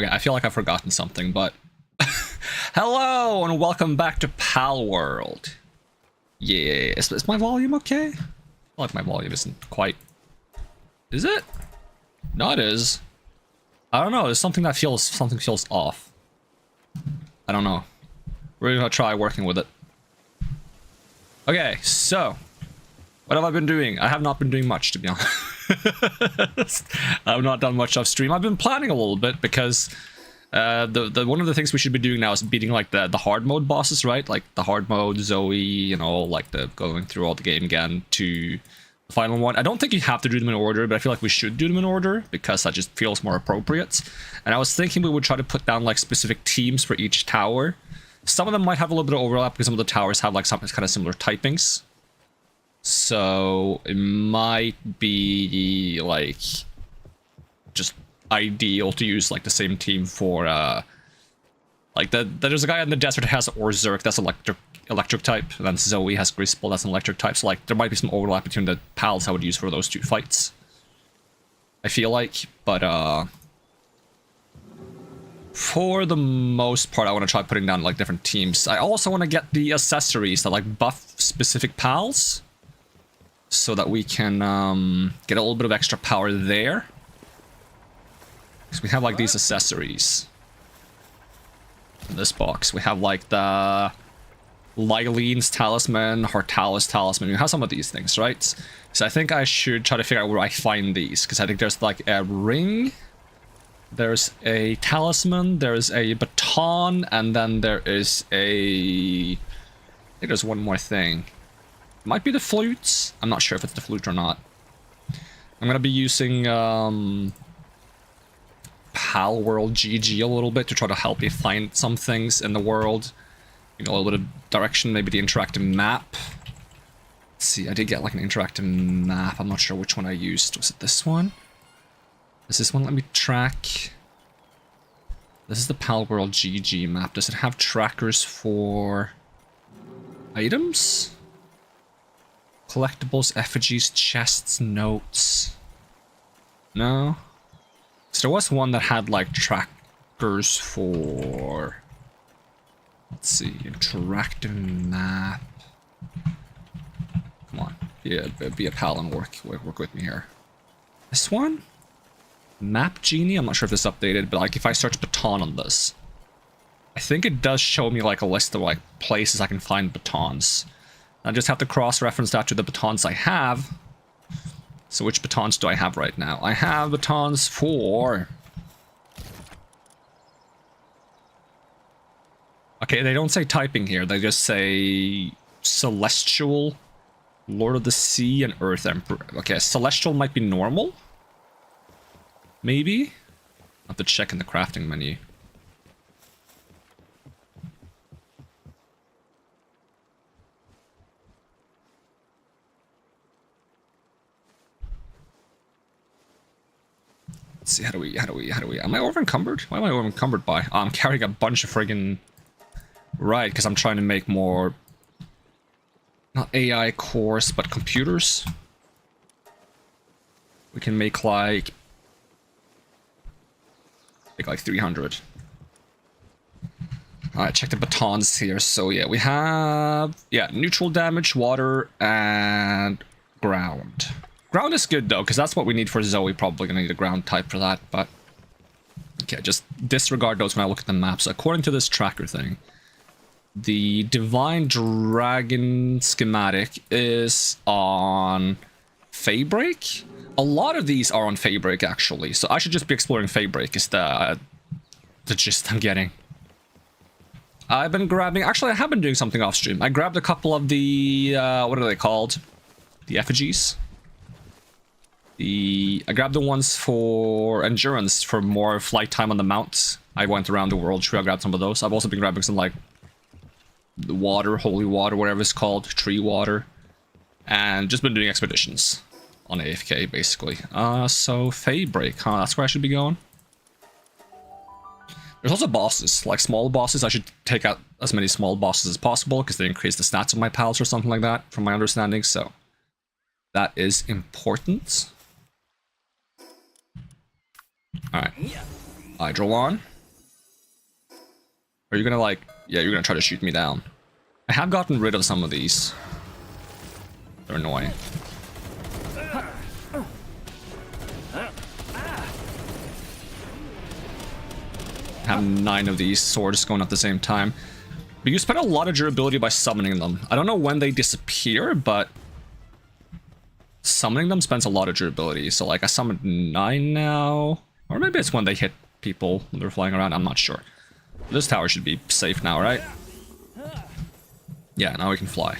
Okay, I feel like I've forgotten something, but... Hello, and welcome back to Palworld. Yeah, is my volume okay? I feel like my volume isn't quite... Is it? No, it is. I don't know, there's something that feels... Something feels off. I don't know. We're gonna try working with it. Okay, so... What have I been doing? I have not been doing much, to be honest. I've not done much off stream. I've been planning a little bit because one of the things we should be doing now is beating like the hard mode bosses, right? Like the hard mode, Zoe, you know, like the going through all the game again to the final one. I don't think you have to do them in order, but I feel like we should do them in order because that just feels more appropriate. And I was thinking we would try to put down like specific teams for each tower. Some of them might have a little bit of overlap because some of the towers have like some kind of similar typings. So it might be like just ideal to use like the same team for like there's a guy in the desert that has Orzurk, that's electric type, and then Zoe has Grisple, that's an electric type. So like there might be some overlap between the pals I would use for those two fights, I feel like. But for the most part, I want to try putting down like different teams. I also want to get the accessories that like buff specific pals, so that we can get a little bit of extra power there. Because we have like these accessories. In this box, we have like the Lylene's Talisman, Hortalis Talisman. We have some of these things, right? So I think I should try to figure out where I find these. Because I think there's like a ring, there's a talisman, there's a baton, and then there is a... I think there's one more thing. Might be the flutes. I'm not sure if it's the flute or not. I'm gonna be using Palworld GG a little bit to try to help me find some things in the world. You know, a little bit of direction, maybe the interactive map. Let's see, I did get like an interactive map. I'm not sure which one I used. Was it this one? Is this one? Let me track. This is the Palworld GG map. Does it have trackers for items? Collectibles, effigies, chests, notes. No. So there was one that had like trackers for... Let's see, interactive map. Come on, be a pal and work with me here. This one? Map Genie? I'm not sure if this is updated, but like if I search baton on this, I think it does show me like a list of like places I can find batons. I just have to cross-reference that to the batons I have. So which batons do I have right now? I have batons for... Okay, they don't say typing here. They just say Celestial, Lord of the Sea, and Earth Emperor. Okay, Celestial might be normal? Maybe? I'll have to check in the crafting menu. Let's see, how do we, am I over encumbered? Why am I over encumbered by? Oh, I'm carrying a bunch of friggin', right, because I'm trying to make more, not AI cores, but computers. We can make like 300. Alright, check the batons here. So yeah, we have, yeah, neutral damage, water, and ground. Ground is good though, because that's what we need for Zoe. Probably gonna need a ground type for that, but... Okay, just disregard those when I look at the maps. According to this tracker thing, the Divine Dragon schematic is on Faybreak. A lot of these are on Faybreak, actually, so I should just be exploring Faybreak, is the gist I'm getting. I've been grabbing... Actually, I have been doing something off stream. I grabbed a couple of the... what are they called? The effigies. I grabbed the ones for endurance, for more flight time on the mount. I went around the world, sure, I grabbed some of those. I've also been grabbing some, like, the water, holy water, whatever it's called, tree water. And just been doing expeditions on AFK, basically. So, Faybreak, huh? That's where I should be going. There's also bosses, like small bosses. I should take out as many small bosses as possible, because they increase the stats of my pals or something like that, from my understanding, so... That is important. Alright. Hydrolon. Are you gonna like... Yeah, you're gonna try to shoot me down. I have gotten rid of some of these. They're annoying. I have 9 of these swords going at the same time. But you spend a lot of durability by summoning them. I don't know when they disappear, but... summoning them spends a lot of durability. So like I summoned 9 now. Or maybe it's when they hit people when they're flying around. I'm not sure. This tower should be safe now, right? Yeah, now we can fly.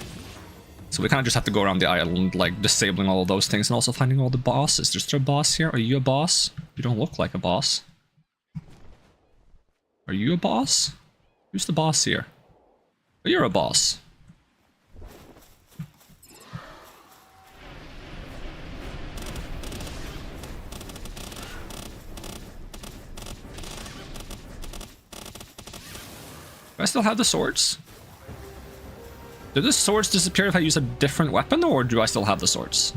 So we kind of just have to go around the island, like disabling all of those things and also finding all the bosses. Is there a boss here? Are you a boss? You don't look like a boss. Are you a boss? Who's the boss here? Oh, you're a boss. Do I still have the swords? Do the swords disappear if I use a different weapon, or do I still have the swords?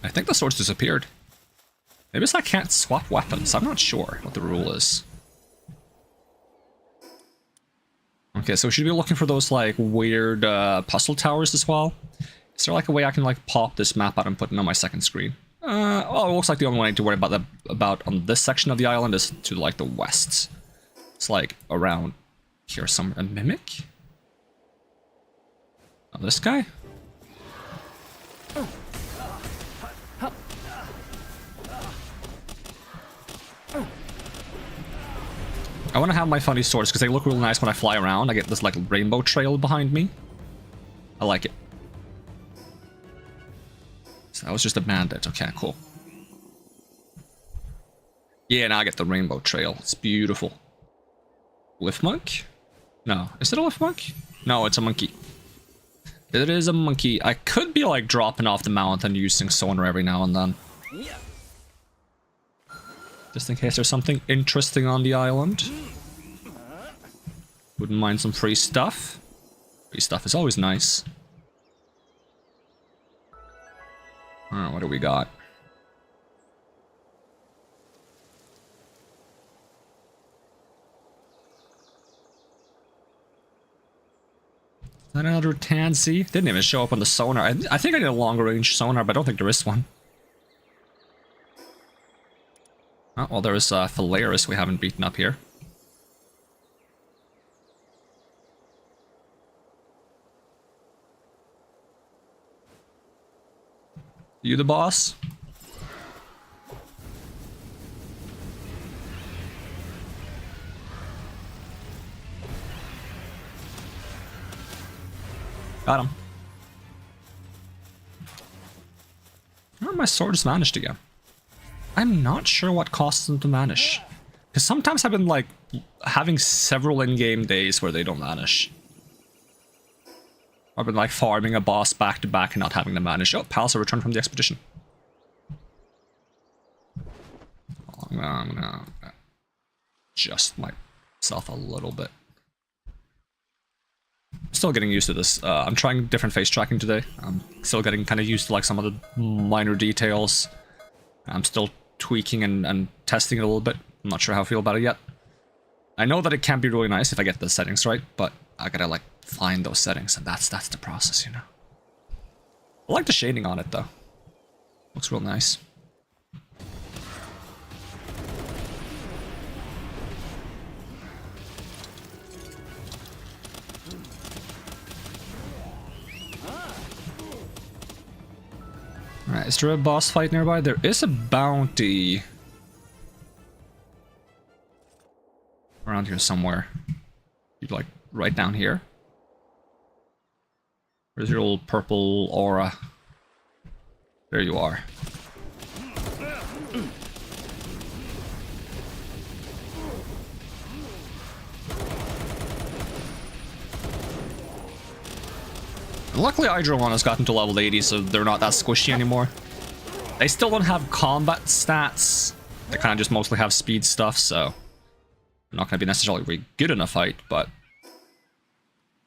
I think the swords disappeared. Maybe it's I can't swap weapons. I'm not sure what the rule is. Okay, so we should be looking for those like weird puzzle towers as well. Is there like a way I can like pop this map out and put it on my second screen? Well, it looks like the only one I need to worry about on this section of the island is to like the west. It's like around here somewhere. A mimic? Oh, this guy? I want to have my funny swords because they look really nice when I fly around. I get this like rainbow trail behind me. I like it. So that was just a bandit. Okay, cool. Yeah, now I get the rainbow trail. It's beautiful. Lift monk? No. Is it a lift monk? No, it's a monkey. It is a monkey. I could be like dropping off the mountain using sonar every now and then. Just in case there's something interesting on the island. Wouldn't mind some free stuff. Free stuff is always nice. Alright, what do we got? Is that another tansy? Didn't even show up on the sonar. I think I did a longer range sonar, but I don't think there is one. Oh, well, there is Phalaris we haven't beaten up here. You the boss? Got him. Where my swords vanished again? I'm not sure what causes them to vanish. Because sometimes I've been like having several in-game days where they don't vanish. I've been like farming a boss back to back and not having them vanish. Oh, pals have returned from the expedition. I'm gonna adjust myself a little bit. I'm still getting used to this. I'm trying different face tracking today. I'm still getting kind of used to like some of the minor details. I'm still tweaking and testing it a little bit. I'm not sure how I feel about it yet. I know that it can be really nice if I get the settings right, but I gotta like find those settings, and that's the process, you know. I like the shading on it though. Looks real nice. Alright, is there a boss fight nearby? There is a bounty around here somewhere. You'd like right down here. Where's your old purple aura? There you are. Luckily, Hydrowan has gotten to level 80, so they're not that squishy anymore. They still don't have combat stats. They kind of just mostly have speed stuff, so they're not going to be necessarily really good in a fight, but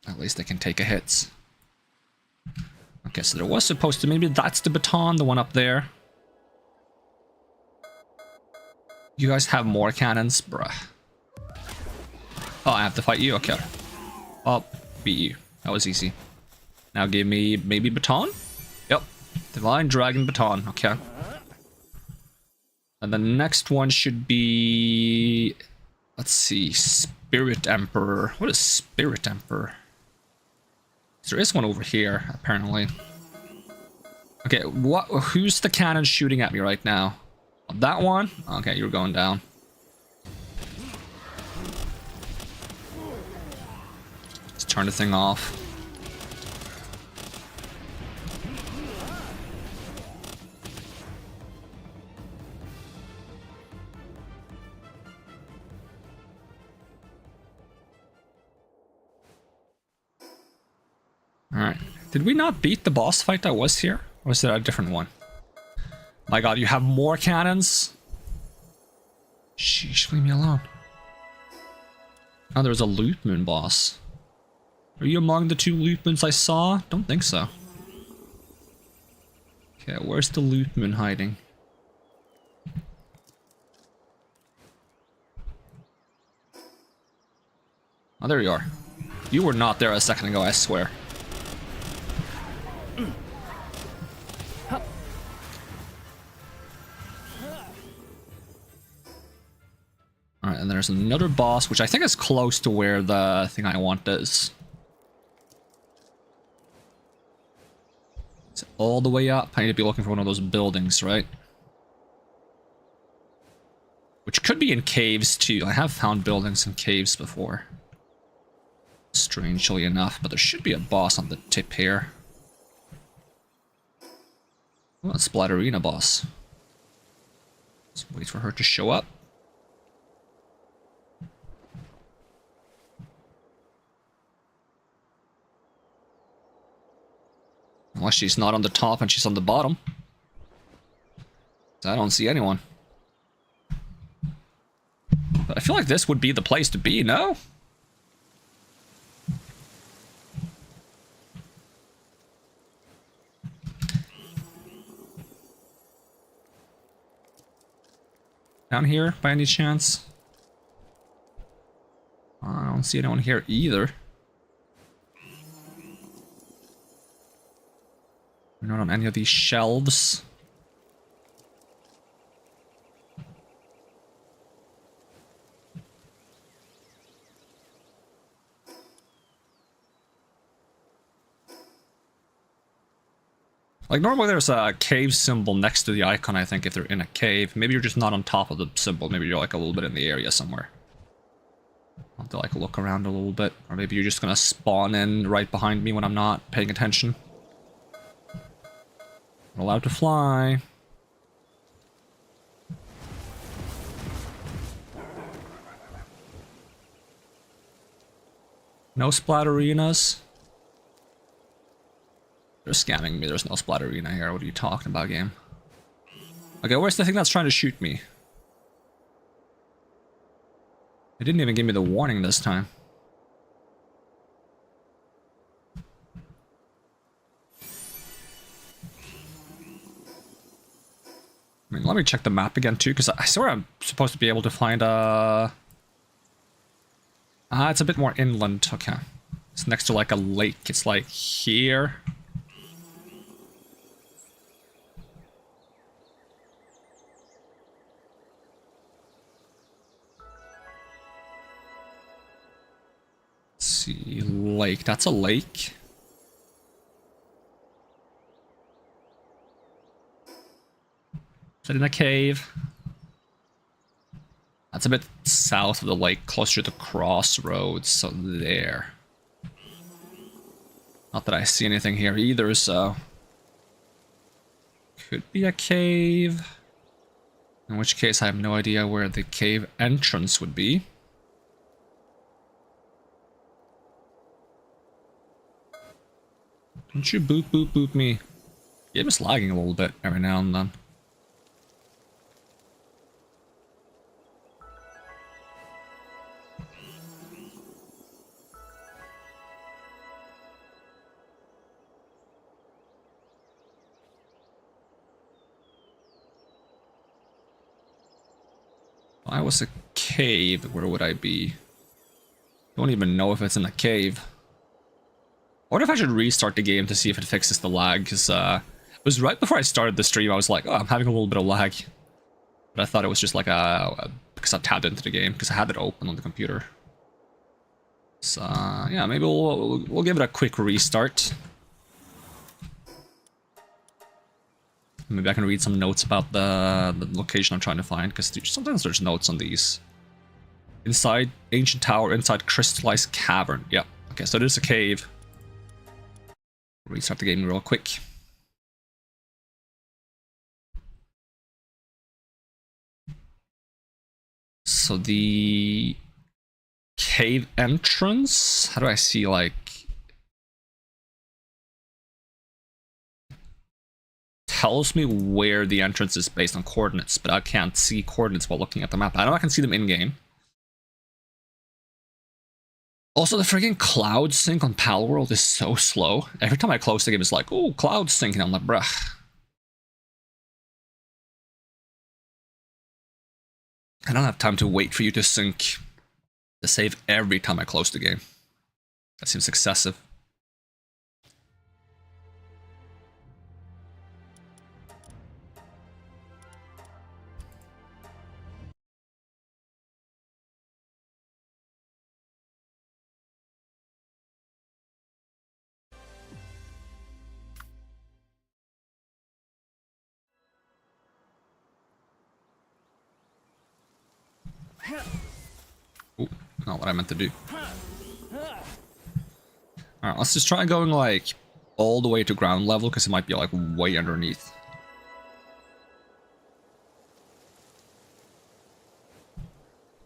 at least they can take a hit. Okay, so there was supposed to... Maybe that's the baton, the one up there. You guys have more cannons? Bruh. Oh, I have to fight you? Okay. I'll beat you. That was easy. Now give me maybe baton? Yep. Divine Dragon Baton. Okay. And the next one should be... Let's see. Spirit Emperor. What is Spirit Emperor? There is one over here, apparently. Okay, what? Who's the cannon shooting at me right now? That one? Okay, you're going down. Let's turn the thing off. Alright. Did we not beat the boss fight that was here? Or was it a different one? My god, you have more cannons? Sheesh, leave me alone. Oh, there's a loot moon boss. Are you among the 2 loot moons I saw? Don't think so. Okay, where's the loot moon hiding? Oh, there you are. You were not there a second ago, I swear. Alright, and there's another boss, which I think is close to where the thing I want is. It's all the way up. I need to be looking for one of those buildings, right? Which could be in caves, too. I have found buildings in caves before. Strangely enough, but there should be a boss on the tip here. Oh, it's Splatterina boss. Let's wait for her to show up. Unless she's not on the top and she's on the bottom. I don't see anyone. But I feel like this would be the place to be, no? Down here, by any chance? I don't see anyone here either. We're not on any of these shelves. Like, normally there's a cave symbol next to the icon, I think, if they're in a cave. Maybe you're just not on top of the symbol. Maybe you're, like, a little bit in the area somewhere. I'll have to, like, look around a little bit. Or maybe you're just gonna spawn in right behind me when I'm not paying attention. I'm allowed to fly. No Splatterinas. They're scamming me. There's no Splatterina here. What are you talking about, game? Okay, where's the thing that's trying to shoot me? It didn't even give me the warning this time. I mean, let me check the map again too, because I swear I'm supposed to be able to find it's a bit more inland. Okay. It's next to like a lake. It's like here. Let's see, lake. That's a lake. Is it in a cave? That's a bit south of the lake, closer to the crossroads, so there. Not that I see anything here either, so... Could be a cave. In which case I have no idea where the cave entrance would be. Don't you boop boop boop me. Game is lagging a little bit every now and then. If I was a cave, where would I be? Don't even know if it's in a cave. I wonder if I should restart the game to see if it fixes the lag, because it was right before I started the stream, I was like, oh, I'm having a little bit of lag. But I thought it was just like because I tabbed into the game, because I had it open on the computer. So, yeah, maybe we'll give it a quick restart. Maybe I can read some notes about the location I'm trying to find, because sometimes there's notes on these. Inside ancient tower, inside crystallized cavern. Yeah, okay, so there's a cave. Restart the game real quick. So the cave entrance, how do I see, like, tells me where the entrance is based on coordinates, but I can't see coordinates while looking at the map. I know I can see them in game. Also, the freaking cloud sync on Palworld is so slow. Every time I close the game, it's like, oh, cloud sync, and I'm like, bruh. I don't have time to wait for you to sync the save every time I close the game. That seems excessive. Ooh, not what I meant to do. Alright, let's just try going like all the way to ground level, because it might be like way underneath.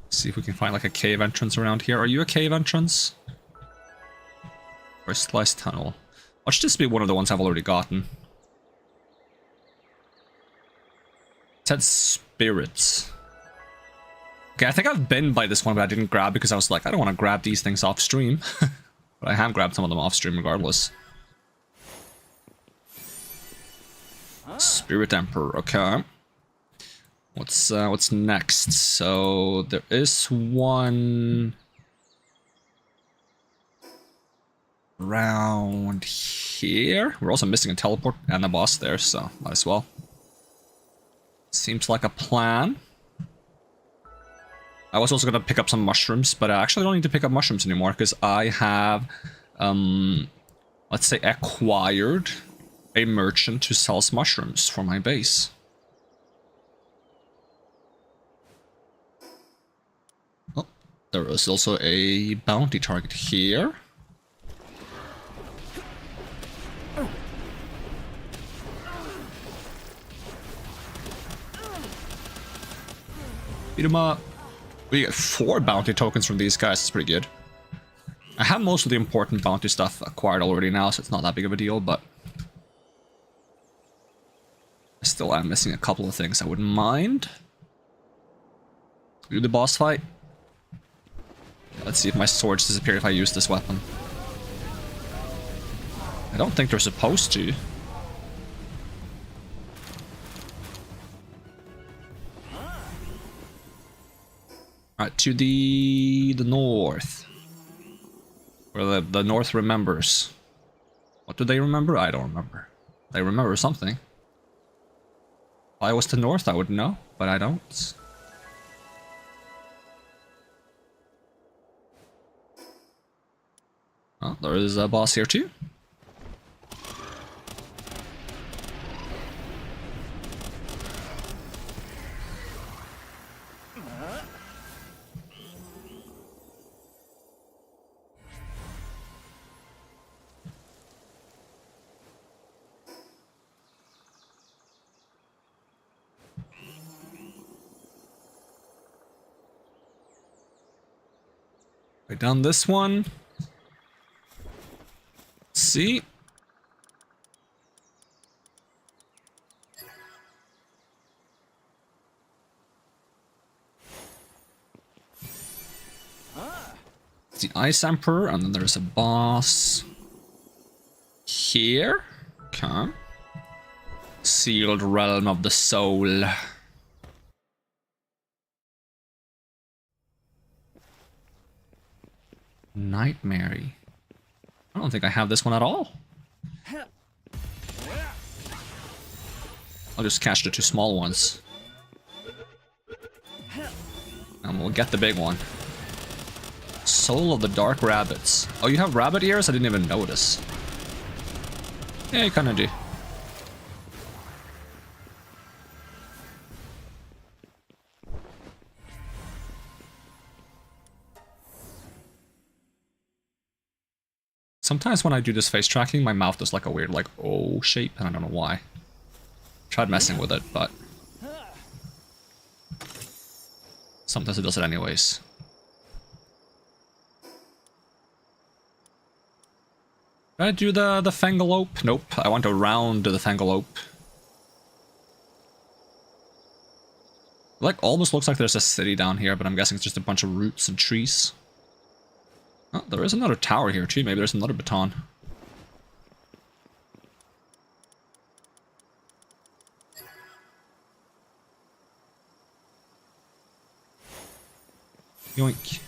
See if we can find like a cave entrance around here. Are you a cave entrance? Or a sliced tunnel? Watch this be one of the ones I've already gotten. It said spirits. Okay, I think I've been by this one, but I didn't grab because I was like, I don't want to grab these things off stream. But I have grabbed some of them off stream regardless. Spirit Emperor, okay. What's next? So there is one around here. We're also missing a teleport and a boss there, so might as well. Seems like a plan. I was also going to pick up some mushrooms, but I actually don't need to pick up mushrooms anymore, because I have, let's say, acquired a merchant who sells mushrooms for my base. Oh, there is also a bounty target here. Beat him up. We get 4 bounty tokens from these guys, it's pretty good. I have most of the important bounty stuff acquired already now, so it's not that big of a deal, but I still am missing a couple of things I wouldn't mind. Do the boss fight. Let's see if my swords disappear if I use this weapon. I don't think they're supposed to. Alright, to the north. Where the north remembers. What do they remember? I don't remember. They remember something. If I was to north, I would know, but I don't. Oh, there is a boss here too. Right down this one. Let's see. It's the Ice Emperor, and then there's a boss here. Okay. Sealed Realm of the Soul. Nightmare. I don't think I have this one at all. I'll just catch the two small ones. And we'll get the big one. Soul of the Dark Rabbits. Oh, you have rabbit ears? I didn't even notice. Yeah, you kinda do. Sometimes when I do this face tracking, my mouth does like a weird like O shape, and I don't know why. Tried messing with it, but sometimes it does it anyways. Did I do the Fangalope? Nope, I went around the Fangalope. Like, almost looks like there's a city down here, but I'm guessing it's just a bunch of roots and trees. Oh, there is another tower here too, maybe there's another baton. Yoink.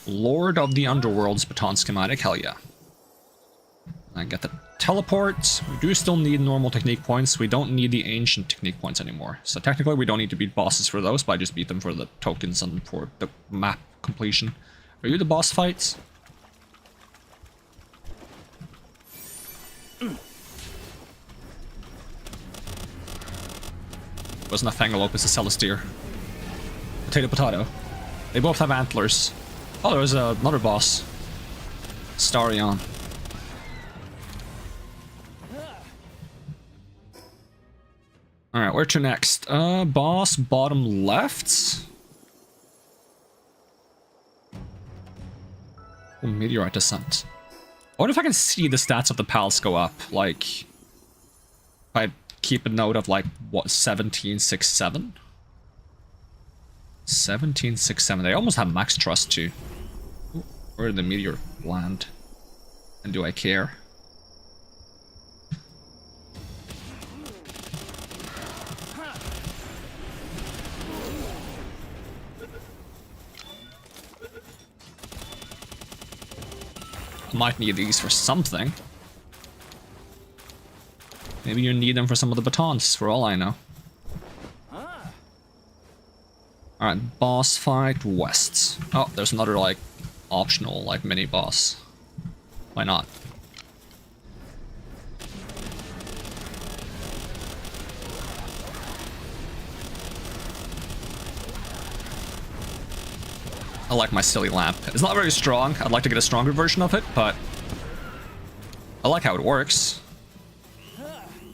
Lord of the Underworld's baton schematic, hell yeah. I get the teleport. We do still need normal technique points. We don't need the ancient technique points anymore. So technically we don't need to beat bosses for those, but I just beat them for the tokens and for the map completion. Are you the boss fights? Wasn't a Fangalope, it's a Celestier. Potato, potato. They both have antlers. Oh, there's another boss. Starion. Alright, where to next? Boss bottom left? Oh, meteorite descent. I wonder if I can see the stats of the pals go up, like... If I keep a note of, like, what, 1767? 1767. They almost have max trust too. Ooh, where did the meteor land? And do I care? Might need these for something. Maybe you need them for some of the batons, for all I know. Alright, boss fight west. Oh, there's another, like, optional, like, mini-boss. Why not? I like my silly lamp. It's not very strong. I'd like to get a stronger version of it, but I like how it works.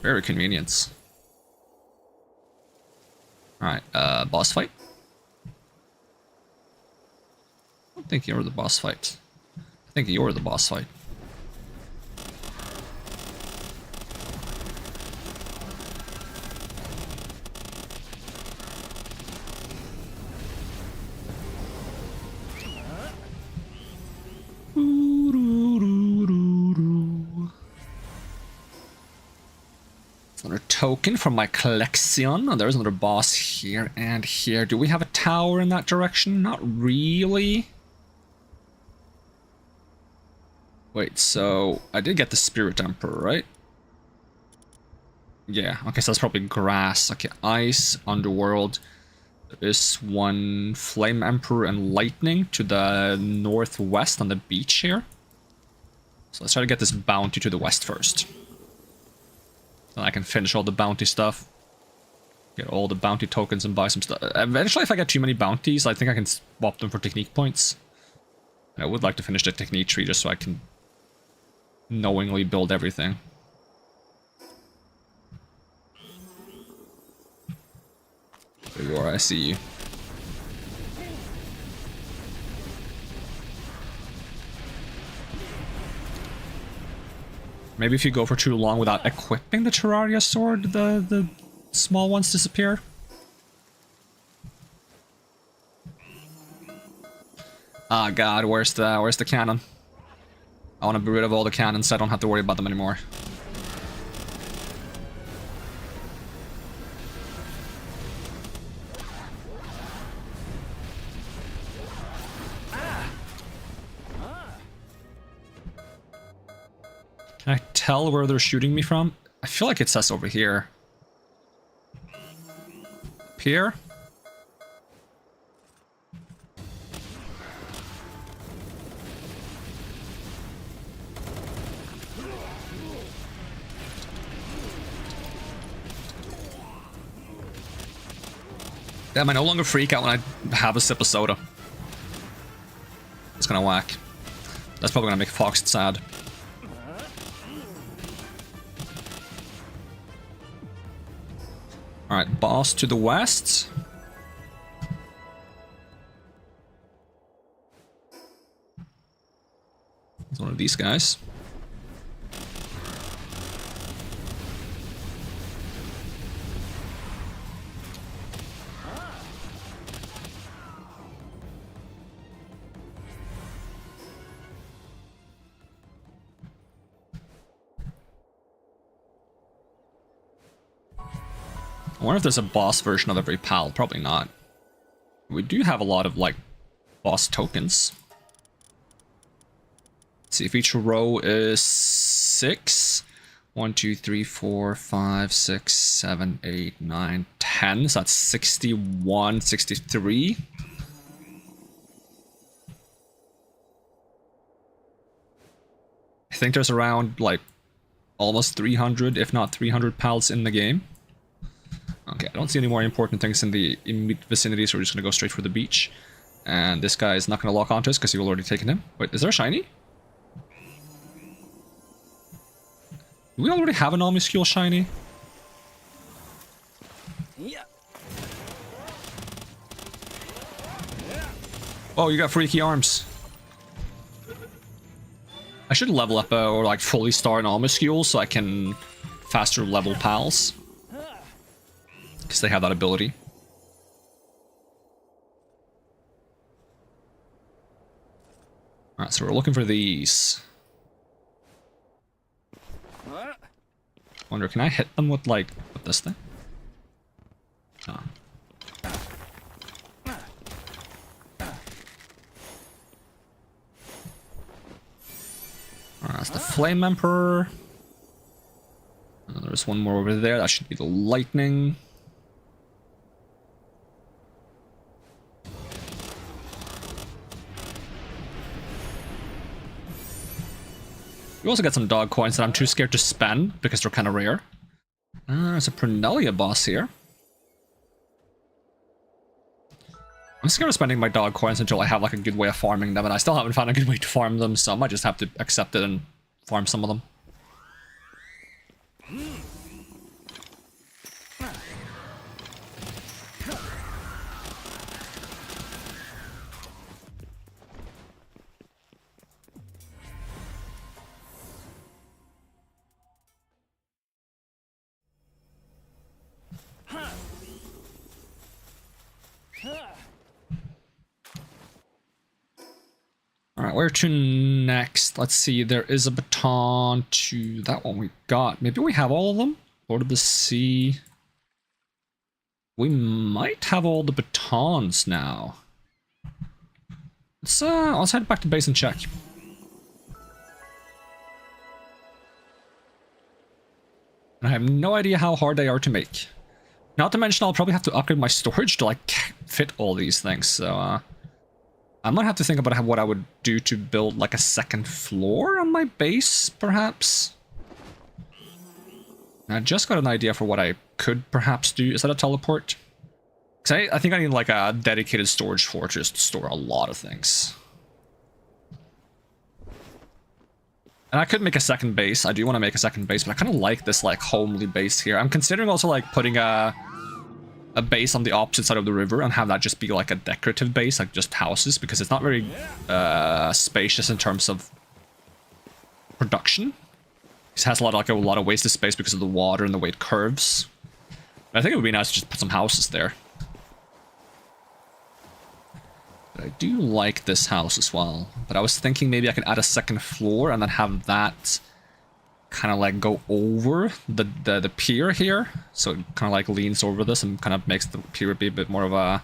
Very convenient. Alright, boss fight. I don't think you're the boss fight. I think you're the boss fight. Another token from my collection. Oh, there's another boss here and here. Do we have a tower in that direction? Not really. Wait, so I did get the Spirit Emperor, right? Yeah, okay, so that's probably grass. Okay, ice, underworld. There is one Flame Emperor and lightning to the northwest on the beach here. So let's try to get this bounty to the west first. Then I can finish all the bounty stuff. Get all the bounty tokens and buy some stuff. Eventually, if I get too many bounties, I think I can swap them for technique points. And I would like to finish the technique tree just so I can knowingly build everything. There you are, I see you. Maybe if you go for too long without equipping the Terraria sword, the small ones disappear. Ah, God, where's the cannon? I want to be rid of all the cannons so I don't have to worry about them anymore. tell where they're shooting me from? I feel like it says over here. Up here? Damn, I no longer freak out when I have a sip of soda. It's gonna whack. That's probably gonna make Fox sad. Alright, boss to the west. It's one of these guys. I wonder if there's a boss version of every pal. Probably not. We do have a lot of, like, boss tokens. Let's see if each row is 6. 1, 2, 3, 4, 5, 6, 7, 8, 9, 10. So that's 61, 63. I think there's around, like, almost 300, if not 300 pals in the game. Okay, I don't see any more important things in the immediate vicinity, so we're just gonna go straight for the beach. And this guy is not gonna lock onto us because you've already taken him. Wait, is there a shiny? Do we already have an Almuscule shiny? Yeah. Oh, you got freaky arms. I should level up or like fully star an Almuscule so I can faster level pals. Because they have that ability. Alright, so we're looking for these. Wonder, can I hit them with, like, with this thing? Oh. Alright, that's the Flame Emperor. And there's one more over there. That should be the Lightning. We also get some dog coins that I'm too scared to spend because they're kind of rare. There's a Pronelia boss here. I'm scared of spending my dog coins until I have like a good way of farming them, and I still haven't found a good way to farm them, so I might just have to accept it and farm some of them. Alright, where to next? Let's see, there is a baton to that one we got. Maybe we have all of them? Lord of the Sea. We might have all the batons now. Let's head back to base and check. And I have no idea how hard they are to make. Not to mention I'll probably have to upgrade my storage to like fit all these things, so I might have to think about what I would do to build like a second floor on my base, perhaps. I just got an idea for what I could perhaps do. Is that a teleport? Because I think I need like a dedicated storage fortress to store a lot of things. And I could make a second base. I do want to make a second base, but I kind of like this like homely base here. I'm considering also like putting a base on the opposite side of the river and have that just be like a decorative base, like just houses, because it's not very spacious in terms of production. It has a lot of wasted space because of the water and the way it curves. But I think it would be nice to just put some houses there. But I do like this house as well. But I was thinking maybe I could add a second floor and then have that kind of like go over the pier here, so it kind of like leans over this and kind of makes the pier be a bit more of a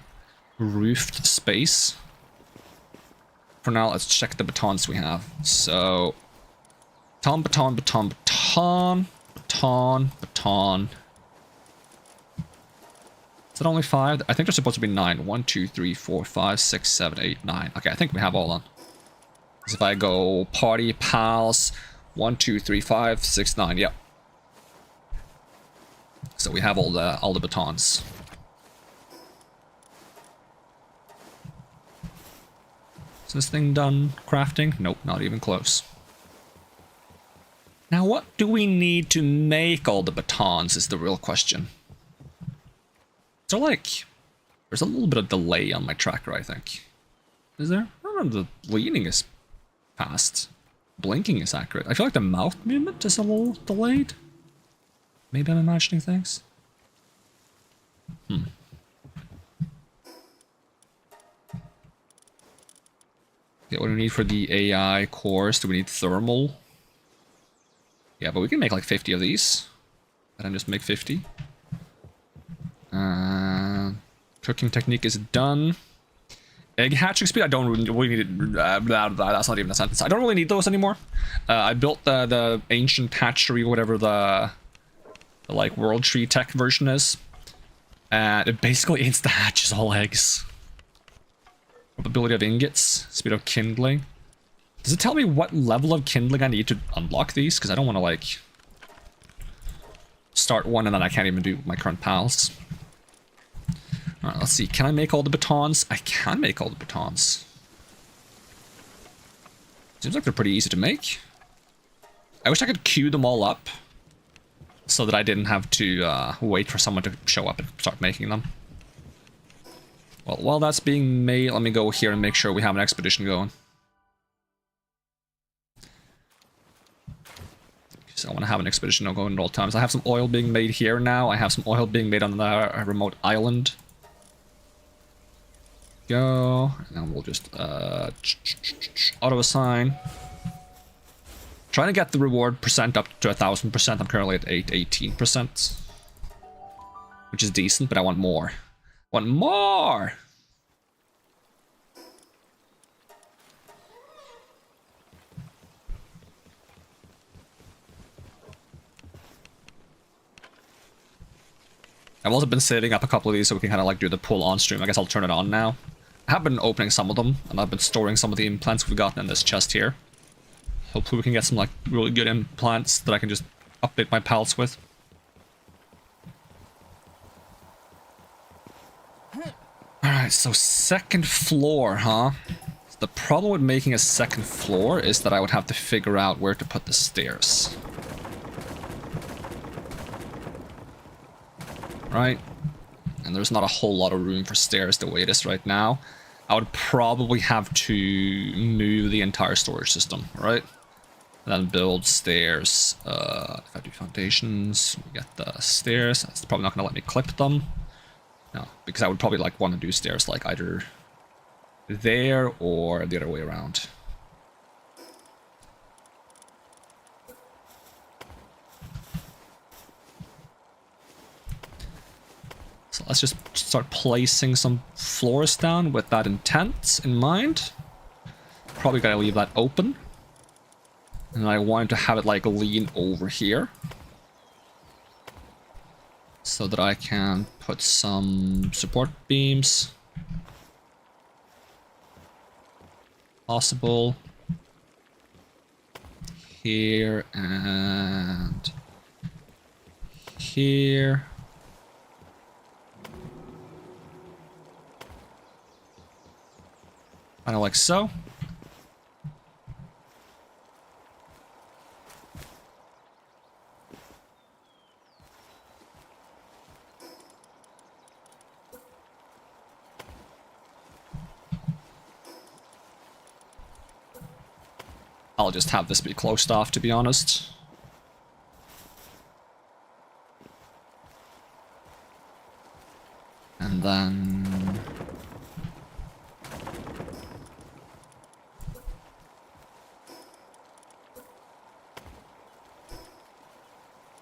roofed space. For now, let's check the batons we have. So baton. baton, baton, baton. Is it only 5? I think there's supposed to be 9. 1, 2, 3, 4, 5, 6, 7, 8, 9. Okay, I think we have all on. Because if I go party, pals, 1, 2, 3, 5, 6, 9. Yep. So we have all the batons. Is this thing done crafting? Nope, not even close. Now what do we need to make all the batons is the real question. So like, there's a little bit of delay on my tracker, I think. Is there? I don't know, the leaning is fast. Blinking is accurate. I feel like the mouth movement is a little delayed. Maybe I'm imagining things. Okay, what do we need for the AI cores? Do we need thermal? Yeah, but we can make like 50 of these. And then just make 50. Cooking technique is done. Egg hatching speed, I don't really need it. That's not even a sentence. I don't really need those anymore. I built the ancient hatchery, whatever the like world tree tech version is. And it basically insta-hatches all eggs. Probability of ingots, speed of kindling. Does it tell me what level of kindling I need to unlock these? Because I don't want to like start one and then I can't even do my current pals. Alright, let's see. Can I make all the batons? I can make all the batons. Seems like they're pretty easy to make. I wish I could queue them all up so that I didn't have to wait for someone to show up and start making them. Well, while that's being made, let me go here and make sure we have an expedition going. So I want to have an expedition going at all times. I have some oil being made here now. I have some oil being made on the remote island. Go, and then we'll just auto assign. Trying to get the reward percent up to 1000%. I'm currently at 18%, which is decent, but I want more. Want more. I've also been saving up a couple of these so we can kind of like do the pull on stream. I guess I'll turn it on now. I have been opening some of them, and I've been storing some of the implants we've gotten in this chest here. Hopefully we can get some like really good implants that I can just update my pals with. Alright, so second floor, huh? The problem with making a second floor is that I would have to figure out where to put the stairs. Right? And there's not a whole lot of room for stairs the way it is right now. I would probably have to move the entire storage system, right? And then build stairs. If I do foundations, we get the stairs. That's probably not going to let me clip them. No, because I would probably like want to do stairs like either there or the other way around. So let's just start placing some floors down with that intent in mind. Probably gotta leave that open. And I want to have it like lean over here. So that I can put some support beams. Possible. Here and here. Kind of like so. I'll just have this be closed off, to be honest. And then...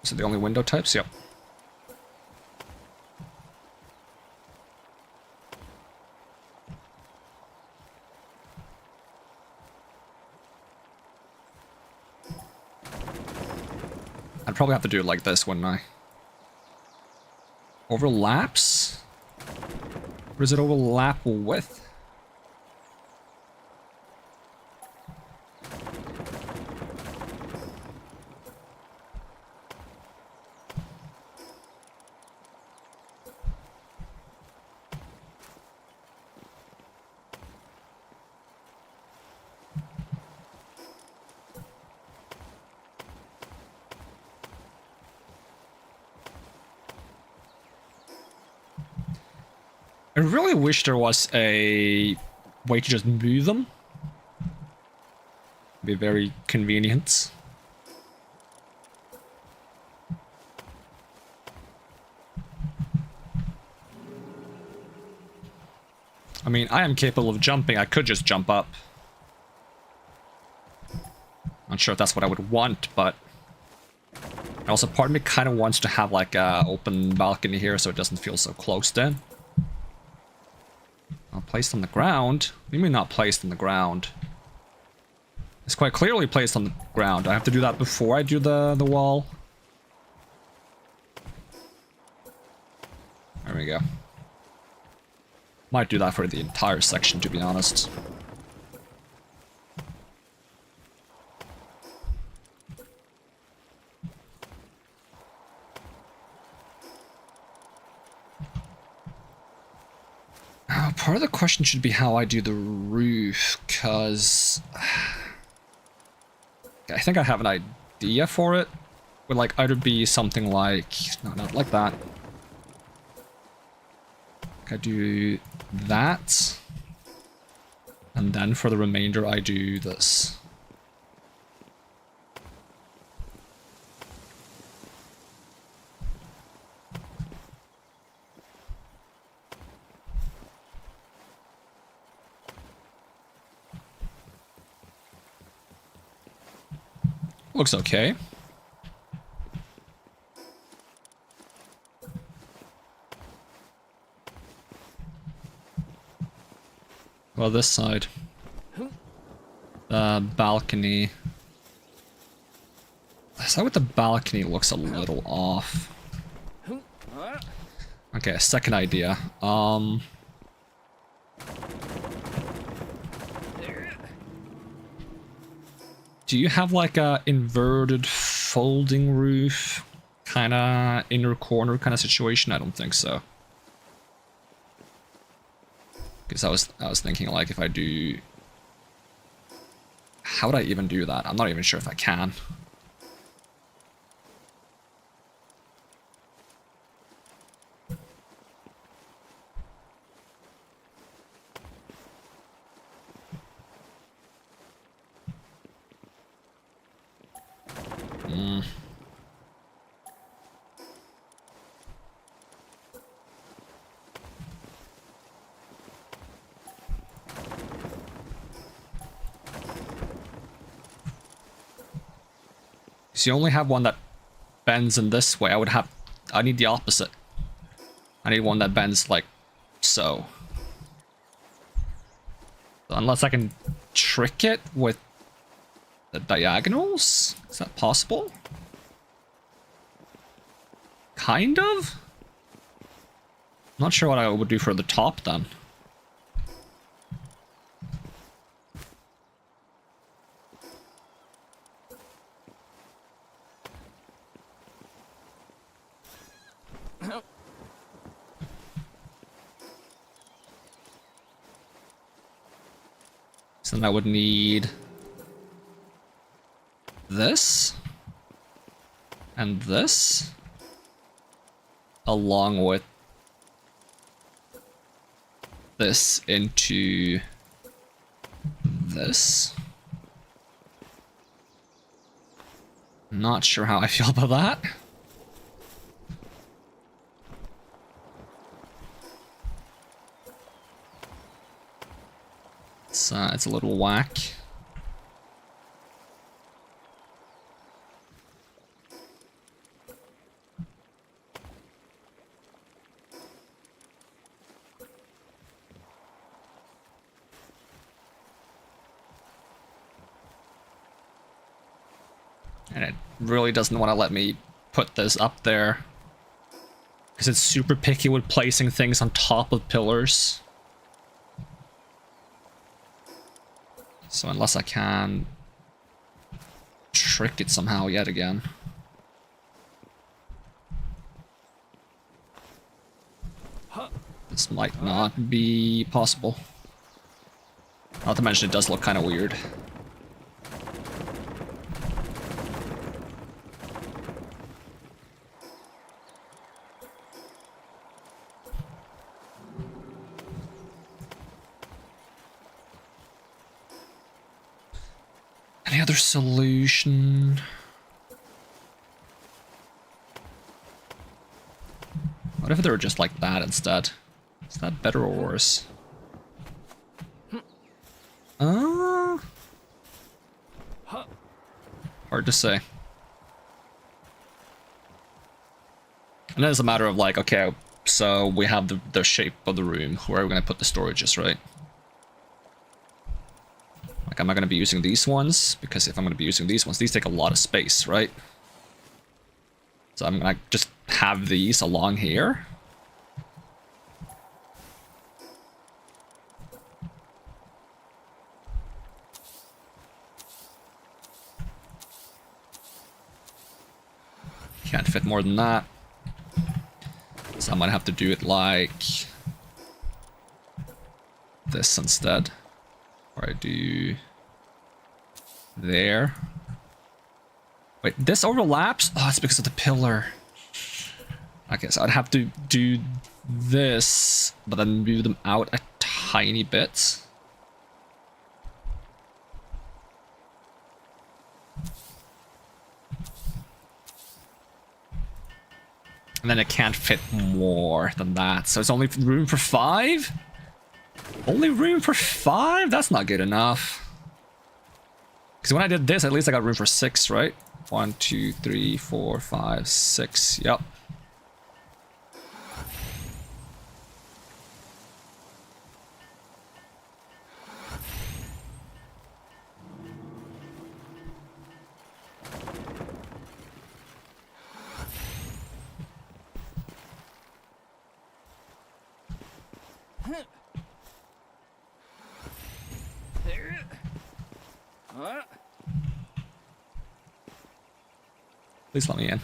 Is it the only window types? Yep. I'd probably have to do it like this, wouldn't I? Overlaps? What does it overlap with? I really wish there was a way to just move them. Be very convenient. I mean, I am capable of jumping. I could just jump up. Not sure if that's what I would want, but also part of me kind of wants to have like a open balcony here so it doesn't feel so closed in. Placed on the ground? You mean not placed on the ground? It's quite clearly placed on the ground. I have to do that before I do the wall. There we go. Might do that for the entire section, to be honest. Part of the question should be how I do the roof, because I think I have an idea for it. Would like either be something like, no, not like that. I do that, and then for the remainder I do this. Looks okay. Well, this side. The balcony. Is that what the balcony looks a little off? Okay, a second idea. Do you have like a inverted folding roof kind of inner corner kind of situation? I don't think so. Because I was thinking like if I do, how would I even do that? I'm not even sure if I can. So you only have one that bends in this way. I need the opposite. I need one that bends like so. Unless I can trick it with the diagonals? Is that possible? Kind of? Not sure what I would do for the top then. So then I would need this and this along with this into this. Not sure how I feel about that. It's a little whack. And it really doesn't want to let me put this up there. Because it's super picky with placing things on top of pillars. So unless I can trick it somehow yet again. This might not be possible. Not to mention it does look kind of weird. Any other solution? What if they were just like that instead? Is that better or worse? Hard to say. And then it's a matter of like, okay, so we have the shape of the room. Where are we going to put the storages, right? Like, am I going to be using these ones? Because if I'm going to be using these ones, these take a lot of space, right? So I'm going to just have these along here. Can't fit more than that. So I might have to do it like this instead. Or I do there. Wait, this overlaps? Oh, it's because of the pillar. Okay, so I'd have to do this, but then move them out a tiny bit. And then it can't fit more than that. So it's only room for 5? Only room for 5? That's not good enough. Because when I did this, at least I got room for 6, right? 1, 2, 3, 4, 5, 6. Yep. Please let me in.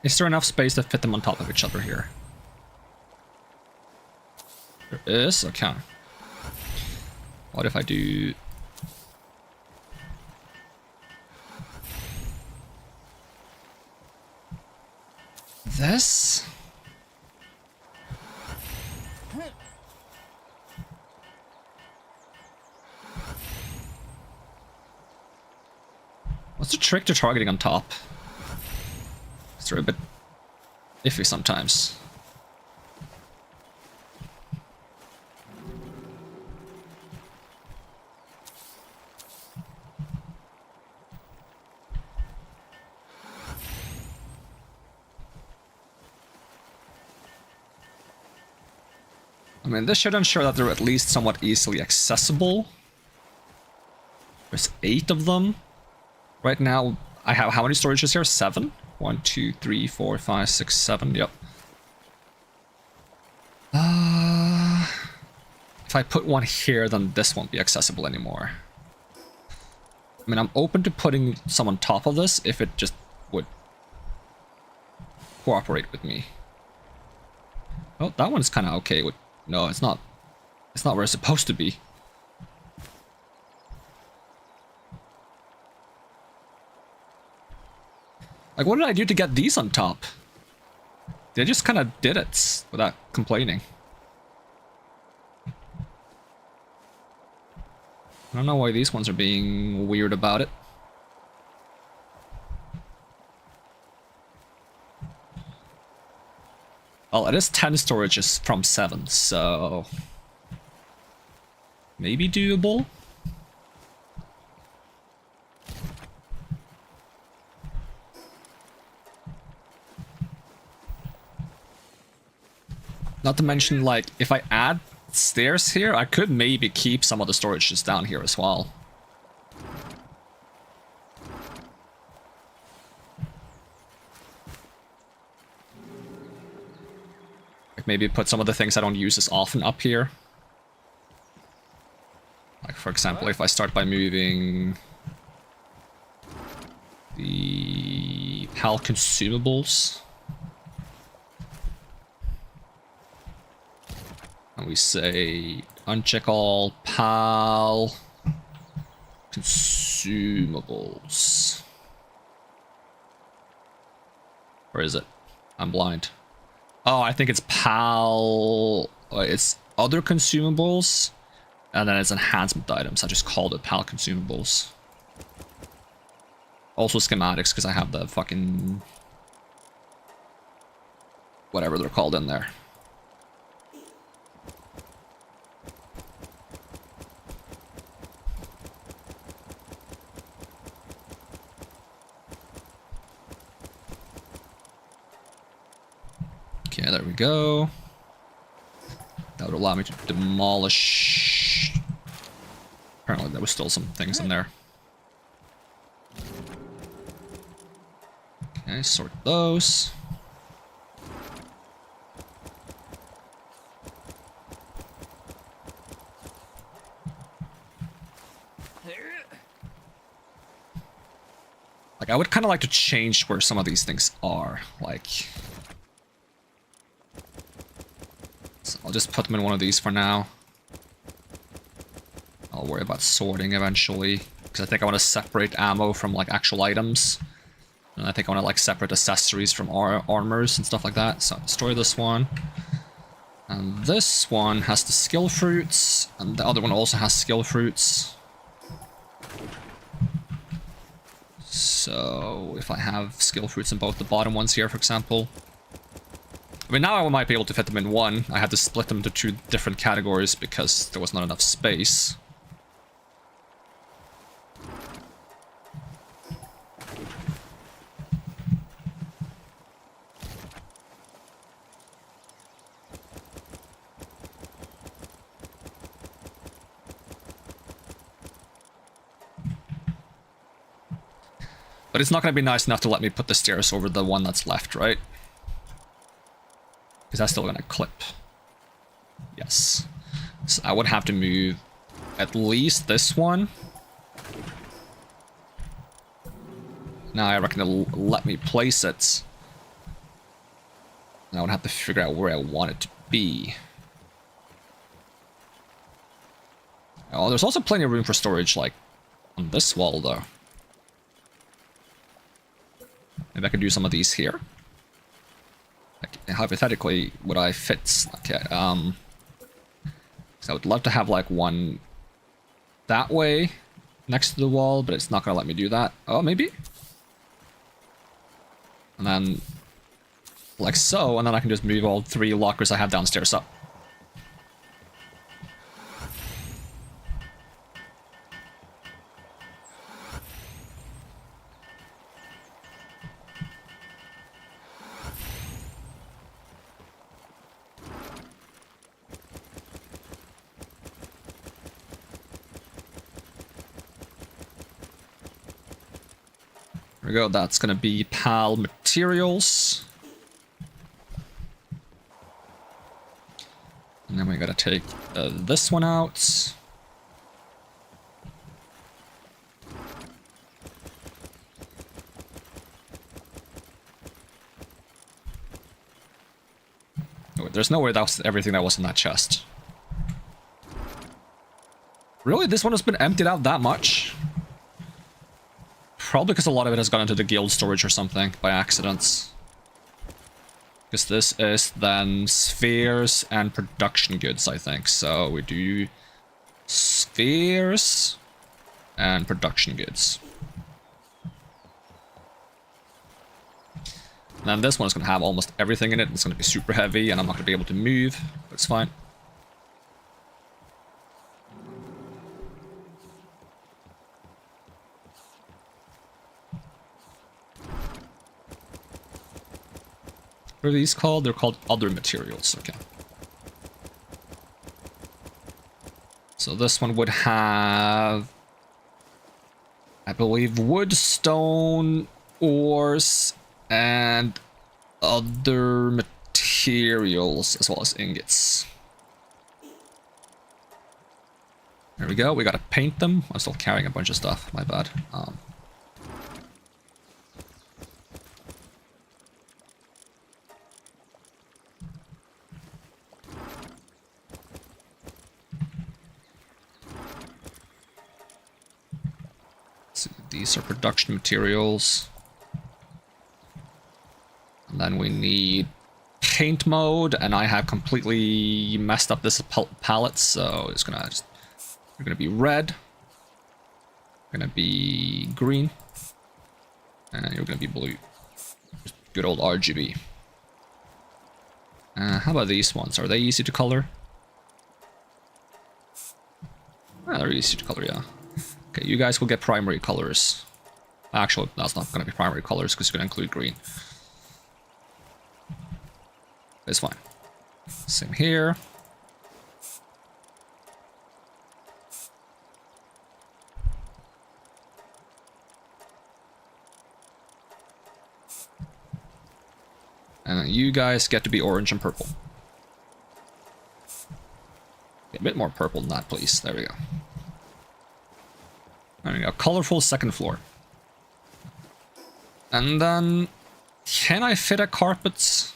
Is there enough space to fit them on top of each other here? There is? Okay. What if I do... this? What's the trick to targeting on top? They're a bit iffy sometimes. I mean, this should ensure that they're at least somewhat easily accessible. There's 8 of them. Right now, I have how many storages here? 7? 1, 2, 3, 4, 5, 6, 7. Yep. If I put one here, then this won't be accessible anymore. I mean, I'm open to putting some on top of this if it just would cooperate with me. Oh, that one's kind of okay with... No, it's not. It's not where it's supposed to be. Like, what did I do to get these on top? They just kind of did it without complaining. I don't know why these ones are being weird about it. Well, it is 10 storages from 7, so... maybe doable? Not to mention, like, if I add stairs here, I could maybe keep some of the storages down here as well. Like, maybe put some of the things I don't use as often up here. Like, for example, if I start by moving the PAL consumables. And we say uncheck all PAL consumables. Where is it? I'm blind. Oh, I think it's PAL. It's other consumables. And then it's enhancement items. I just called it PAL consumables. Also schematics, because I have the fucking... whatever they're called in there. Okay, there we go. That would allow me to demolish... apparently there was still some things in there. Okay, sort those. Like, I would kind of like to change where some of these things are. Like... so I'll just put them in one of these for now. I'll worry about sorting eventually, because I think I want to separate ammo from, like, actual items. And I think I want to, like, separate accessories from armors and stuff like that. So destroy this one. And this one has the skill fruits, and the other one also has skill fruits. So if I have skill fruits in both the bottom ones here, for example. I mean, now I might be able to fit them in one. I had to split them into 2 different categories because there was not enough space. But it's not going to be nice enough to let me put the stairs over the one that's left, right? Because that's still going to clip. Yes. So I would have to move at least this one. Now I reckon it'll let me place it. And I would have to figure out where I want it to be. Oh, there's also plenty of room for storage, like, on this wall, though. Maybe I could do some of these here. Like, hypothetically, would I fit? Okay, so I would love to have, like, one that way next to the wall, but it's not gonna let me do that. Oh, maybe? And then, like so, and then I can just move all 3 lockers I have downstairs up. There we go, that's gonna be PAL materials. And then we gotta take this one out. Oh, there's no way that was everything that was in that chest. Really? This one has been emptied out that much? Probably because a lot of it has gone into the guild storage or something by accidents. Because this is then spheres and production goods, I think. So we do spheres and production goods. And then this one's going to have almost everything in it. It's going to be super heavy and I'm not going to be able to move, but it's fine. What are these called? They're called other materials, okay. So this one would have, I believe, wood, stone, ores, and other materials, as well as ingots. There we go, we gotta paint them. I'm still carrying a bunch of stuff, my bad. So these are production materials. And then we need paint mode, and I have completely messed up this palette, so it's gonna just, you're gonna be red, gonna be green, and you're gonna be blue. Just good old RGB. How about these ones? Are they easy to color? Ah, they're easy to color, yeah. Okay, you guys will get primary colors. Actually, that's not gonna be primary colors because it's gonna include green. It's fine. Same here. And then you guys get to be orange and purple. A bit more purple than that, please. There we go. There we go. Colorful second floor. And then, can I fit a carpet?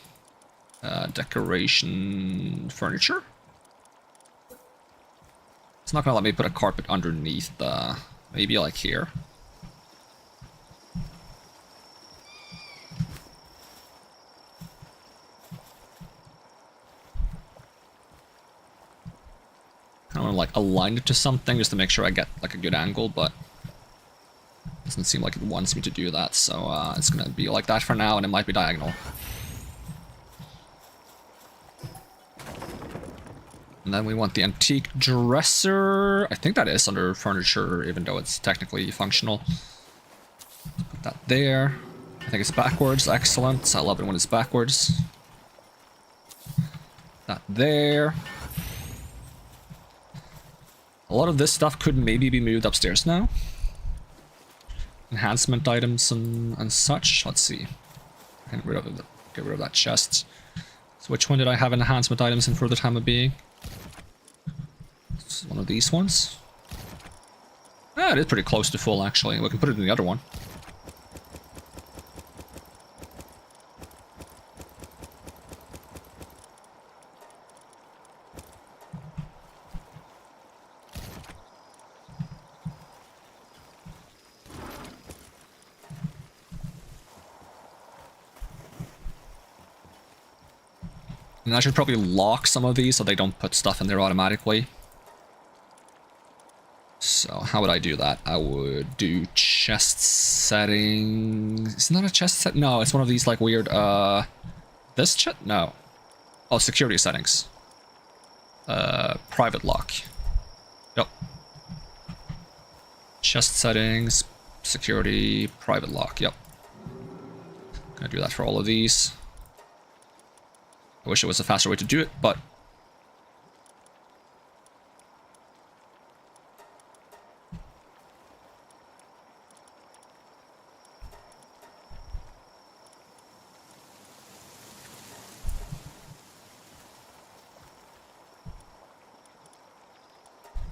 Decoration furniture? It's not gonna let me put a carpet underneath the, maybe like here. I want to like align it to something just to make sure I get like a good angle, but it doesn't seem like it wants me to do that, so it's gonna be like that for now, and it might be diagonal. And then we want the antique dresser. I think that is under furniture, even though it's technically functional. Put that there. I think it's backwards. Excellent. I love it when it's backwards. That there. A lot of this stuff could maybe be moved upstairs now. Enhancement items and such. Let's see. Get rid of that chest. So which one did I have enhancement items in for the time of being? It's one of these ones. Ah, it is pretty close to full, actually. We can put it in the other one. And I should probably lock some of these so they don't put stuff in there automatically. So how would I do that? I would do chest settings. It's not a chest set. No, it's one of these like weird, this chest? No. Oh, security settings. Private lock. Yep. Chest settings, security, private lock. Yep. Gonna do that for all of these. I wish it was a faster way to do it, but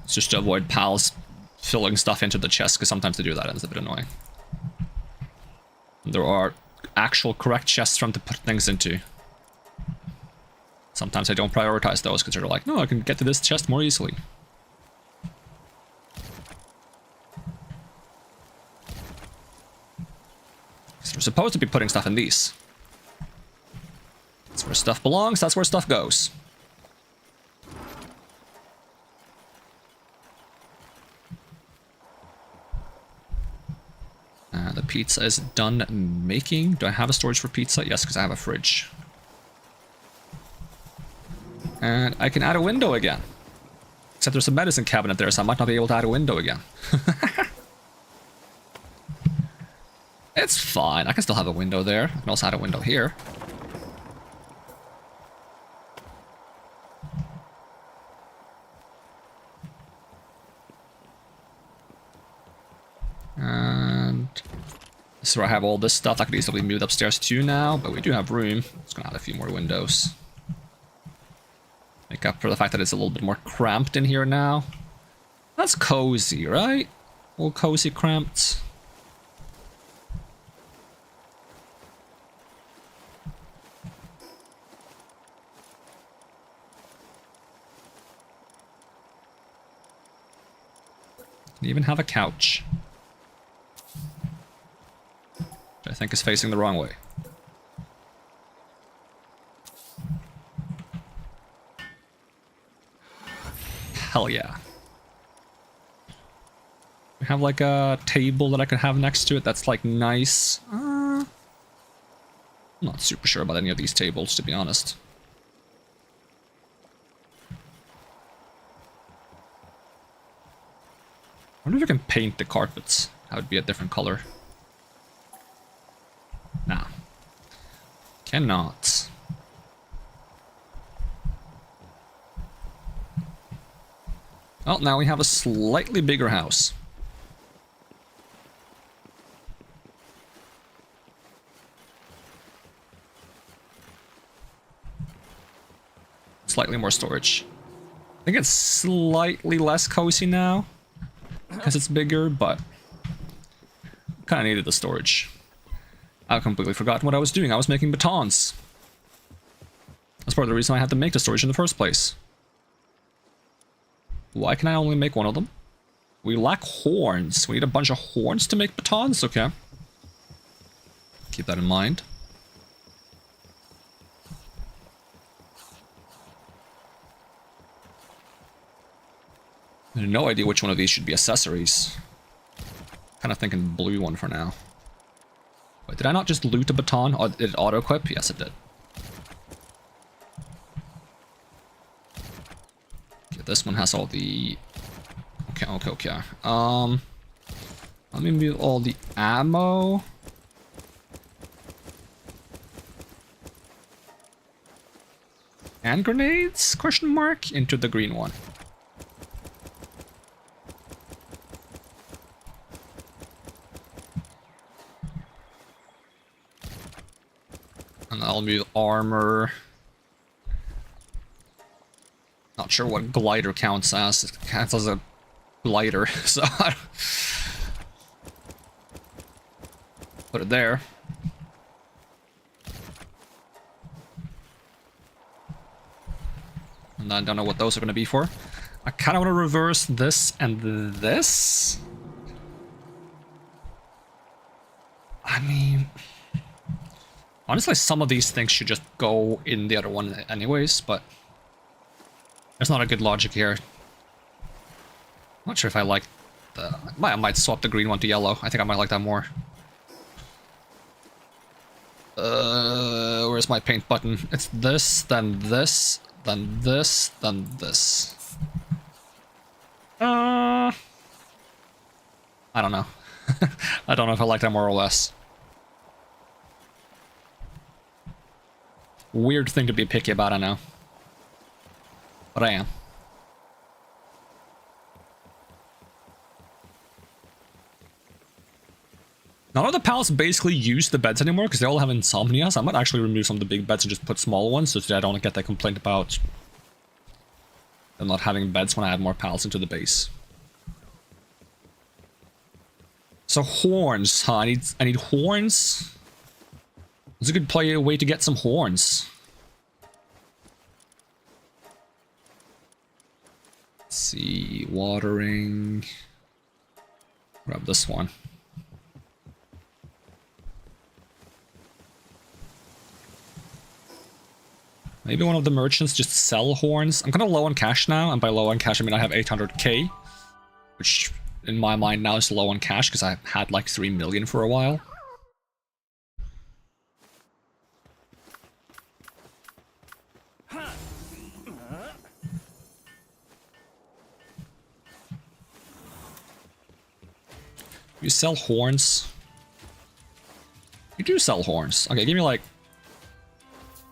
it's just to avoid pals filling stuff into the chest, because sometimes they do that and it's a bit annoying. There are actual correct chests for them to put things into. Sometimes I don't prioritize those because they're like, no, I can get to this chest more easily. supposed to be putting stuff in these. That's where stuff belongs, that's where stuff goes. The pizza is done making. Do I have a storage for pizza? Yes, because I have a fridge. And I can add a window again. Except there's a medicine cabinet there, so I might not be able to add a window again. It's fine. I can still have a window there. I can also add a window here. And this is where I have all this stuff. I could easily move upstairs too now, but we do have room. Just gonna add a few more windows. Make up for the fact that it's a little bit more cramped in here now. That's cozy, right? All cozy cramped. Can even have a couch. Which I think is facing the wrong way. Hell yeah. We have like a table that I could have next to it that's like nice. I'm not super sure about any of these tables, to be honest. I wonder if I can paint the carpets. That would be a different color. Nah. Cannot. Well, now we have a slightly bigger house. Slightly more storage. I think it's slightly less cozy now, because it's bigger, but kind of needed the storage. I completely forgotten what I was doing. I was making batons. That's part of the reason I had to make the storage in the first place. Why can I only make one of them? We lack horns. We need a bunch of horns to make batons? Okay. Keep that in mind. I have no idea which one of these should be accessories. Kind of thinking blue one for now. Wait, did I not just loot a baton? Or did it auto-equip? Yes, it did. Okay, this one has all the... Okay. Let me move all the ammo. And grenades? Question mark? Into the green one. And I'll move armor. Not sure what glider counts as. It counts as a glider, so put it there. And I don't know what those are going to be for. I kind of want to reverse this and this. I mean... honestly, some of these things should just go in the other one anyways, but... there's not a good logic here. I'm not sure if I like the... I might swap the green one to yellow. I think I might like that more. Where's my paint button? It's this, then this, then this, then this. I don't know. I don't know if I like that more or less. Weird thing to be picky about, I know. But I am. None of the pals basically use the beds anymore because they all have insomnia, so I might actually remove some of the big beds and just put small ones so that I don't get that complaint about them not having beds when I add more pals into the base. So horns, huh? I need horns. It's a good way to get some horns. Let's see, watering. Grab this one. Maybe one of the merchants just sell horns. I'm kind of low on cash now, and by low on cash I mean I have 800k, which in my mind now is low on cash because I had like 3 million for a while. You sell horns? You do sell horns. Okay, give me like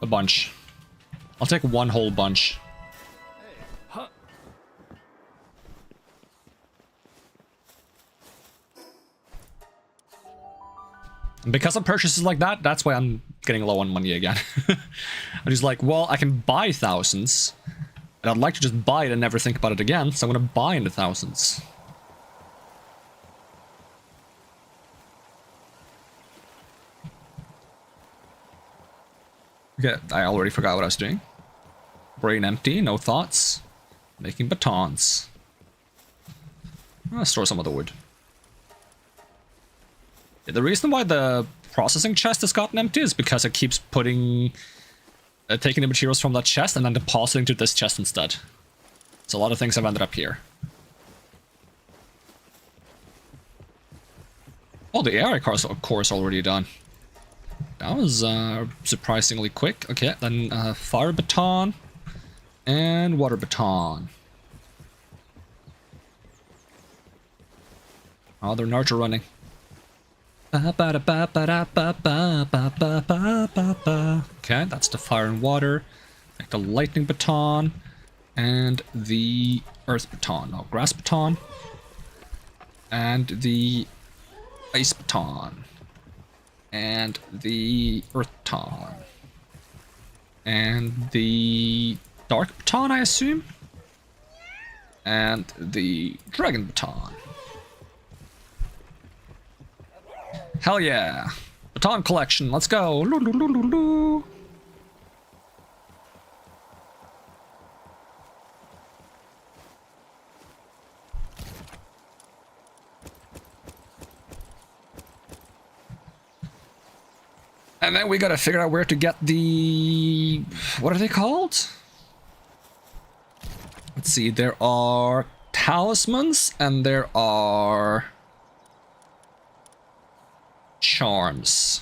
a bunch. I'll take one whole bunch. And because of purchases like that, that's why I'm getting low on money again. I'm just like, well, I can buy thousands, and I'd like to just buy it and never think about it again, so I'm gonna buy in the thousands. Okay, I already forgot what I was doing. Brain empty, no thoughts. Making batons. I'll store some of the wood. Yeah, the reason why the processing chest has gotten empty is because it keeps putting... taking the materials from that chest and then depositing to this chest instead. So a lot of things have ended up here. Oh, the AI cars, of course, already done. That was surprisingly quick. Okay, then fire baton and water baton. Oh, they're Naruto running. Okay, that's the fire and water. Like the lightning baton and the earth baton. No, grass baton. And the ice baton. And the earth baton. And the dark baton, I assume. And the dragon baton. Hell yeah. Baton collection, let's go. Loo, loo, loo, loo, loo. And then we gotta figure out where to get the... what are they called? Let's see, there are talismans and there are... charms.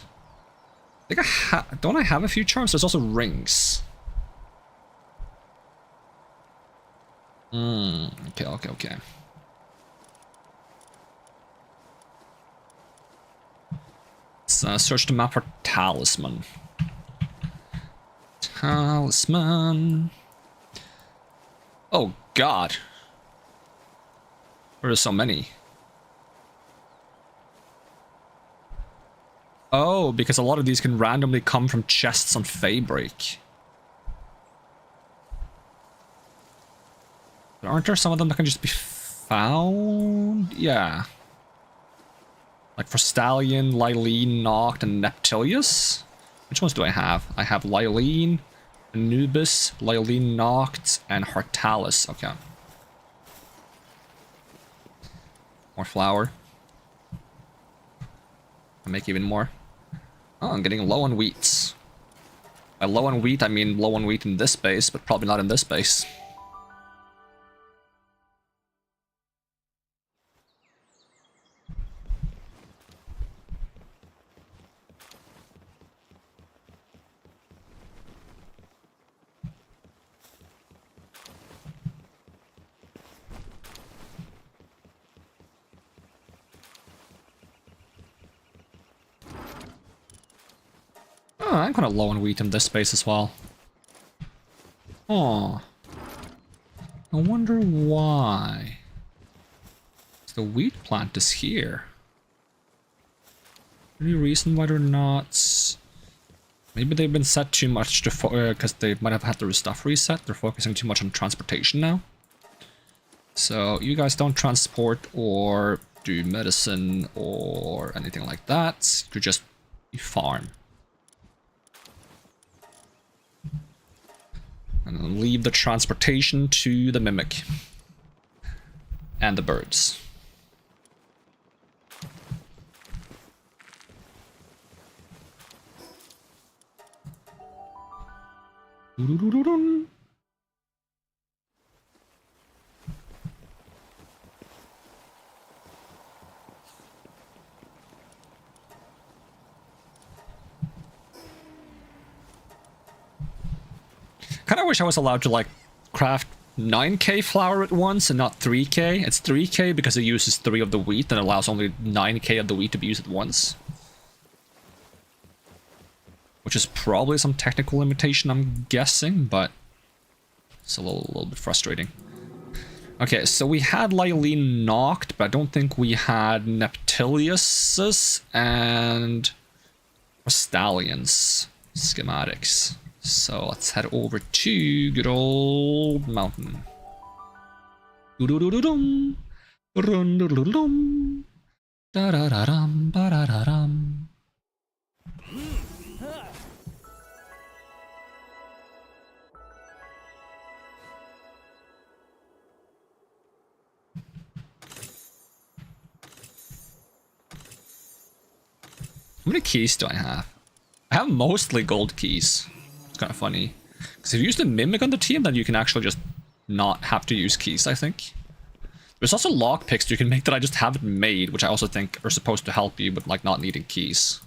I think don't I have a few charms? There's also rings. Okay. Let's search the map for talisman. Talisman. Oh god. There are so many. Oh, because a lot of these can randomly come from chests on Fabric. But aren't there some of them that can just be found? Yeah. Like for Stallion, Lylene, Noct, and Neptilius? Which ones do I have? I have Lylene, Anubis, Lylene, Noct, and Hartalis. Okay. More flour. I'll make even more. Oh, I'm getting low on wheat. By low on wheat, I mean low on wheat in this base, but probably not in this base. Oh, I'm kind of low on wheat in this space as well. Oh. I wonder why. The wheat plant is here. Any reason why they're not... Maybe they've been set too much to because they might have had their stuff reset. They're focusing too much on transportation now. So you guys don't transport or do medicine or anything like that. You just farm. And then leave the transportation to the Mimic. And the birds. Doo-doo-doo-doo-doo. Kind of wish I was allowed to like craft 9k flour at once and not 3k. It's 3k because it uses 3 of the wheat and allows only 9k of the wheat to be used at once. Which is probably some technical limitation, I'm guessing, but it's a little bit frustrating. Okay, so we had Lylene knocked, but I don't think we had Neptilius's and Stallions schematics. So let's head over to good old mountain. Doo-doo-doo-doo-dum. Doo-doo-doo-doo-dum. Da-da-da-dum, ba-da-da-dum. How many keys do I have? I have mostly gold keys. It's kind of funny. Because if you use the Mimic on the team, then you can actually just not have to use keys, I think. There's also lockpicks you can make that I just haven't made, which I also think are supposed to help you with like not needing keys.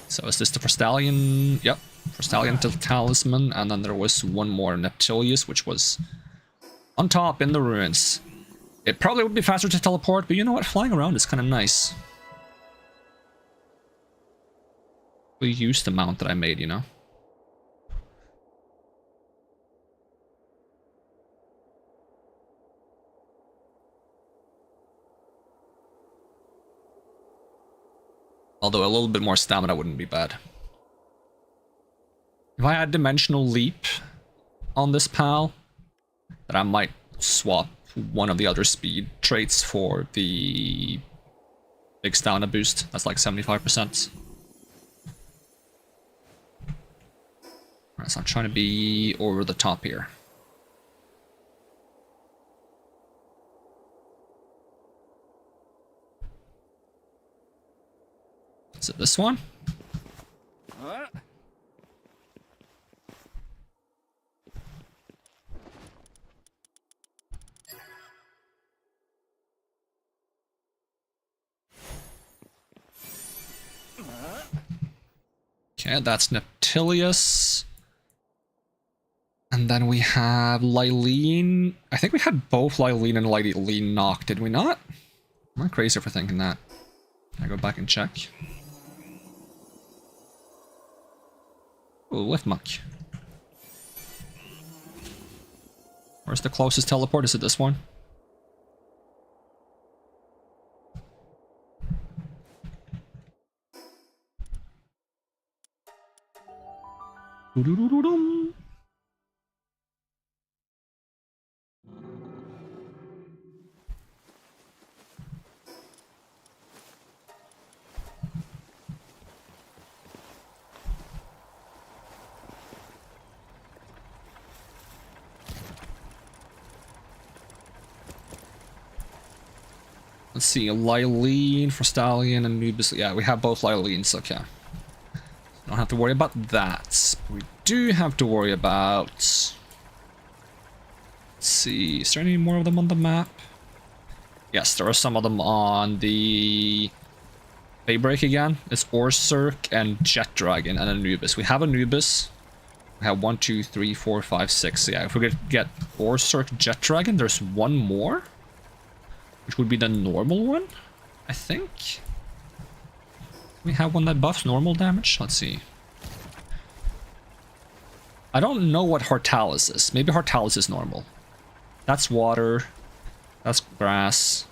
So is this the Frostallion? Yep. Frostallion Talisman, and then there was one more Neptilius, which was on top in the ruins. It probably would be faster to teleport, but you know what? Flying around is kind of nice. We used the mount that I made, you know? Although a little bit more stamina wouldn't be bad. If I had Dimensional Leap on this pal, then I might swap one of the other speed traits for the big stamina boost. That's like 75%. Alright, so I'm trying to be over the top here. Is it this one? Okay, that's Neptilius. And then we have Lylene. I think we had both Lylene and Lylene knocked, did we not? Am I crazy for thinking that? Can I go back and check? Oh, lift monk. Where's the closest teleport? Is it this one? Doo-doo-doo-doo-dum. Let's see, Lylene, Frostallion, and Anubis. Yeah, we have both Lylenes, okay. Don't have to worry about that. We do have to worry about... Let's see, is there any more of them on the map? Yes, there are some of them on the Daybreak again. It's Orsurk and Jet Dragon and Anubis. We have Anubis. We have 1, 2, 3, 4, 5, 6. So yeah, if we could get Orsurk, Jet Dragon, there's one more. Which would be the normal one, I think. We have one that buffs normal damage. Let's see. I don't know what Hortalis is. Maybe Hortalis is normal. That's water. That's grass.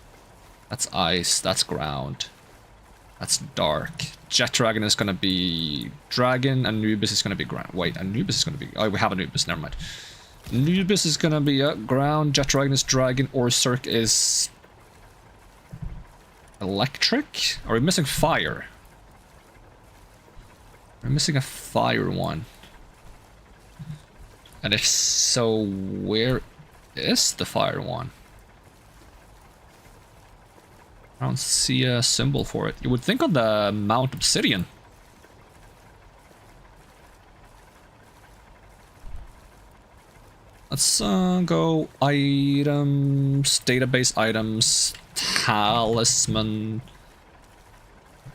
That's ice. That's ground. That's dark. Jet Dragon is going to be dragon. Anubis is going to be ground. Wait, Anubis is going to be... Oh, we have Anubis. Never mind. Anubis is going to be ground. Jet Dragon is dragon. Orsurk is... electric? Are we missing fire? We're missing a fire one. And if so, where is the fire one? I don't see a symbol for it. You would think on the Mount Obsidian. Let's go items, database items, talisman.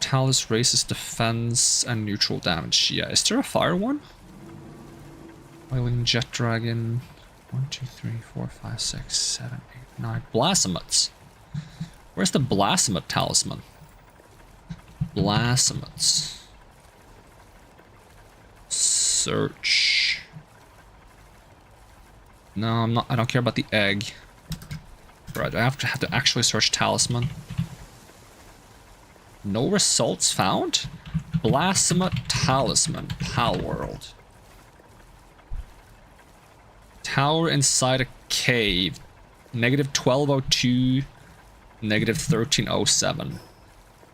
Talus raises defense and neutral damage. Yeah, is there a fire one? Oiling jet dragon. 1, 2, 3, 4, 5, 6, 7, 8, 9. Blasemots. Where's the Blasemot talisman? Blasemots. Search. No, I'm not. I don't care about the egg. Right, I have to actually search talisman. No results found? Blasemot talisman. Palworld. Tower inside a cave. Negative 1202. Negative 1307.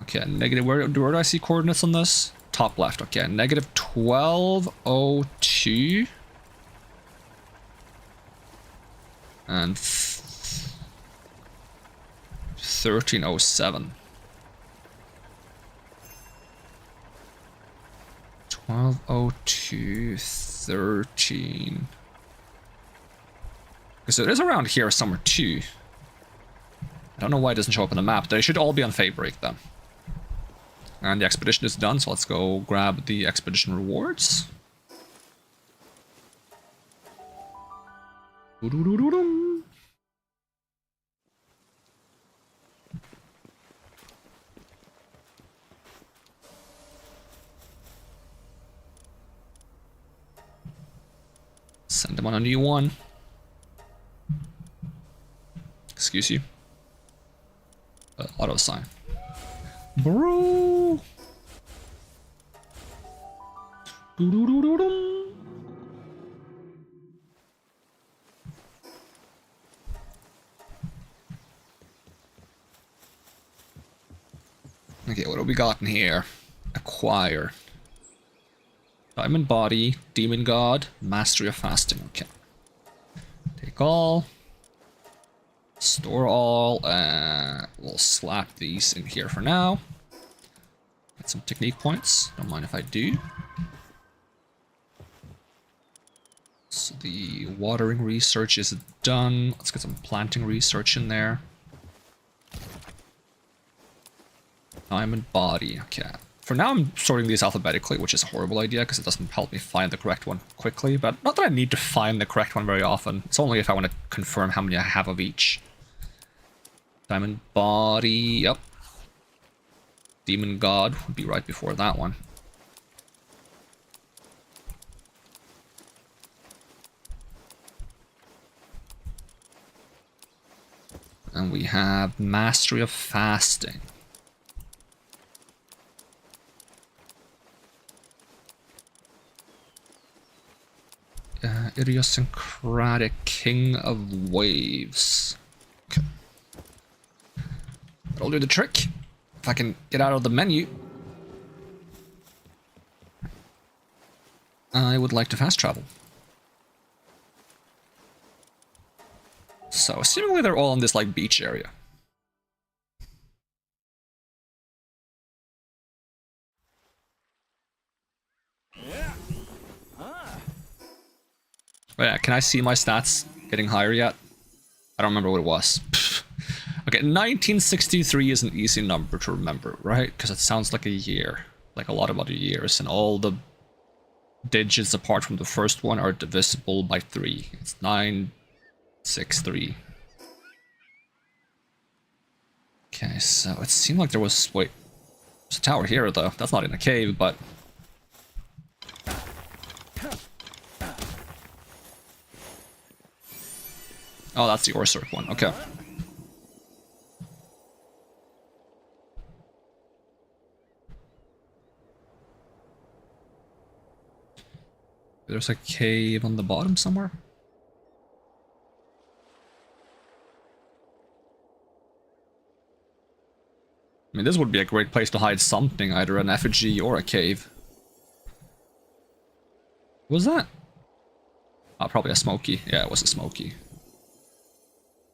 Okay, negative. Where do I see coordinates on this? Top left. Okay, negative 1202. And 1307. 1202, 13. So it is around here somewhere too. I don't know why it doesn't show up on the map. They should all be on Fabric then. And the expedition is done, so let's go grab the expedition rewards. Send them on a new one. Excuse you. Auto sign. Bro. Okay, what have we got in here? Acquire. Diamond body, demon god, mastery of fasting. Okay. Take all. Store all. We'll slap these in here for now. Get some technique points. Don't mind if I do. So the watering research is done. Let's get some planting research in there. Diamond body. Okay. For now, I'm sorting these alphabetically, which is a horrible idea because it doesn't help me find the correct one quickly. But not that I need to find the correct one very often. It's only if I want to confirm how many I have of each. Diamond body. Yep. Demon god would be right before that one. And we have mastery of fasting. Idiosyncratic king of waves. Okay. That'll do the trick. If I can get out of the menu. I would like to fast travel. So, seemingly they're all in this, like, beach area. Oh yeah, can I see my stats getting higher yet? I don't remember what it was. Okay, 1963 is an easy number to remember, right? Because it sounds like a year, like a lot of other years, and all the digits apart from the first one are divisible by 3. It's 963. Okay, so it seemed like there was... Wait, there's a tower here, though. That's not in a cave, but... Oh, that's the Orsurk one. Okay. There's a cave on the bottom somewhere. I mean, this would be a great place to hide something, either an effigy or a cave. What was that? Oh, probably a smoky. Yeah, it was a smoky.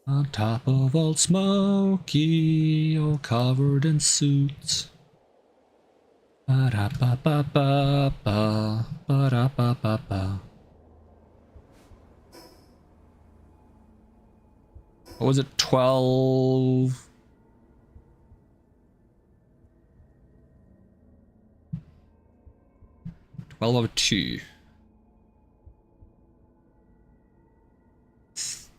On top of Old Smoky, all covered in suits. Ba-da-ba-ba-ba-ba, ba-da-ba-ba-ba. What was it? 12... 1202.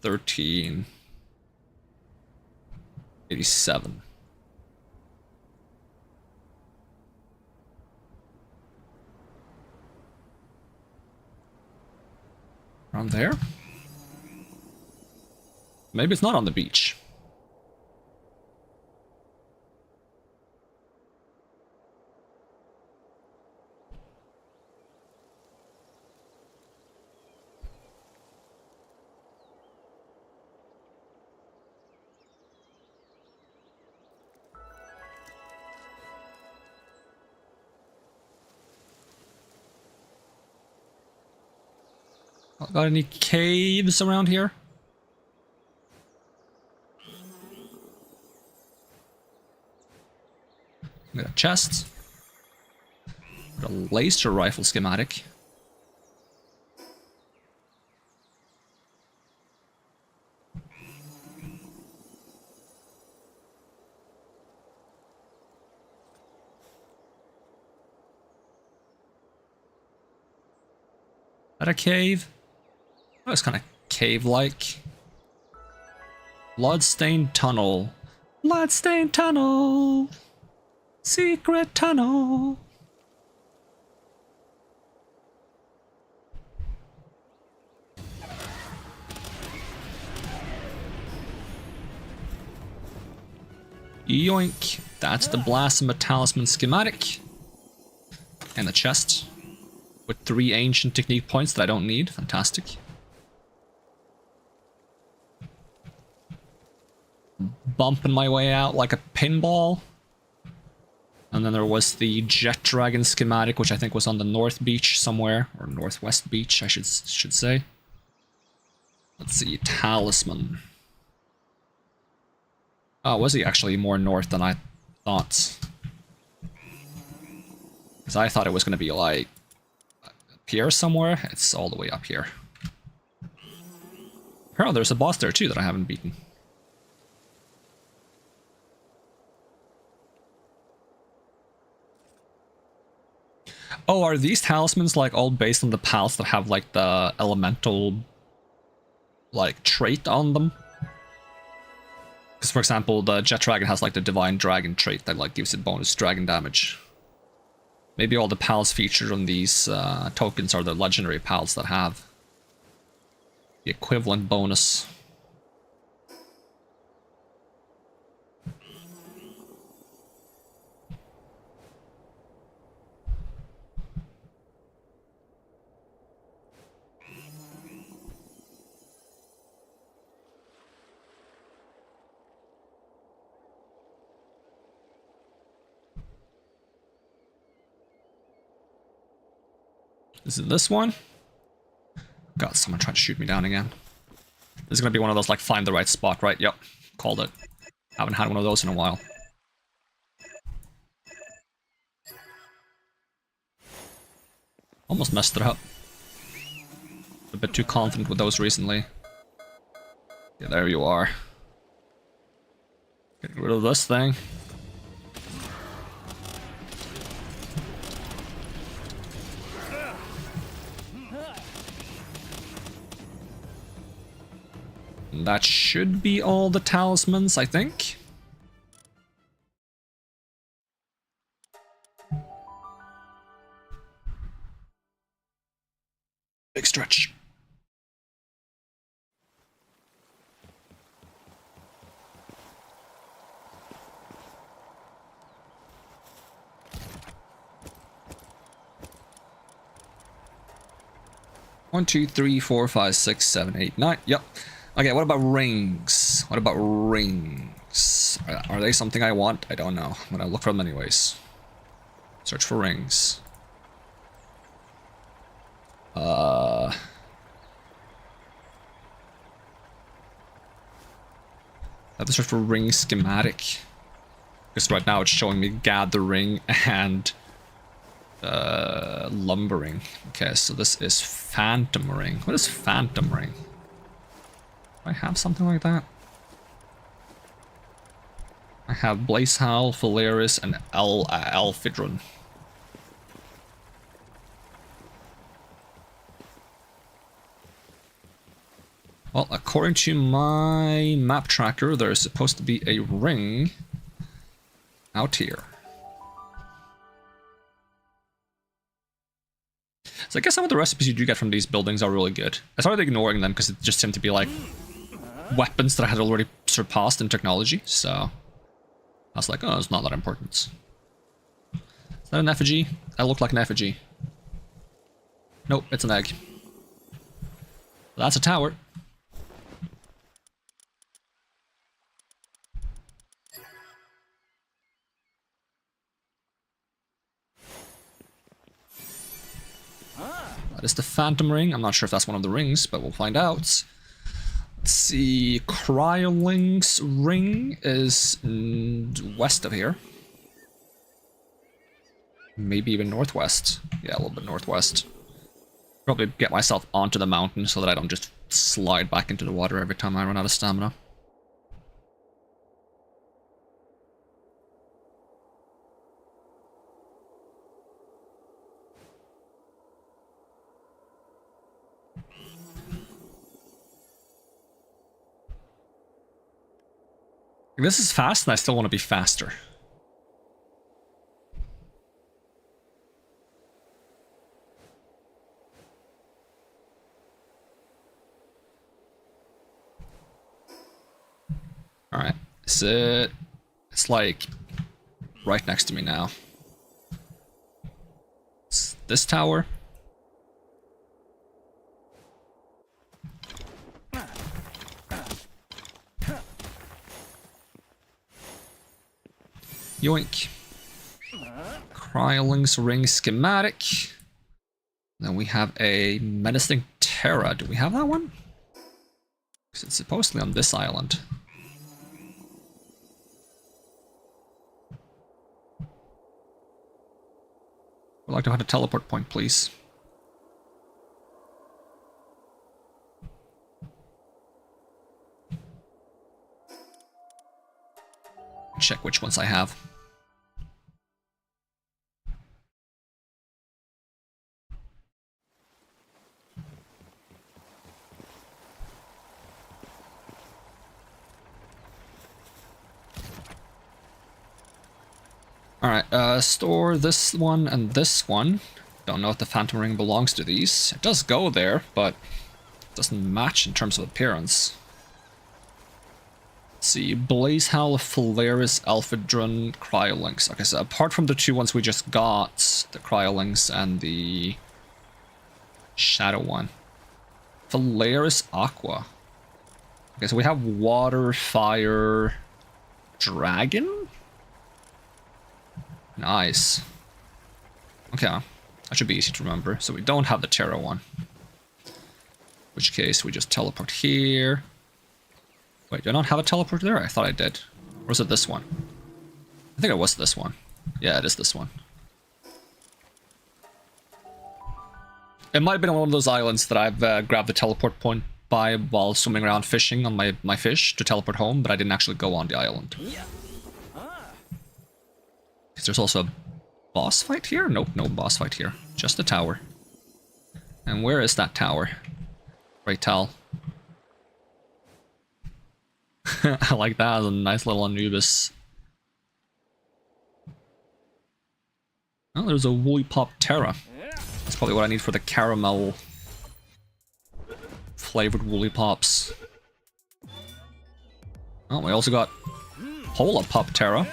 1387. Around there? Maybe it's not on the beach. Got any caves around here? Got a chest. Got a laser rifle schematic. Is that a cave? Oh, it's kind of cave-like. Bloodstained tunnel. Bloodstained tunnel. Secret tunnel. Yoink. That's the Blasphema Talisman schematic. And the chest. With 3 ancient technique points that I don't need. Fantastic. Bumping my way out like a pinball. And then there was the Jet Dragon schematic, which I think was on the North Beach somewhere. Or Northwest Beach, I should say. Let's see. Talisman. Oh, was he actually more north than I thought? Because I thought it was going to be like up here somewhere. It's all the way up here. Oh, there's a boss there too that I haven't beaten. Oh, are these talismans like all based on the pals that have like the elemental like trait on them? Because for example, the Jet Dragon has like the Divine Dragon trait that like gives it bonus dragon damage. Maybe all the pals featured on these tokens are the legendary pals that have the equivalent bonus. Is it this one? God, someone tried to shoot me down again. This is gonna be one of those like find the right spot, right? Yep, called it. Haven't had one of those in a while. Almost messed it up. A bit too confident with those recently. Yeah, there you are. Get rid of this thing. And that should be all the talismans, I think. Big stretch. One, two, three, four, five, six, seven, eight, nine. Yep. Okay, what about rings? What about rings? Are they something I want? I don't know. I'm gonna look for them anyways. Search for rings. have to search for ring schematic. Because right now it's showing me gathering and lumbering. Okay, so this is phantom ring. What is phantom ring? Do I have something like that? I have Blazehowl, Phalaris, and Alphidron. Well, according to my map tracker, there's supposed to be a ring out here. So I guess some of the recipes you do get from these buildings are really good. I started ignoring them because it just seemed to be like weapons that I had already surpassed in technology, so I was like, oh, it's not that important. Is that an effigy? That looked like an effigy. Nope, it's an egg. That's a tower. That is the Phantom Ring. I'm not sure if that's one of the rings, but we'll find out. Let's see. Cryoling's ring is west of here. Maybe even northwest. Yeah, a little bit northwest. Probably get myself onto the mountain so that I don't just slide back into the water every time I run out of stamina. This is fast and I still want to be faster. Alright, it's like right next to me now. It's this tower. Yoink. Cryoling's ring schematic. Then we have a menacing Terra. Do we have that one? Because it's supposedly on this island. Would like to have a teleport point, please. Check which ones I have. Alright, store this one and this one. Don't know if the Phantom Ring belongs to these. It does go there, but it doesn't match in terms of appearance. Let's see, Blazehowl, Phalaris, Alphidron, Cryolinks. Okay, so apart from the two ones we just got, the Cryolinks and the Shadow one. Phalaris Aqua. Okay, so we have Water, Fire, Dragon? Nice. Okay, that should be easy to remember. So we don't have the Terra one. In which case we just teleport here. Wait, do I not have a teleport there? I thought I did. Or was it this one? I think it was this one. Yeah, it is this one. It might have been on one of those islands that I've grabbed the teleport point by while swimming around fishing on my fish to teleport home, but I didn't actually go on the island. There's also a boss fight here? Nope, no boss fight here. Just a tower. And where is that tower? Right, Tal. I like that as a nice little Anubis. Oh, there's a Woolly Pop Terra. That's probably what I need for the caramel flavored Woolly Pops. Oh, we also got Polar Pop Terra.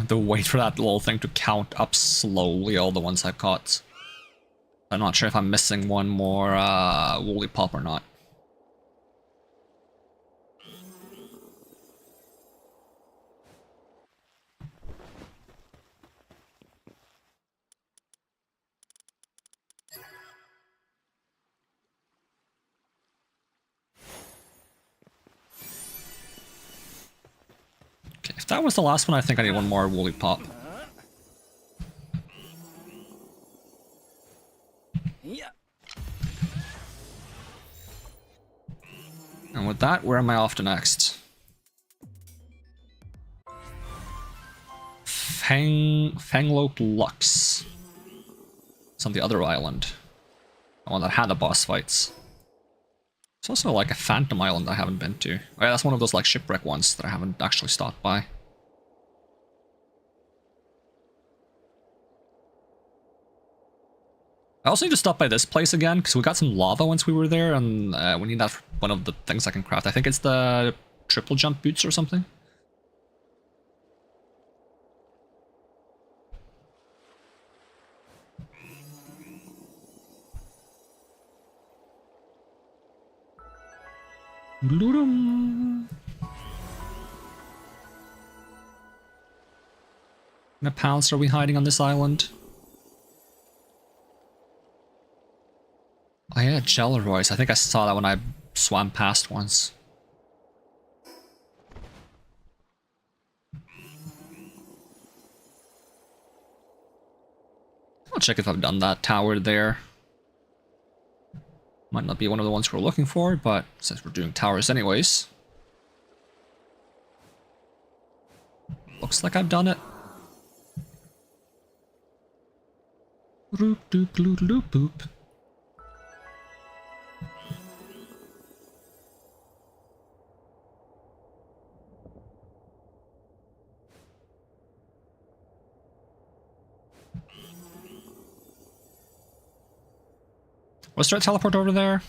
have to wait for that little thing to count up slowly all the ones I've caught. I'm not sure if I'm missing one more woolly pop or not. Okay, if that was the last one, I think I need one more woolly pop. And with that, where am I off to next? Fanglope Lux. It's on the other island. The one that had the boss fights. It's also like a phantom island I haven't been to. Oh yeah, that's one of those like shipwreck ones that I haven't actually stopped by. I also need to stop by this place again, because we got some lava once we were there, and we need that for one of the things I can craft. I think it's the triple jump boots or something. What kind of pals are we hiding on this island? Oh yeah, Jelleroys. I think I saw that when I swam past once. I'll check if I've done that tower there. Might not be one of the ones we're looking for, but since we're doing towers anyways. Looks like I've done it. Roop doop loop loop boop. Was there a teleport over there?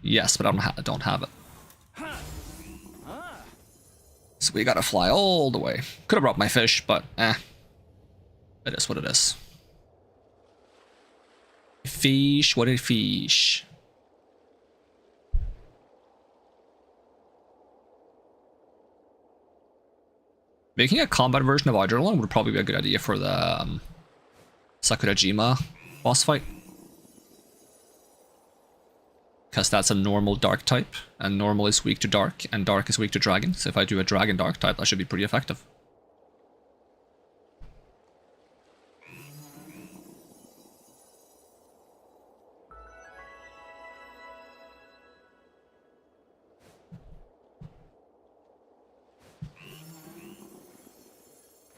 Yes, but I don't have it. So we gotta fly all the way. Could have brought my fish, but eh. It is what it is. Fish, what a fish. Making a combat version of Idolon would probably be a good idea for the Sakurajima boss fight. Because that's a normal dark type, and normal is weak to dark, and dark is weak to dragon. So if I do a dragon dark type, that should be pretty effective.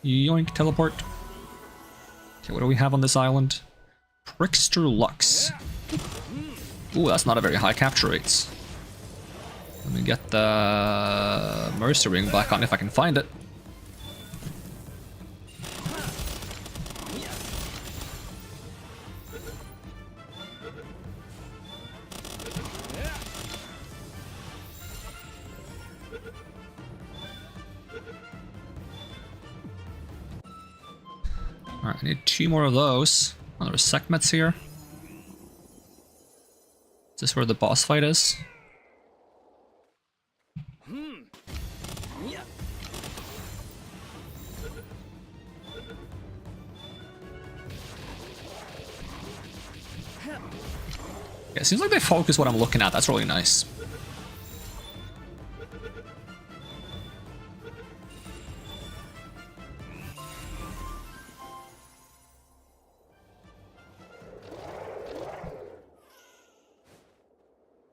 Yoink, teleport. Okay, what do we have on this island? Trickster Lux. Ooh, that's not a very high capture rates. Let me get the Mercy Ring back on if I can find it. Alright, I need 2 more of those. Oh, there's Sekhmets here. Is this where the boss fight is? Yeah, it seems like they focus what I'm looking at. That's really nice.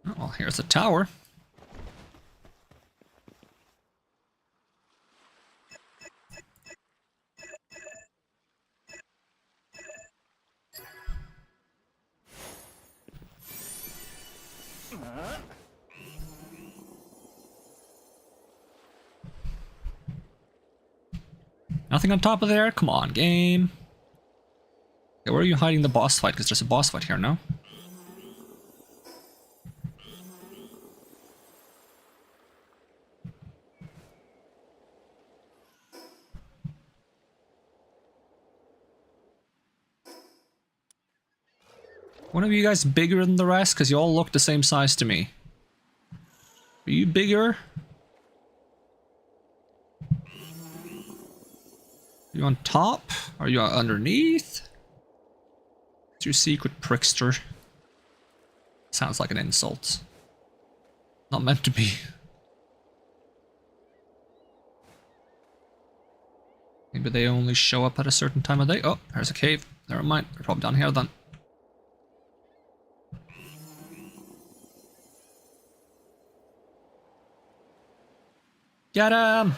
Oh, well, here's the tower. Nothing on top of there? Come on, game. Okay, where are you hiding the boss fight? Because there's a boss fight here, no? One of you guys bigger than the rest? Because you all look the same size to me. Are you bigger? Are you on top? Are you underneath? It's your secret prickster. Sounds like an insult. Not meant to be. Maybe they only show up at a certain time of day. Oh, there's a cave. Never mind. They're probably down here then. Get him!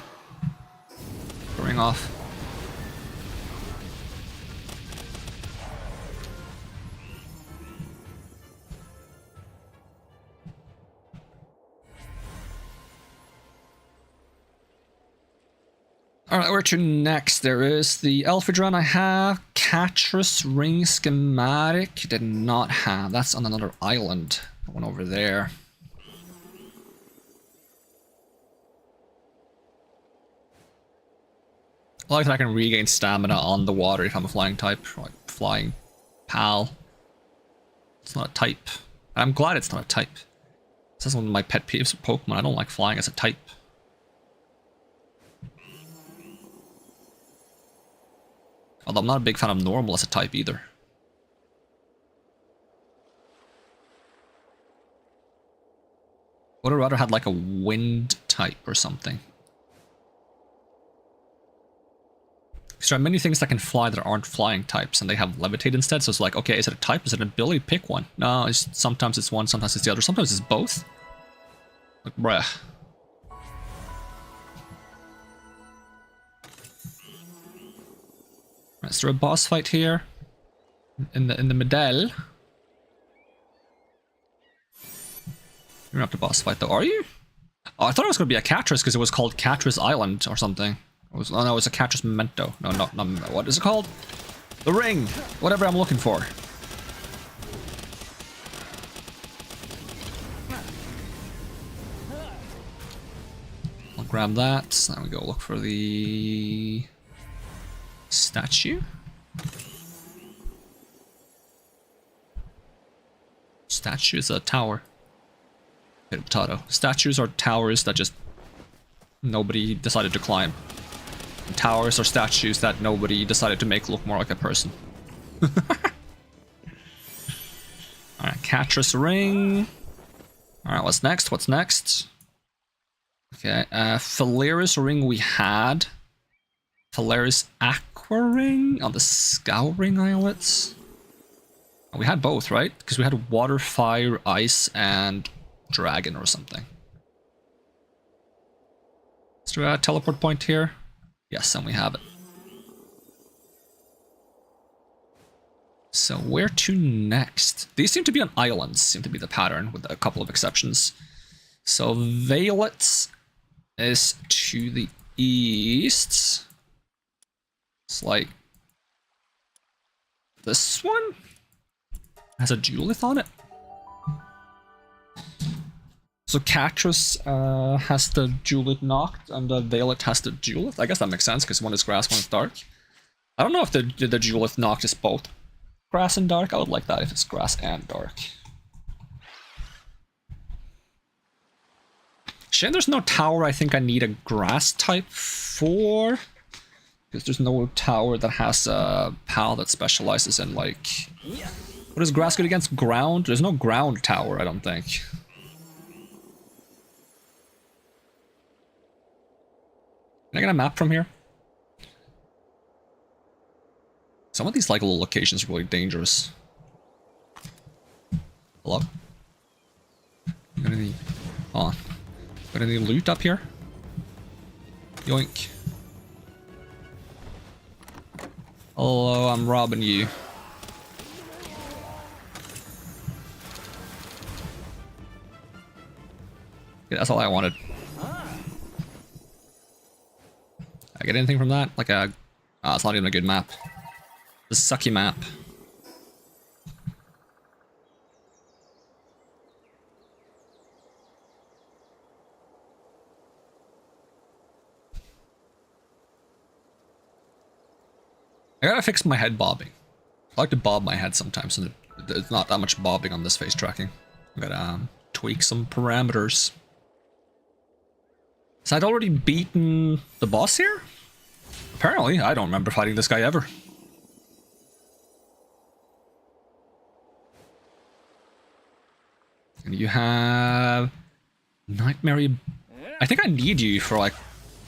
Going off. Alright, where to next? There is the Elphidron I have. Catrus Ring Schematic. Did not have. That's on another island. The one over there. I like that I can regain stamina on the water if I'm a flying type. Or like flying pal. It's not a type. I'm glad it's not a type. This is one of my pet peeves of Pokemon. I don't like flying as a type. Although I'm not a big fan of normal as a type either. Would have rather had like a wind type or something. Because there are many things that can fly that aren't flying types and they have levitate instead. So it's like, okay, is it a type? Is it an ability? Pick one. No, sometimes it's one, sometimes it's the other. Sometimes it's both. Like, bruh. Is there a boss fight here? In the middle? You're not the boss fight though, are you? Oh, I thought it was going to be a Catrus because it was called Catrus Island or something. Oh no, it was a Catrus Memento. No, not what is it called? The ring! Whatever I'm looking for. I'll grab that. Now we go look for the statue. Statue is a tower. Potato. Statues are towers that just nobody decided to climb. And towers are statues that nobody decided to make look more like a person. Alright, Catrus Ring. Alright, what's next? What's next? Okay, Phalaris Ring we had. Phalaris Aqua Ring on the Scouring Islets. Oh, we had both, right? Because we had water, fire, ice, and dragon or something. Is there a teleport point here? Yes, and we have it. So where to next? These seem to be on islands, seem to be the pattern, with a couple of exceptions. So Violet is to the east. It's like this one has a duelith on it. So Catrus has the duelith knocked, and the Violet has the duelith. I guess that makes sense because one is grass, one is dark. I don't know if the duelith knocked is both grass and dark. I would like that if it's grass and dark. Shame there's no tower I think I need a grass type for. Because there's no tower that has a pal that specializes in, like... What is grass good against? Ground? There's no ground tower, I don't think. Can I get a map from here? Some of these like little locations are really dangerous. Hello? Got any... Hold on. Got any loot up here? Yoink. Hello, I'm robbing you. Yeah, that's all I wanted. I get anything from that? Like a... Ah, it's not even a good map. The sucky map. I gotta fix my head bobbing. I like to bob my head sometimes and it There's not that much bobbing on this face tracking. I'm gonna tweak some parameters. So I'd already beaten the boss here? Apparently, I don't remember fighting this guy ever. And you have... Nightmare... I think I need you for, like,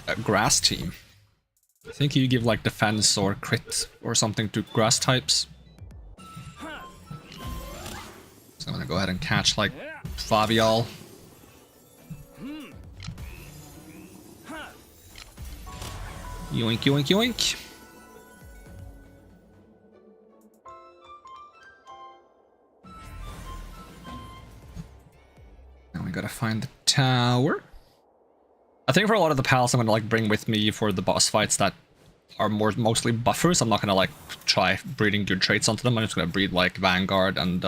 a grass team. I think you give, like, defense or crit or something to grass types. So I'm gonna go ahead and catch, like, Fabial. Yoink, yoink, yoink. Now we gotta find the tower. I think for a lot of the pals I'm gonna like bring with me for the boss fights that are mostly buffers. I'm not gonna like try breeding good traits onto them. I'm just gonna breed like Vanguard and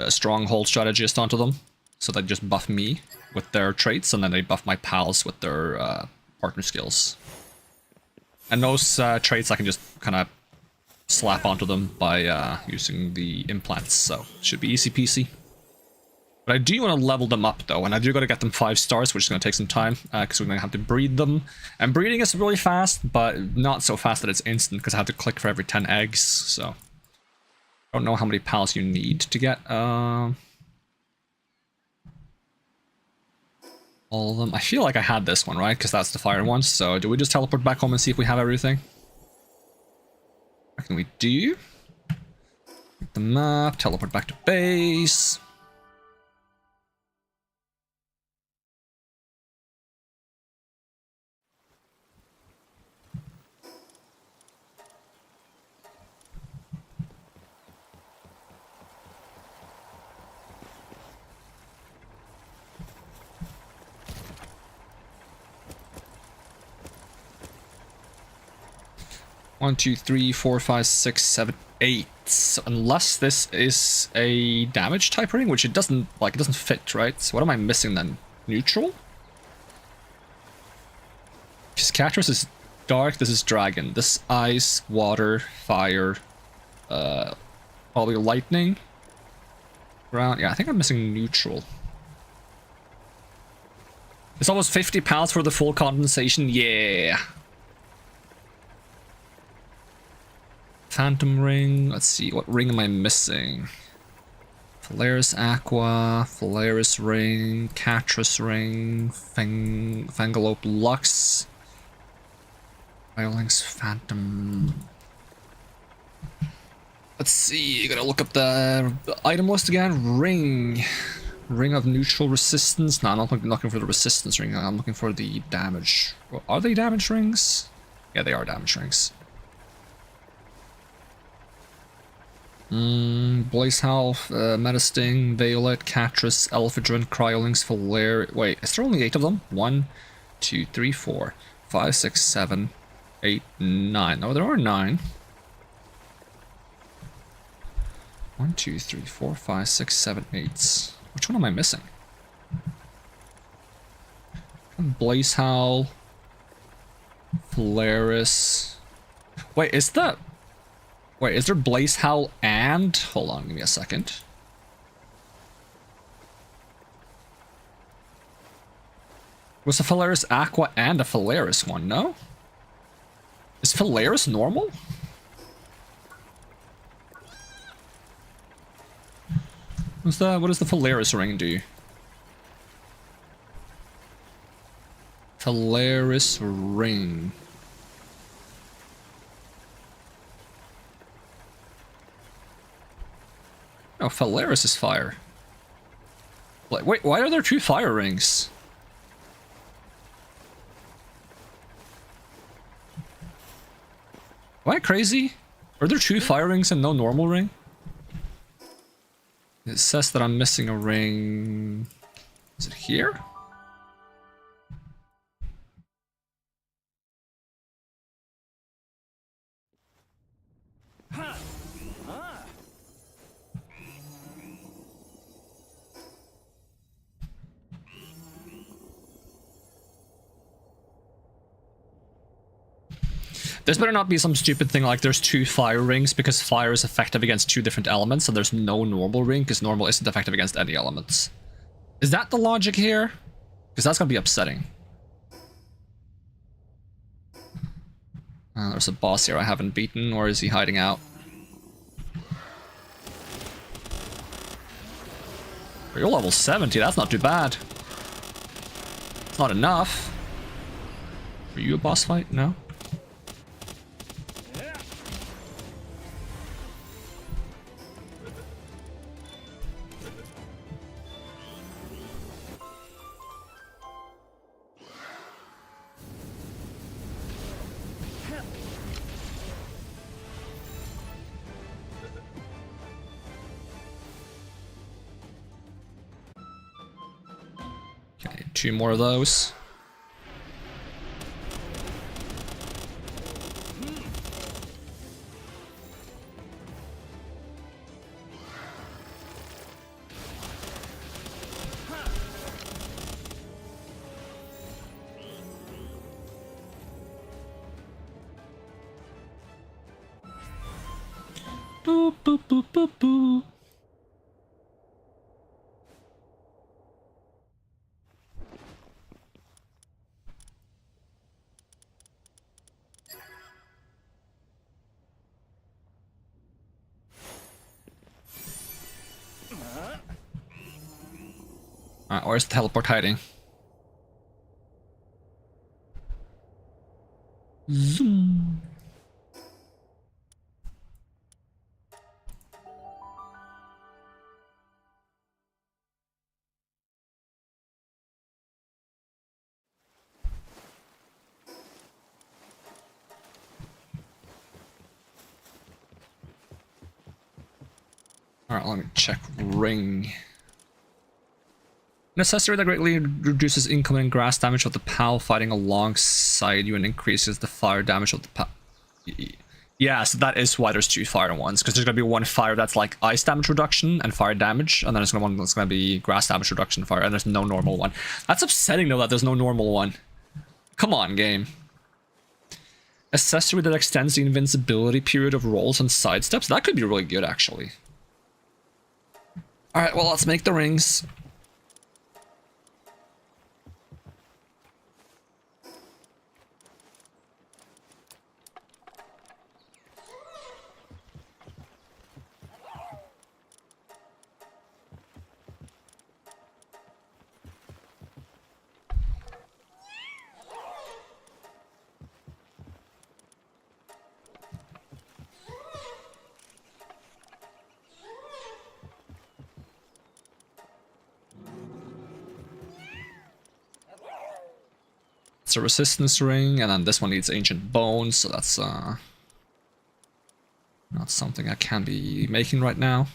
Stronghold Strategist onto them. So they just buff me with their traits, and then they buff my pals with their partner skills. And those traits I can just kind of slap onto them by using the implants, so should be easy peasy. But I do want to level them up though, and I do got to get them 5 stars, which is going to take some time, because we're going to have to breed them. And breeding is really fast, but not so fast that it's instant, because I have to click for every 10 eggs, so... I don't know how many pals you need to get, all of them. I feel like I had this one, right? Because that's the fire one. So do we just teleport back home and see if we have everything? What can we do? Get the map, teleport back to base. One, two, three, four, five, six, seven, 8. So unless this is a damage type ring, which it doesn't fit, right? So what am I missing then? Neutral? Because Catras is dark, this is dragon. This ice, water, fire, probably lightning. Ground. Yeah, I think I'm missing neutral. It's almost 50 pounds for the full condensation. Yeah. Phantom ring. Let's see, what ring am I missing? Phalaris Aqua, Phalaris ring, Catras ring, Fangalope Lux, Violence Phantom. Let's see, you gotta look up the item list again. Ring. Ring of neutral resistance. No, I'm not looking for the resistance ring, I'm looking for the damage. Are they damage rings? Yeah, they are damage rings. Blaze Half, Metasting, Violet, Catras, Elphidron, Cryolinx, Phalaris. Wait, is there only 8 of them? 1, 2, 3, 4, 5, 6, 7, 8, 9. No, there are 9. 1, 2, 3, 4, 5, 6, 7, 8. Which one am I missing? Blaze Howl, Phalaris. Wait, is that... Wait, is there Blaze Howl and... Hold on, give me a second. Was a Phalaris Aqua and a Phalaris one, no? Is Phalaris normal? What does the Phalaris ring do? Phalaris ring. Oh, Phalaris is fire. Wait, why are there 2 fire rings? Am I crazy? Are there 2 fire rings and no normal ring? It says that I'm missing a ring. Is it here? This better not be some stupid thing like there's 2 fire rings because fire is effective against 2 different elements, and there's no normal ring because normal isn't effective against any elements. Is that the logic here? Because that's gonna be upsetting. There's a boss here I haven't beaten, or is he hiding out? You're level 70, that's not too bad. It's not enough. Are you a boss fight? No? Okay, 2 more of those. Boop, boop, boop, boop, boop. Alright, where's the teleport hiding? Zoom. Alright, let me check ring. An accessory that greatly reduces incoming grass damage of the PAL fighting alongside you and increases the fire damage of the PAL. Yeah, so that is why there's 2 fire ones, because there's gonna be 1 fire that's like ice damage reduction and fire damage, and then there's one that's gonna be grass damage reduction fire, and there's no normal one. That's upsetting though that there's no normal one. Come on, game. Accessory that extends the invincibility period of rolls and sidesteps. That could be really good, actually. Alright, well, let's make the rings. It's a resistance ring, and then this one needs ancient bones, so that's not something I can be making right now.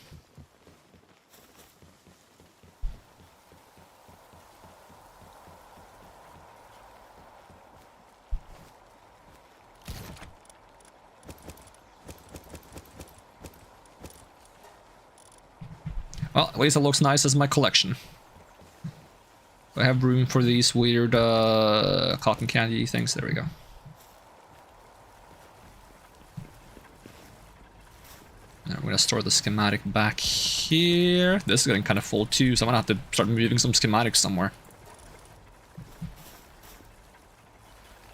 Well, at least it looks nice as my collection. I have room for these weird cotton candy things. There we go. And I'm gonna store the schematic back here. This is getting kind of full too, so I'm gonna have to start moving some schematics somewhere.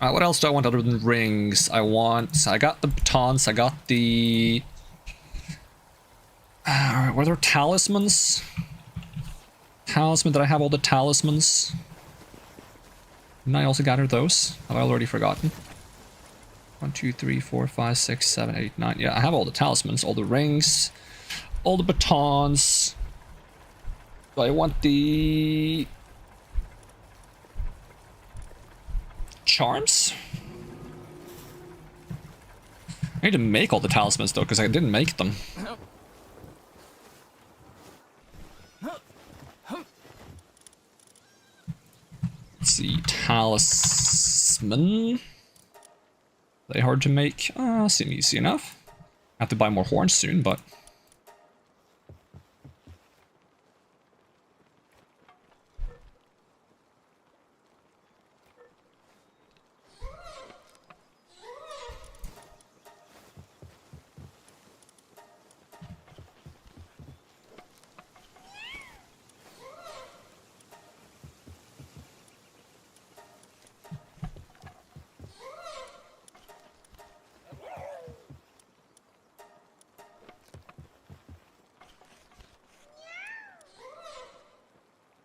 What else do I want other than rings? I got the batons, I got the... were there talismans? Talisman, did I have all the talismans? Didn't I also gather those? Have I already forgotten? 1, 2, 3, 4, 5, 6, 7, 8, 9. Yeah, I have all the talismans, all the rings, all the batons. Do I want the... charms? I need to make all the talismans though, because I didn't make them. Let's see, talisman. Are they hard to make? Seem easy enough. I have to buy more horns soon, but...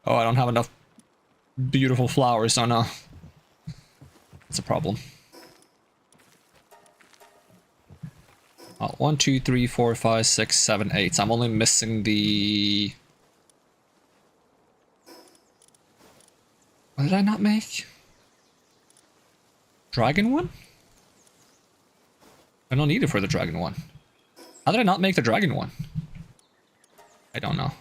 Oh, I don't have enough beautiful flowers. Oh no. That's a problem. Oh, 1, 2, 3, 4, 5, 6, 7, 8. So I'm only missing the... What did I not make? Dragon one? I don't need it for the dragon one. How did I not make the dragon one? I don't know.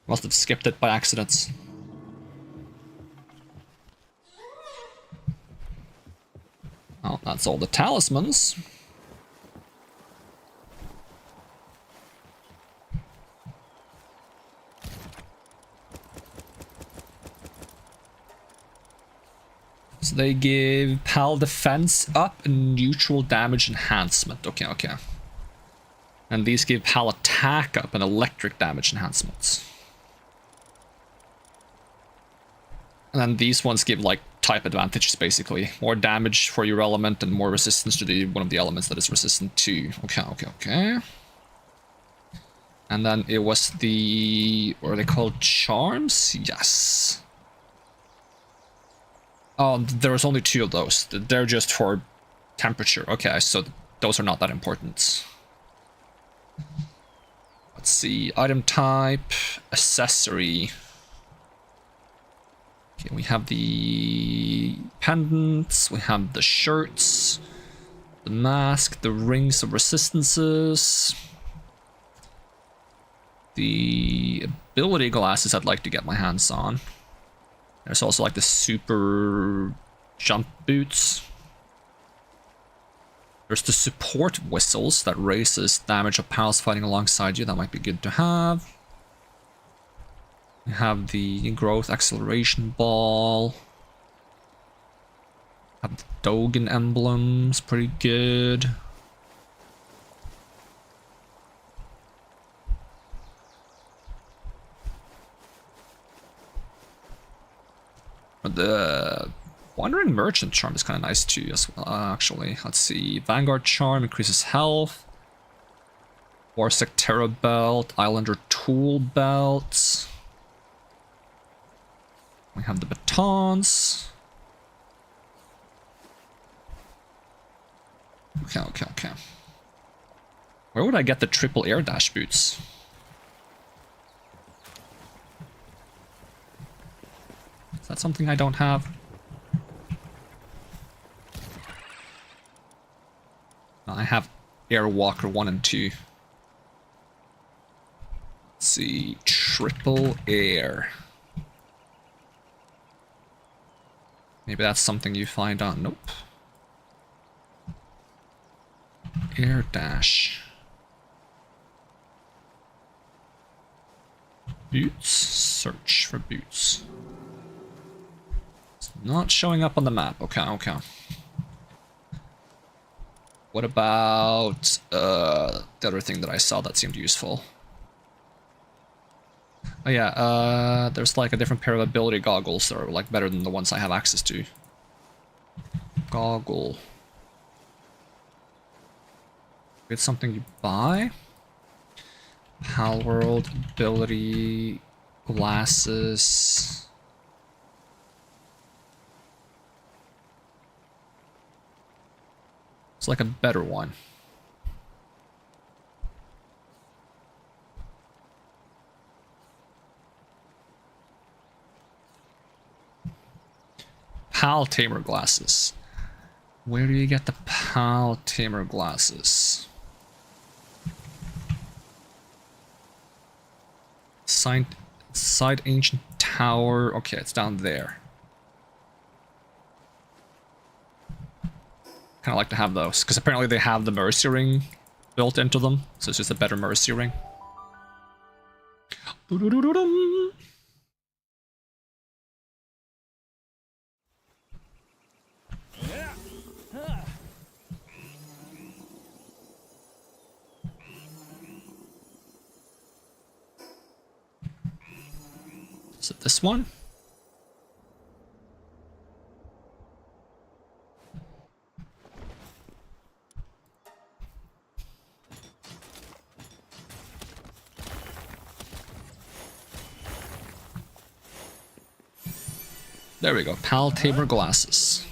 Must have skipped it by accident. Oh, that's all the talismans. So they give PAL defense up and neutral damage enhancement. Okay, okay. And these give PAL attack up and electric damage enhancements. And then these ones give like type advantages basically. More damage for your element and more resistance to the one of the elements that is resistant to. Okay, okay, okay. And then it was the... what are they called? Charms? Yes. Oh, there was only 2 of those. They're just for temperature. Okay, so those are not that important. Let's see. Item type, accessory. Okay, we have the pendants, we have the shirts, the mask, the rings of resistances. The ability glasses I'd like to get my hands on. There's also like the super jump boots. There's the support whistles that raises damage of pals fighting alongside you. That might be good to have. We have the growth acceleration ball. Have the Dogen emblems, pretty good. But the Wandering Merchant charm is kind of nice too, as well. Actually, let's see. Vanguard charm increases health. Warsec Terra belt, Islander tool belt. We have the batons. Okay, okay, okay. Where would I get the triple air dash boots? Is that something I don't have? I have Airwalker 1 and 2. Let's see. Triple air. Maybe that's something you find on... Nope. Air dash. Boots. Search for boots. It's not showing up on the map. Okay, okay. What about the other thing that I saw that seemed useful? Oh yeah, there's like a different pair of ability goggles that are like better than the ones I have access to. Goggle. It's something you buy. Palworld ability glasses. It's like a better one. PAL Tamer glasses. Where do you get the PAL Tamer glasses? Side Ancient Tower. Okay, it's down there. Kind of like to have those, because apparently they have the Mercy Ring built into them, so it's just a better Mercy Ring. Is it this one? There we go. Pal tamer glasses.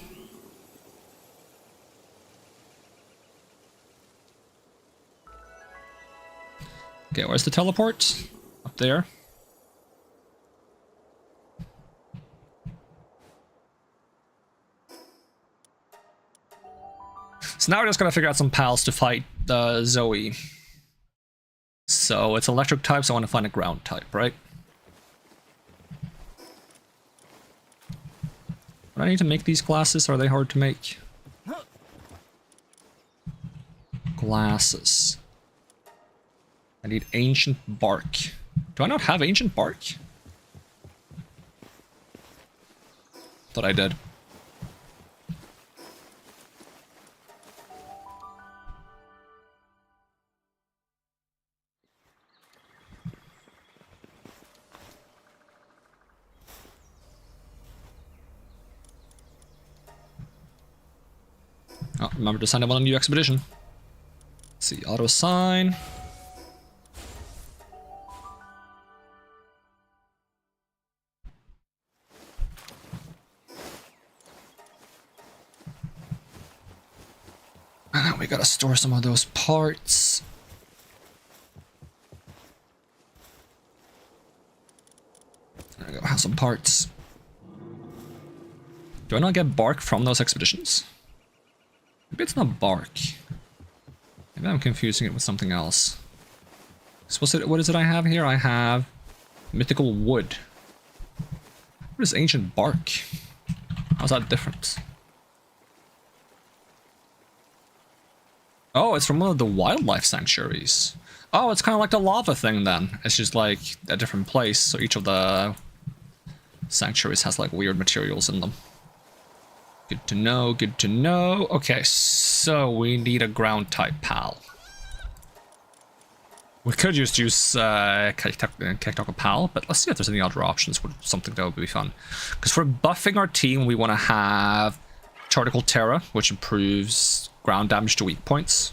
Okay, where's the teleport? Up there. So now we're just gonna figure out some pals to fight Zoe. So it's electric type, so I want to find a ground type, right? Do I need to make these glasses? Are they hard to make? Glasses. I need ancient bark. Do I not have ancient bark? Thought I did. Oh, remember to sign up on a new expedition. Let's see, auto sign. And then we gotta store some of those parts. There we go, have some parts. Do I not get bark from those expeditions? Maybe it's not bark. Maybe I'm confusing it with something else. So what is it I have here? I have mythical wood. What is ancient bark? How's that different? Oh, it's from one of the wildlife sanctuaries. Oh, it's kind of like the lava thing then. It's just like a different place, so each of the sanctuaries has like weird materials in them. Good to know, good to know. Okay, so we need a ground type pal. We could just use Kektok pal, but let's see if there's any other options for something that would be fun. Because for buffing our team, we want to have Tarko Terra, which improves ground damage to weak points.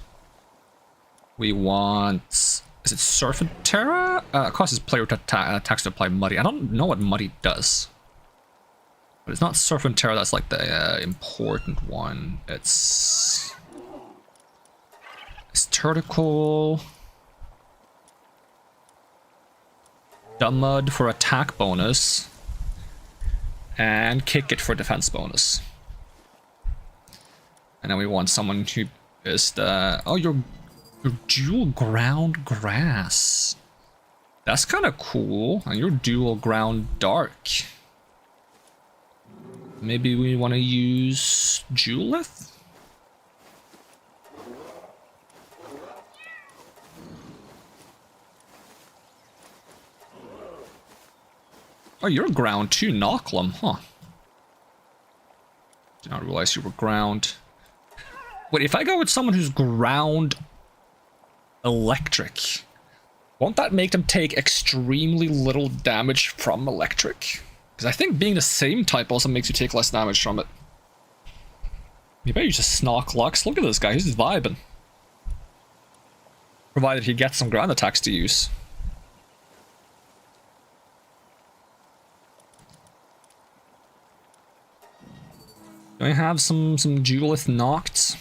We want... Is it Surf and Terra? Causes player attacks to apply Muddy. I don't know what Muddy does. But it's not Surf and Terra, that's like the important one. It's Tentacle. Dumud for attack bonus. And Kick It for defense bonus. And then we want someone who is the... Oh, your dual ground grass. That's kind of cool. And your dual ground dark. Maybe we want to use Julith? Oh, you're ground too, Knocklam, huh? Did not realize you were ground. Wait, if I go with someone who's ground electric, won't that make them take extremely little damage from electric? Because I think being the same type also makes you take less damage from it. Maybe you just Snock Lux. Look at this guy, he's just vibing. Provided he gets some ground attacks to use. Do I have some Julith knocked?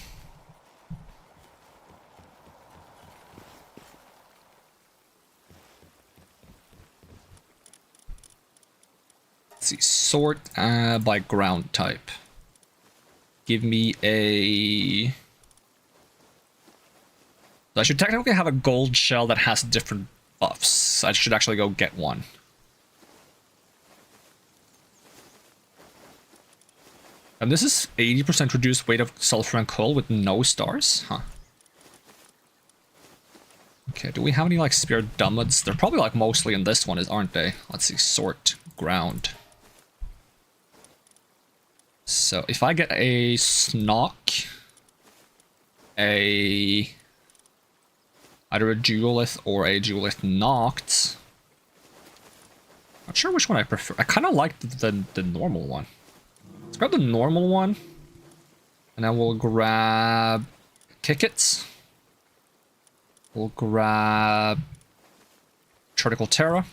Let's see, sort by ground type. Give me a... I should technically have a gold shell that has different buffs. I should actually go get one. And this is 80% reduced weight of sulfur and coal with no stars? Huh. Okay, do we have any like spear dummuds? They're probably like mostly in this one, aren't they? Let's see, sort ground. So if I get a Snock, either a Duelith or a Duelith knocked. Not sure which one I prefer. I kind of like the normal one. Let's grab the normal one, and then we'll grab Kick It. We'll grab Tentacle Terra,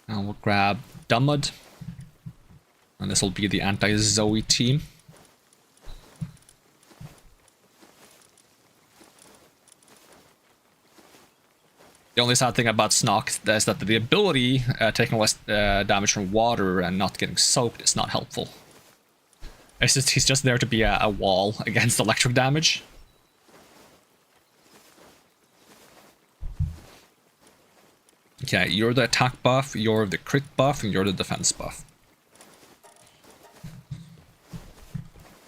and we'll grab Dumud. And this will be the anti-Zoe team. The only sad thing about Snock is that the ability taking less damage from water and not getting soaked is not helpful. It's just he's just there to be a wall against electric damage. Okay, you're the attack buff, you're the crit buff, and you're the defense buff.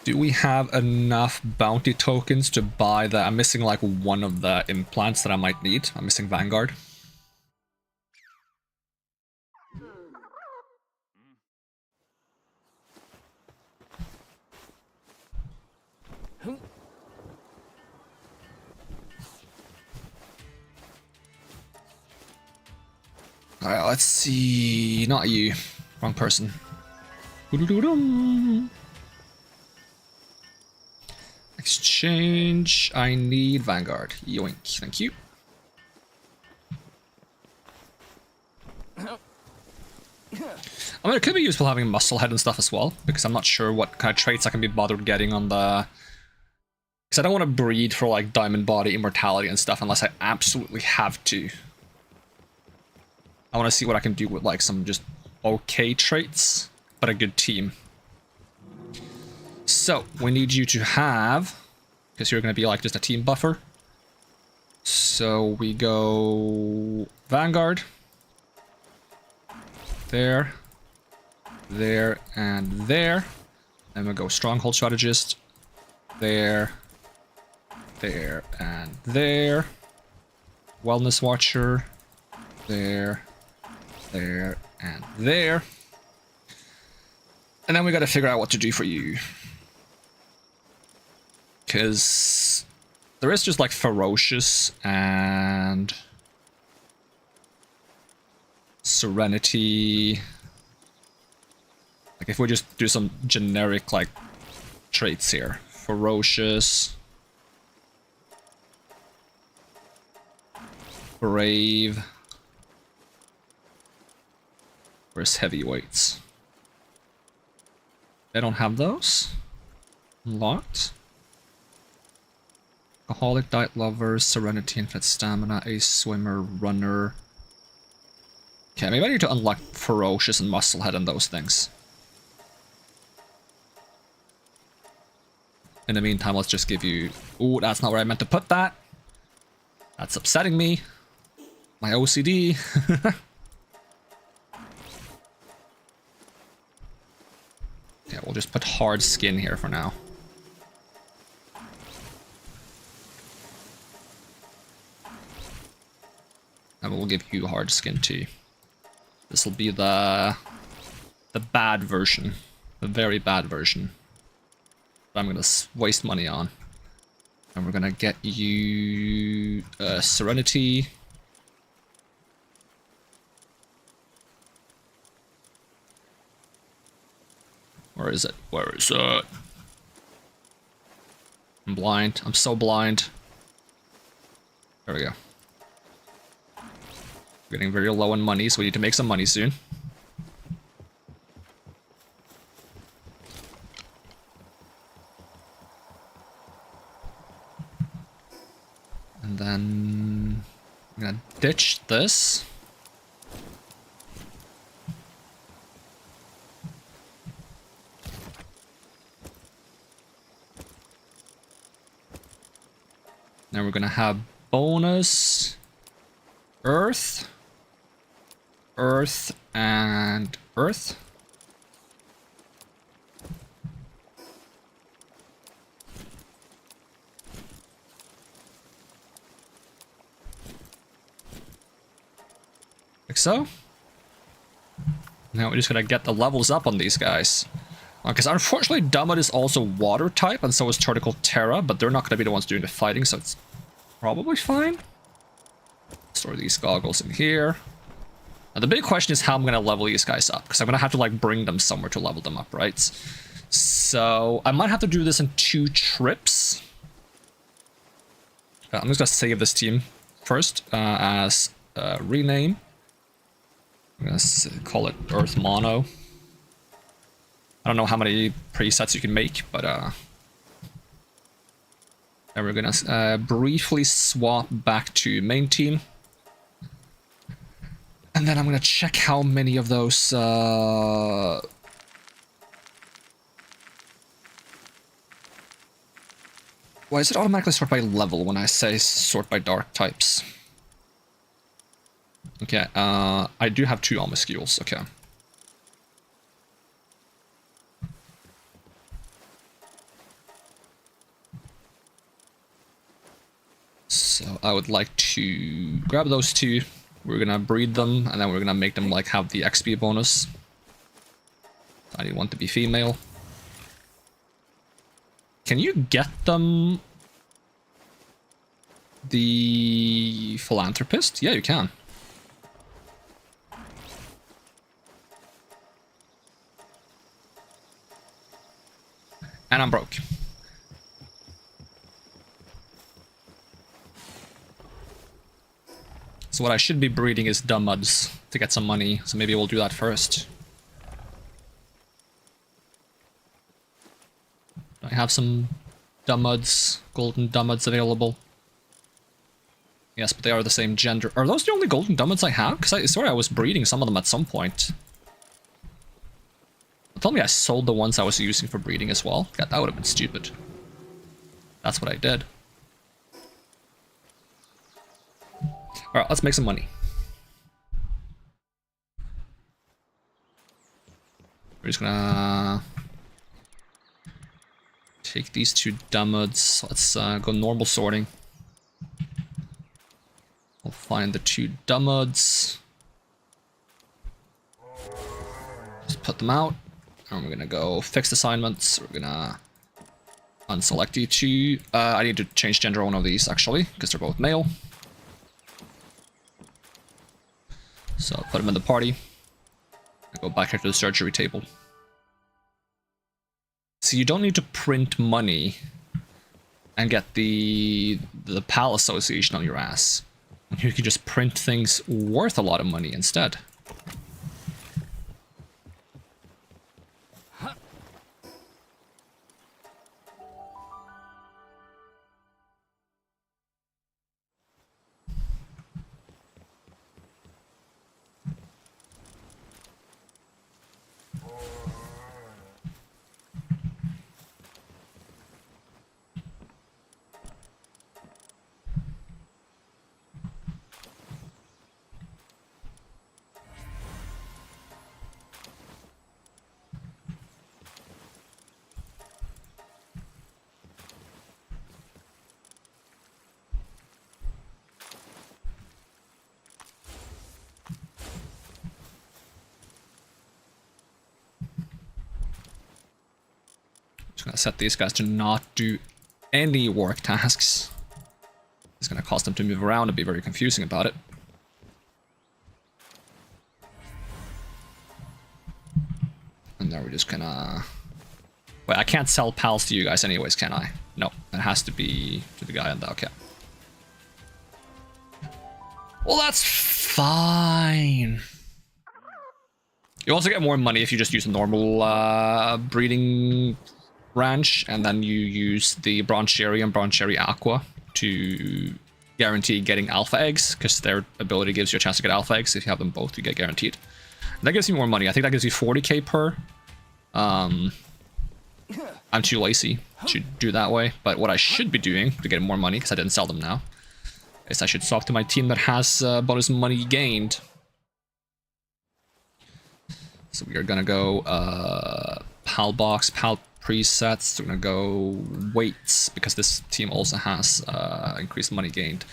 Do we have enough bounty tokens to buy the... I'm missing like one of the implants that I might need. I'm missing Vanguard. Alright, let's see... Not you. Wrong person. Exchange. I need Vanguard. Yoink. Thank you. I mean, it could be useful having muscle head and stuff as well, because I'm not sure what kind of traits I can be bothered getting on the... Because I don't want to breed for like diamond body, immortality and stuff unless I absolutely have to. I want to see what I can do with like some just okay traits, but a good team. So, we need you to have, because you're going to be like just a team buffer. So we go Vanguard. There. There and there. Then we go Stronghold Strategist. There. There and there. Wellness Watcher. There. There and there. And then we gotta figure out what to do for you. Because there is just like Ferocious and Serenity. Like if we just do some generic like traits here. Ferocious. Brave. Where's Heavyweights? They don't have those. Unlocked. Alcoholic, Diet Lovers, Serenity, Infinite Stamina, Ace Swimmer, Runner. Okay, maybe I need to unlock Ferocious and Musclehead and those things. In the meantime, let's just give you... Ooh, that's not where I meant to put that. That's upsetting me. My OCD. Yeah, we'll just put hard skin here for now. And we'll give you hard skin too. This will be the bad version. The very bad version. That I'm gonna waste money on. And we're gonna get you Serenity. Where is it? Where is it? I'm blind. I'm so blind. There we go. We're getting very low on money, so we need to make some money soon. And then I'm gonna ditch this. Now we're gonna have bonus Earth, Earth, and Earth. Like so. Now we're just gonna get the levels up on these guys. Because unfortunately Dummit is also water type, and so is Tentacle Terra, but they're not gonna be the ones doing the fighting, so it's probably fine. Store these goggles in here. Now the big question is how I'm gonna level these guys up, because I'm gonna have to like bring them somewhere to level them up, right? So I might have to do this in 2 trips. I'm just gonna save this team first as rename. I'm gonna call it Earth Mono. I don't know how many presets you can make, but and we're gonna briefly swap back to main team. And then I'm gonna check how many of those why is it automatically sort by level when I say sort by dark types? Okay, I do have 2 Almascules, okay. So I would like to grab those 2. We're gonna breed them, and then we're gonna make them like have the XP bonus. I need one to be female. Can you get them the philanthropist? Yeah, you can. And I'm broke. So what I should be breeding is dummuds to get some money, so maybe we'll do that first. I have some dummuds, golden dummuds available. Yes, but they are the same gender. Are those the only golden dummuds I have? Because I swear I was breeding some of them at some point. Tell me I sold the ones I was using for breeding as well. God, that would have been stupid. That's what I did. Alright, let's make some money. We're just gonna take these 2 dummuds. Let's go normal sorting. We'll find the 2 dummuds. Just put them out. And we're gonna go fixed assignments. We're gonna unselect you 2. I need to change gender on one of these actually, because they're both male. So put them in the party. And go back here to the surgery table. So you don't need to print money and get the PAL association on your ass. You can just print things worth a lot of money instead. Just gonna set these guys to not do any work tasks. It's gonna cause them to move around and be very confusing about it. And then we're just gonna... Wait, I can't sell pals to you guys anyways, can I? No, it has to be to the guy on the... Okay. Well, that's fine. You also get more money if you just use a normal breeding ranch, and then you use the Bronze Cherry and Bronze Cherry Aqua to guarantee getting alpha eggs, because their ability gives you a chance to get alpha eggs. If you have them both, you get guaranteed. And that gives you more money. I think that gives you 40k per. I'm too lazy to do that way, but what I should be doing to get more money, because I didn't sell them now, is I should talk to my team that has bonus money gained. So we are gonna go PAL box, PAL presets. We're gonna go weights, because this team also has increased money gained.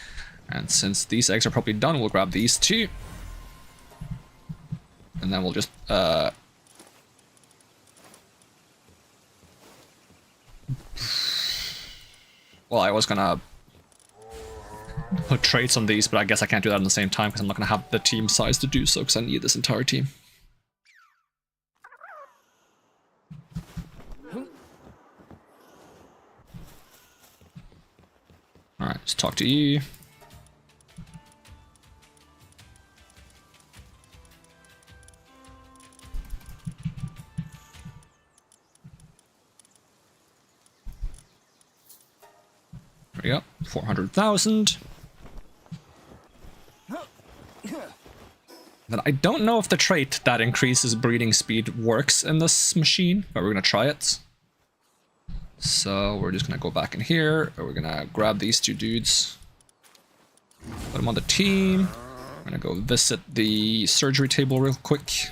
And since these eggs are probably done, we'll grab these 2. And then we'll just well, I was gonna put traits on these, but I guess I can't do that at the same time, because I'm not gonna have the team size to do so, because I need this entire team. Alright, let's talk to you. 400,000. Then I don't know if the trait that increases breeding speed works in this machine, but we're gonna try it. So we're just gonna go back in here, and we're gonna grab these two dudes, put them on the team. I'm gonna go visit the surgery table real quick.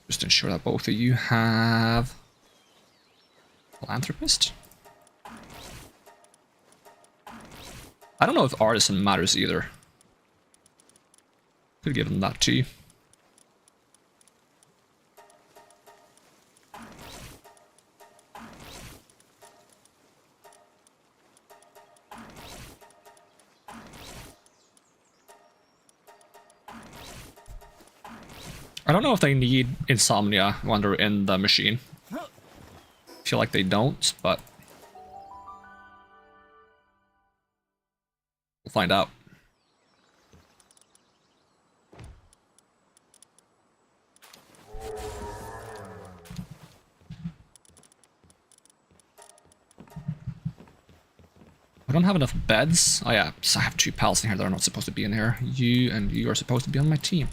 Just ensure that both of you have philanthropist. I don't know if artisan matters either. Could give them that too. I don't know if they need insomnia when they're in the machine. I feel like they don't, but we'll find out. I don't have enough beds. Oh yeah, so I have two pals in here that are not supposed to be in here. You and you are supposed to be on my team.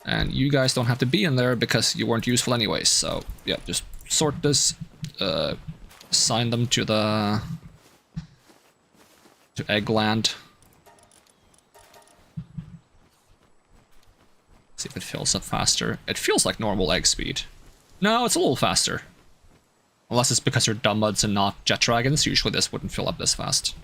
And you guys don't have to be in there because you weren't useful anyways. So yeah, just sort this, assign them to Eggland. See if it fills up faster. It feels like normal egg speed. No, it's a little faster. Unless it's because you're dumb muds and not jet dragons. Usually this wouldn't fill up this fast.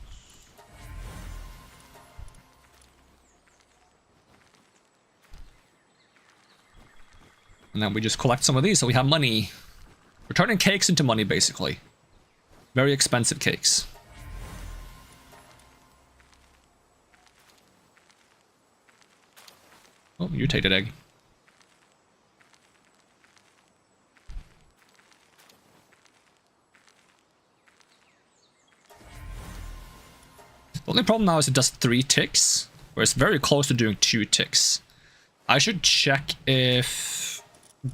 And then we just collect some of these so we have money. We're turning cakes into money, basically. Very expensive cakes. Oh, mutated egg. The only problem now is it does 3 ticks, where it's very close to doing 2 ticks. I should check if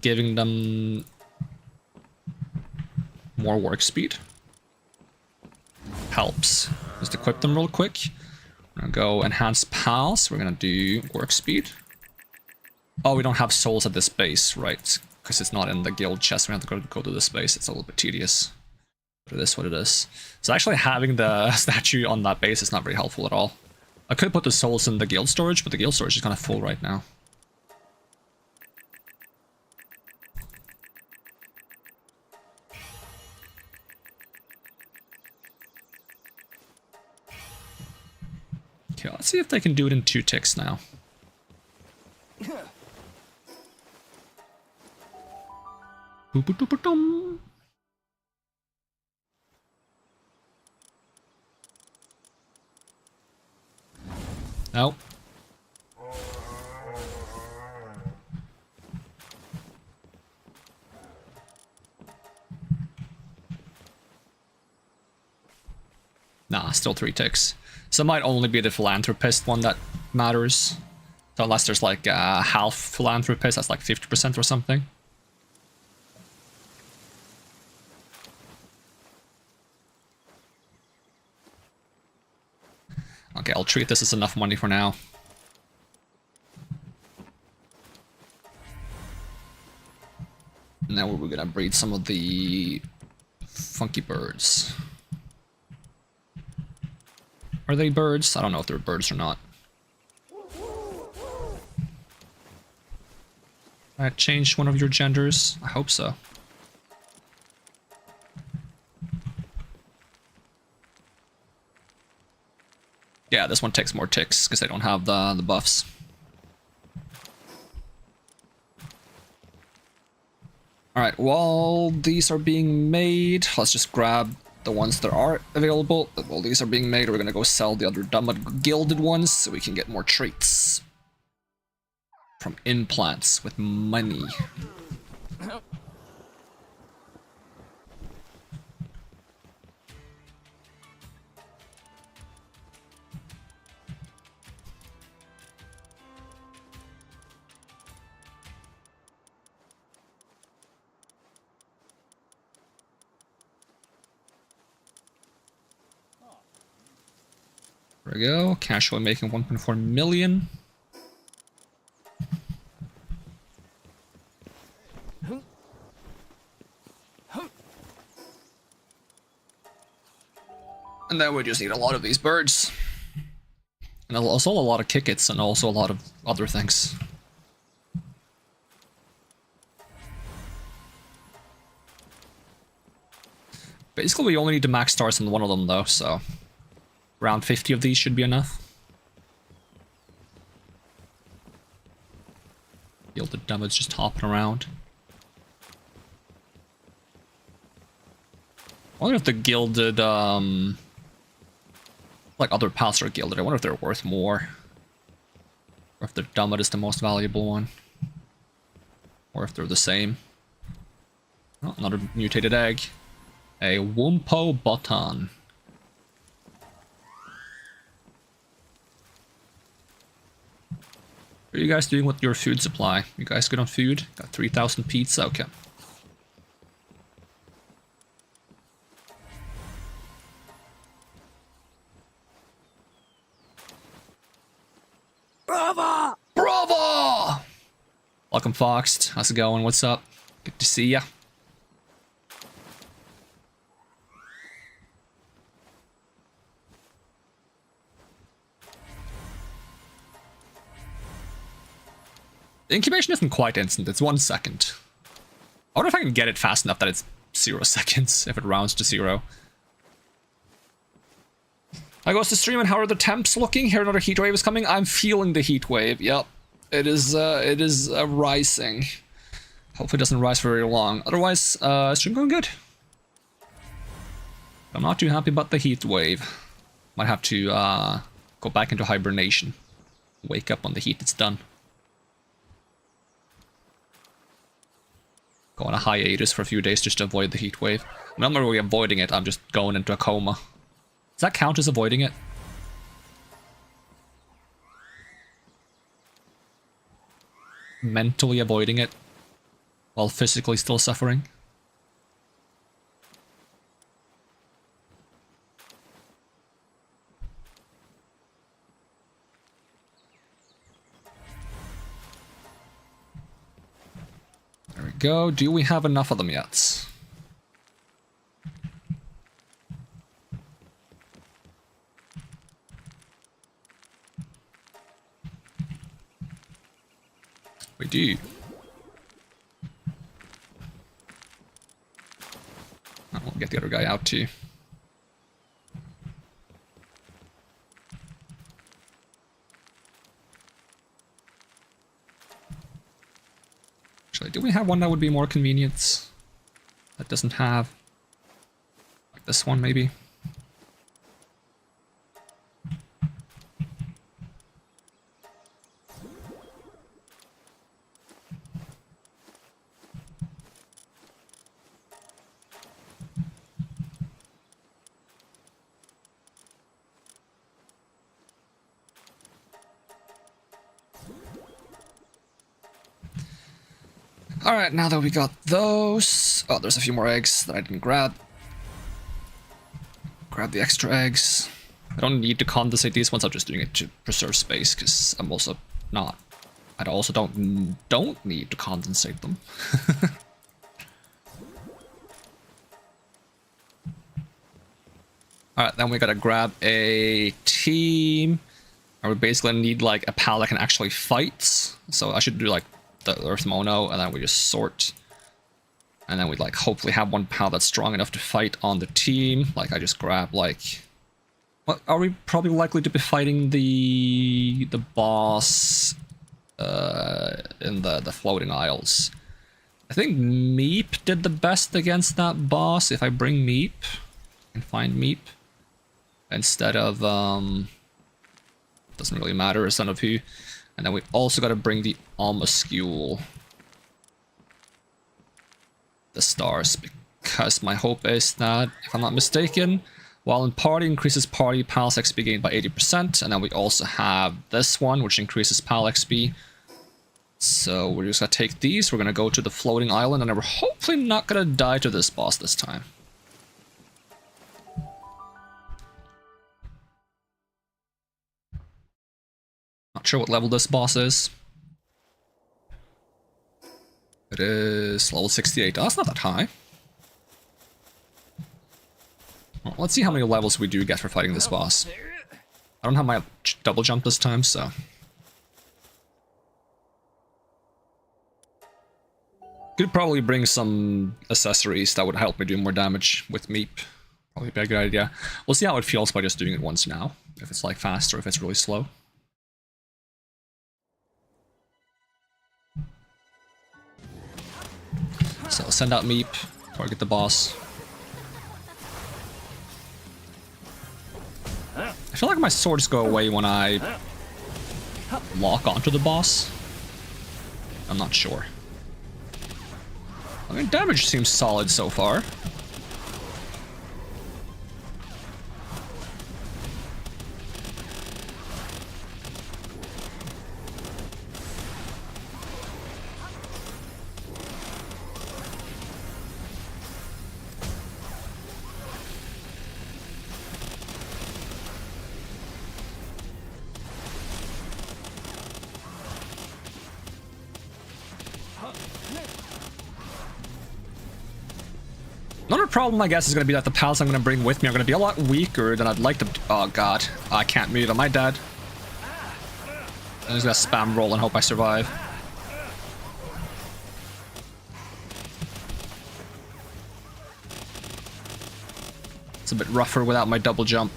giving them more work speed helps. Just equip them real quick. We're gonna go enhance pals. We're gonna do work speed. Oh, we don't have souls at this base, right? Because it's not in the guild chest. We have to go to this base. It's a little bit tedious. But it is what it is. So actually having the statue on that base is not very helpful at all. I could put the souls in the guild storage, but the guild storage is kind of full right now. Okay, let's see if they can do it in 2 ticks now. Nope. Nah, still 3 ticks. So it might only be the philanthropist one that matters. So unless there's like a half philanthropist, that's like 50% or something. Okay, I'll treat this as enough money for now. Now we're gonna breed some of the funky birds. Are they birds? I don't know if they're birds or not. I changed one of your genders? I hope so. Yeah, this one takes more ticks because they don't have the buffs. Alright, while these are being made, let's just grab the ones that are available. While these are being made, we're gonna go sell the other dumb gilded ones so we can get more traits from implants with money. we go. Casually making 1.4 million. And then we just need a lot of these birds. And also a lot of tickets and also a lot of other things. Basically, we only need to max stars on one of them though, so around 50 of these should be enough. Gilded damage just hopping around. I wonder if the gilded, like other pals are gilded, I wonder if they're worth more. Or if the Dummit is the most valuable one. Or if they're the same. Oh, another mutated egg. A Wumpo button. What are you guys doing with your food supply? You guys good on food? Got 3,000 pizza? Okay. Bravo! Bravo! Welcome, Foxed. How's it going? What's up? Good to see ya. The incubation isn't quite instant, it's 1 second. I wonder if I can get it fast enough that it's 0 seconds, if it rounds to 0. I goes to stream, and how are the temps looking? Here another heat wave is coming. I'm feeling the heat wave, yep. It is rising. Hopefully it doesn't rise for very long. Otherwise, stream going good. I'm not too happy about the heat wave. Might have to go back into hibernation. Wake up when the heat is done. Go on a hiatus for a few days just to avoid the heat wave. I'm not really avoiding it, I'm just going into a coma. Does that count as avoiding it? Mentally avoiding it while physically still suffering? There we go. Do we have enough of them yet? We do. We'll get the other guy out too. Actually, do we have one that would be more convenient? That doesn't have... like this one, maybe? Alright, now that we got those... oh, there's a few more eggs that I didn't grab. Grab the extra eggs. I don't need to condensate these ones, I'm just doing it to preserve space, because I'm also not... I also don't need to condensate them. Alright, then we gotta grab a team. And we basically need like a pal that can actually fight. So I should do like the Earth Mono, and then we just sort. And then we like hopefully have one pal that's strong enough to fight on the team. Like I just grab like... what are we probably likely to be fighting the boss in the floating isles? I think Meep did the best against that boss. If I bring Meep and find Meep instead of doesn't really matter, a son of who. And then we also got to bring the Almascule. The stars, because my hope is that, if I'm not mistaken, while in party increases party pals XP gained by 80%, and then we also have this one, which increases pal XP. So we're just gonna take these, we're gonna go to the floating island, and then we're hopefully not gonna die to this boss this time. . Not sure what level this boss is. It is level 68. Oh, that's not that high. Well, let's see how many levels we do get for fighting this boss. I don't have my double jump this time, so... Could probably bring some accessories that would help me do more damage with Meep. Probably be a good idea. We'll see how it feels by just doing it once now. If it's like fast or if it's really slow. So send out Meep, target the boss. I feel like my swords go away when I lock onto the boss. I'm not sure. I mean, damage seems solid so far. Another problem, I guess, is going to be that the pals I'm going to bring with me are going to be a lot weaker than I'd like to... Oh, God. I can't move. Am I dead? I'm just going to spam roll and hope I survive. It's a bit rougher without my double jump.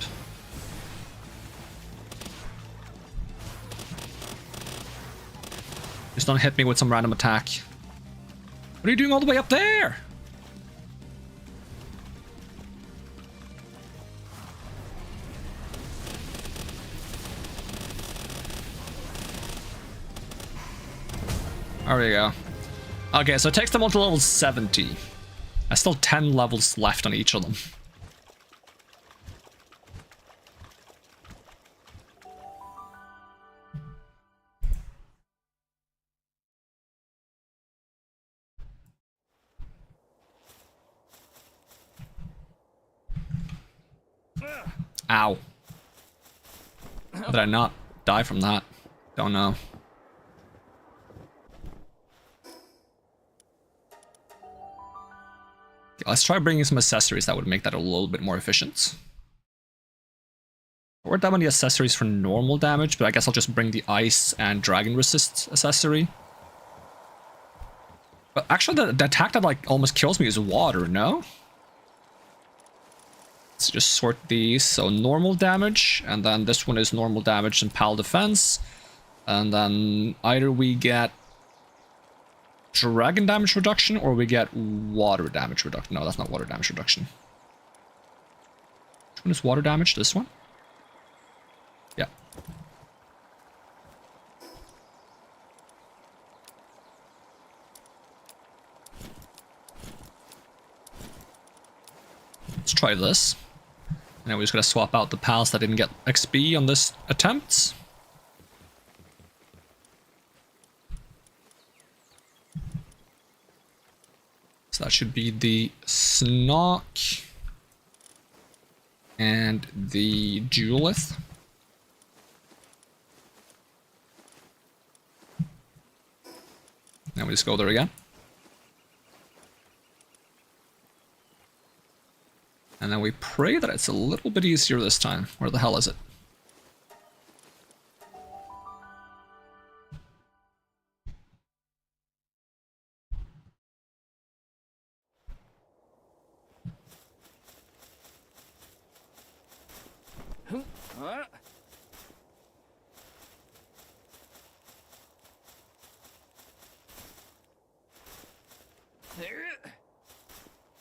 Just don't hit me with some random attack. What are you doing all the way up there? There we go. Okay, so it takes them all to level 70. There's still 10 levels left on each of them. Ow. How did I not die from that? Don't know. Let's try bringing some accessories that would make that a little bit more efficient. There weren't that many accessories for normal damage, but I guess I'll just bring the ice and dragon resist accessory. But actually the attack that like almost kills me is water, no? Let's just sort these. So normal damage, and then this one is normal damage and pal defense. And then either we get dragon damage reduction or we get water damage reduction. No, that's not water damage reduction. Which one is water damage? This one? Yeah. Let's try this. And then we're just gonna swap out the pals that didn't get XP on this attempt. So that should be the Snock and the Duelith. Now we just go there again. And then we pray that it's a little bit easier this time. Where the hell is it?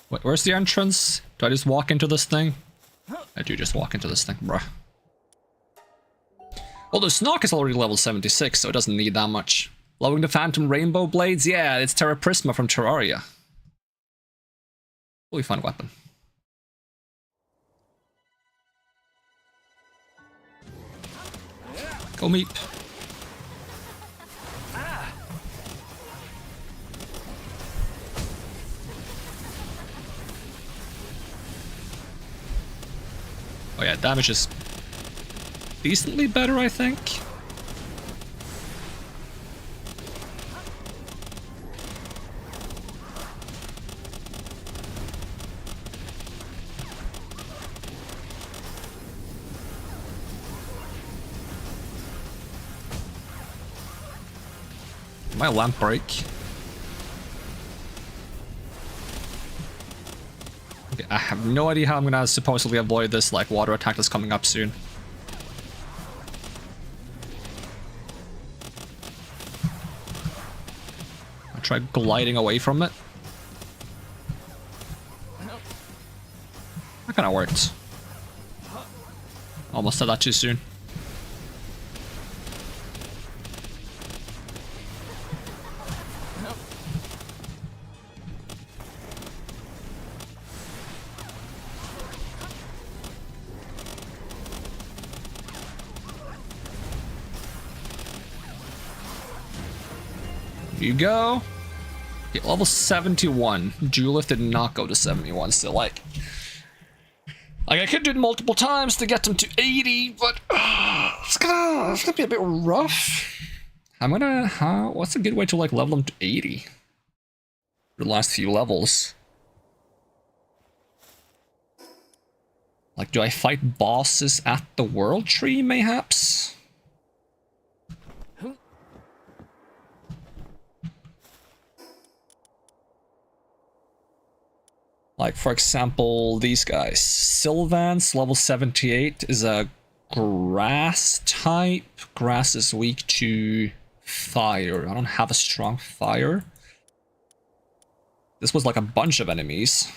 Wait, where's the entrance? Do I just walk into this thing? I do just walk into this thing, bruh. Although Snock is already level 76, so it doesn't need that much. Blowing the Phantom Rainbow Blades? Yeah, it's Terra Prisma from Terraria. Really fun weapon. Go Meep. Oh yeah, damage is decently better, I think. Did my lamp break? Okay, I have no idea how I'm gonna supposedly avoid this like water attack that's coming up soon. I'll try gliding away from it. That kinda worked. Almost said that too soon. You go. Okay, level 71. Duelist did not go to 71 still. Like I could do it multiple times to get them to 80, but it's gonna be a bit rough. What's a good way to like level them to 80? For the last few levels. Like, do I fight bosses at the world tree, mayhaps? Like, for example, these guys. Sylvan's level 78 is a grass type. Grass is weak to fire. I don't have a strong fire. This was like a bunch of enemies.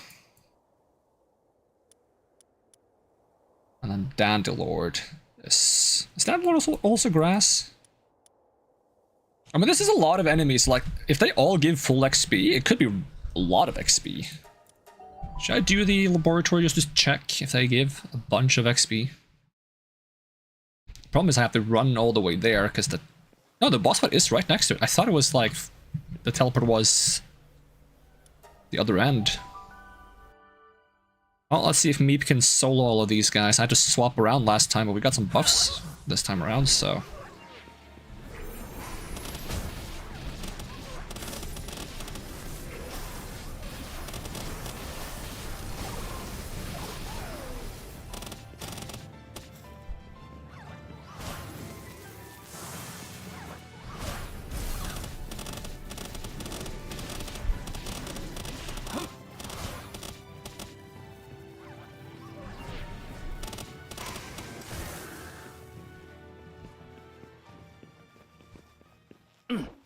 And then Dandalord. Is Dandalord also grass? I mean, this is a lot of enemies. Like, if they all give full XP, it could be a lot of XP. Should I do the laboratory just to check if they give a bunch of XP? Problem is I have to run all the way there because the boss fight is right next to it. I thought it was like the teleport was the other end. Well, let's see if Meep can solo all of these guys. I had to swap around last time, but we got some buffs this time around, so...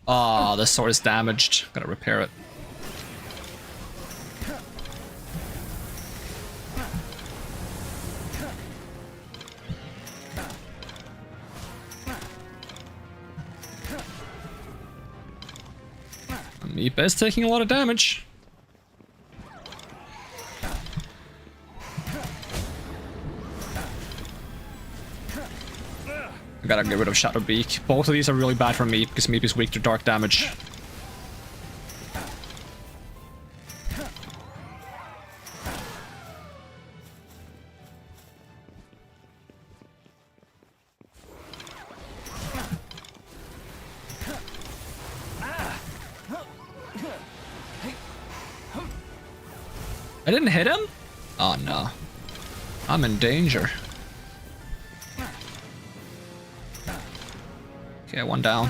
Oh, this sword is damaged. Gotta repair it. Meep is taking a lot of damage. I gotta get rid of Shadow Beak. Both of these are really bad for Meep because Meep is weak to dark damage. I didn't hit him? Oh no. I'm in danger. Okay, one down.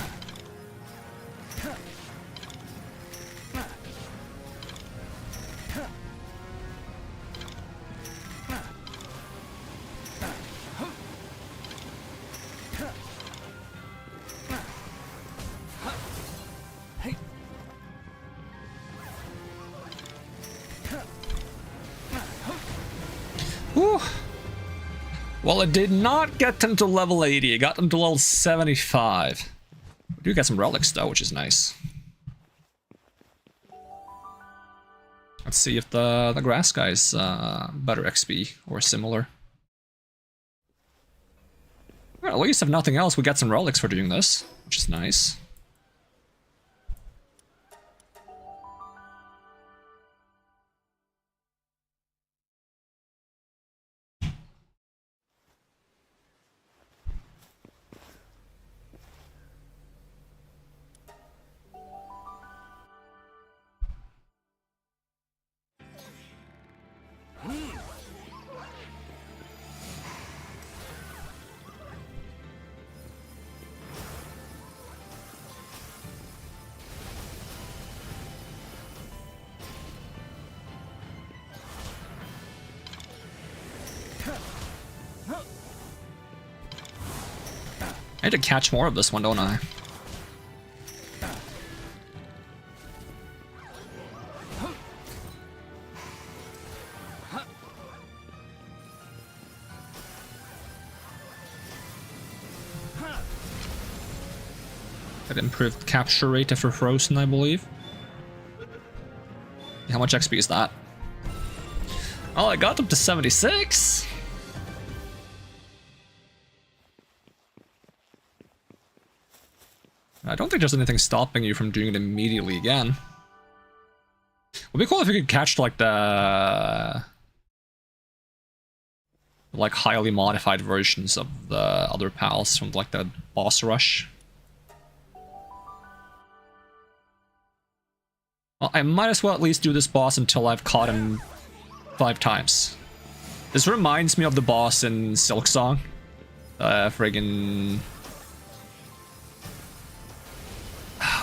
Whew. Well, it did not get them to level 80. It got them to level 75. We do get some relics though, which is nice. Let's see if the grass guy's better XP or similar. Well, at least if nothing else, we got some relics for doing this, which is nice. I need to catch more of this one, don't I? Got improved capture rate if we're frozen, I believe. How much XP is that? Oh, I got up to 76. I don't think there's anything stopping you from doing it immediately again. Would be cool if you could catch like the highly modified versions of the other pals from like the boss rush. Well, I might as well at least do this boss until I've caught him 5 times. This reminds me of the boss in Silk Song. Friggin'...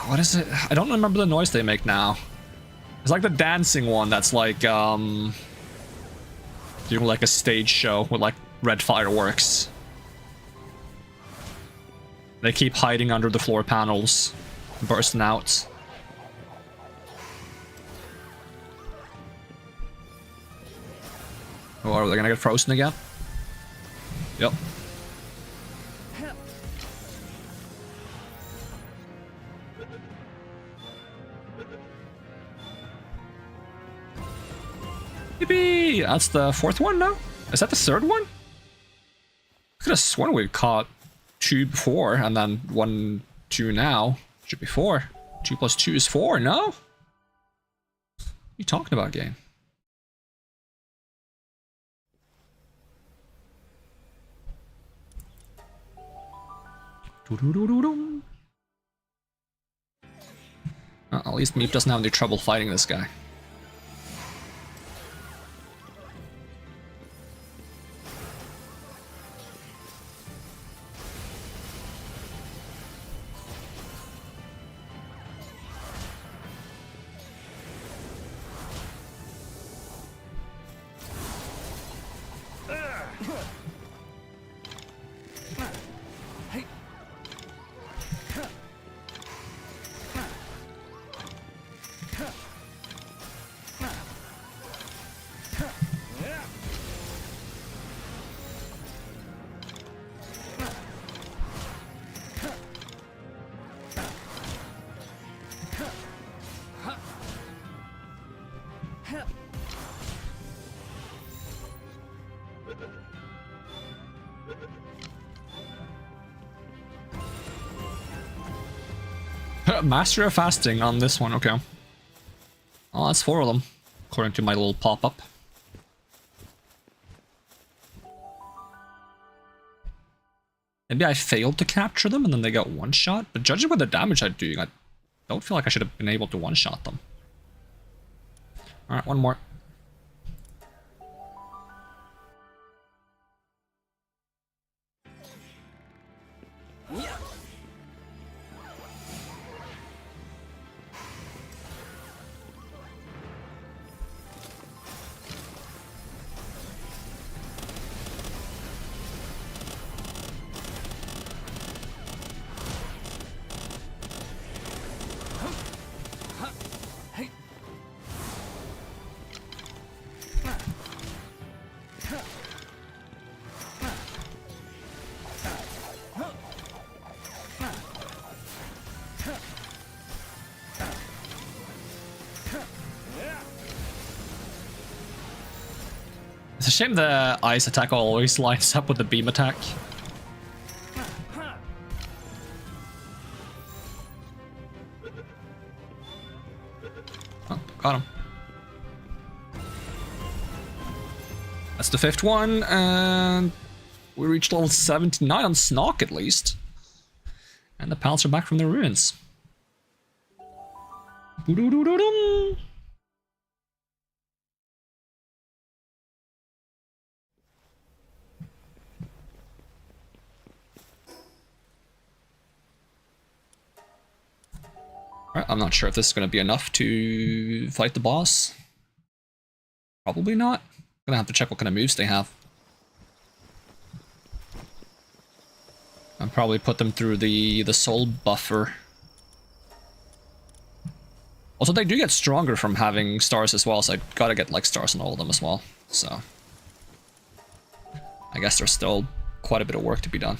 What is it? I don't remember the noise they make now. It's like the dancing one that's like, doing like a stage show with like red fireworks. They keep hiding under the floor panels, bursting out. Oh, are they gonna get frozen again? Yep. Yippee! That's the 4th one now? Is that the 3rd one? I could have sworn we caught 2 before, and then 1, 2 now. Should be 4. 2 plus 2 is 4, no? What are you talking about, game? At least Meep doesn't have any trouble fighting this guy. Master of Fasting on this one, okay. Oh, that's 4 of them, according to my little pop-up. Maybe I failed to capture them and then they got one-shot, but judging by the damage I'm doing, I don't feel like I should have been able to one-shot them. Alright, one more. It's a shame the ice attack always lines up with the beam attack. Oh, got him. That's the 5th one, and we reached level 79 on Snock at least. And the pals are back from their ruins. Boo-doo-doo-doo-dum. Alright, I'm not sure if this is going to be enough to fight the boss. Probably not. Gonna have to check what kind of moves they have. And probably put them through the soul buffer. Also, they do get stronger from having stars as well, so I gotta get like stars on all of them as well. So I guess there's still quite a bit of work to be done.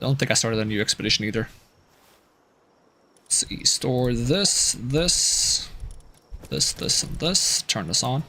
Don't think I started a new expedition either. Let's see, store this, and this. Turn this on.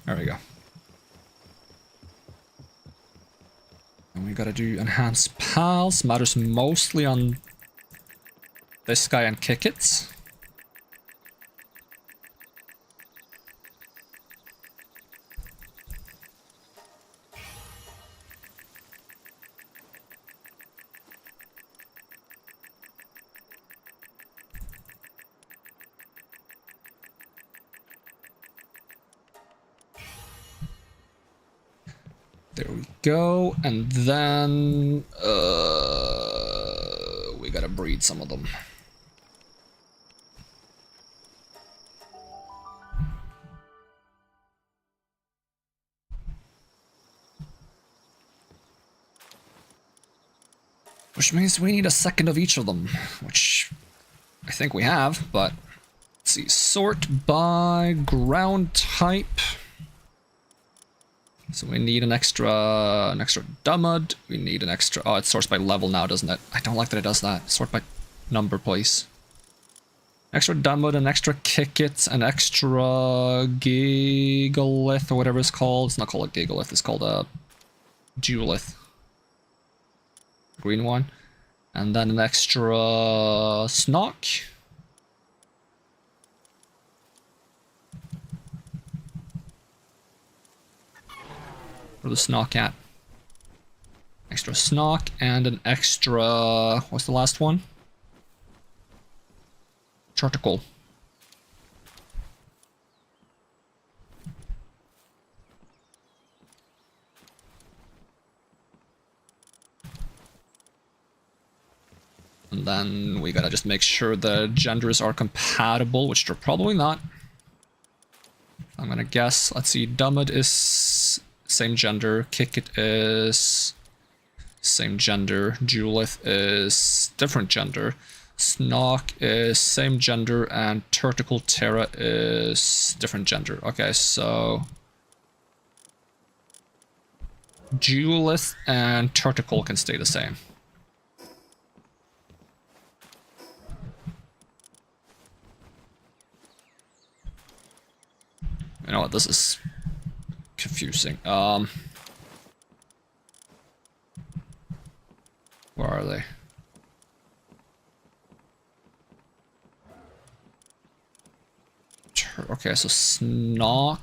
There we go. And we gotta do enhance pals. Matters mostly on this guy and kick it. There we go, and then we gotta breed some of them. Which means we need a second of each of them, which I think we have, but let's see, sort by ground type. So we need an extra Dummud. We need an extra. Oh, it sorts by level now, doesn't it? I don't like that it does that. Sort by number, please. Extra Dummud, an extra Kickit, an extra Gigalith or whatever it's called. It's not called a Gigalith. It's called a Duelith. Green one, and then an extra Snock. Where the Snock at? Extra Snock and an extra. What's the last one? Tarko. And then we gotta just make sure the genders are compatible, which they're probably not. I'm gonna guess. Let's see. Dummud is same gender. Kickit is same gender. Duelith is different gender. Snock is same gender, and Turtical Terra is different gender. Okay, so Duelith and Turtical can stay the same. You know what, this is confusing. Where are they? Okay, so Snock,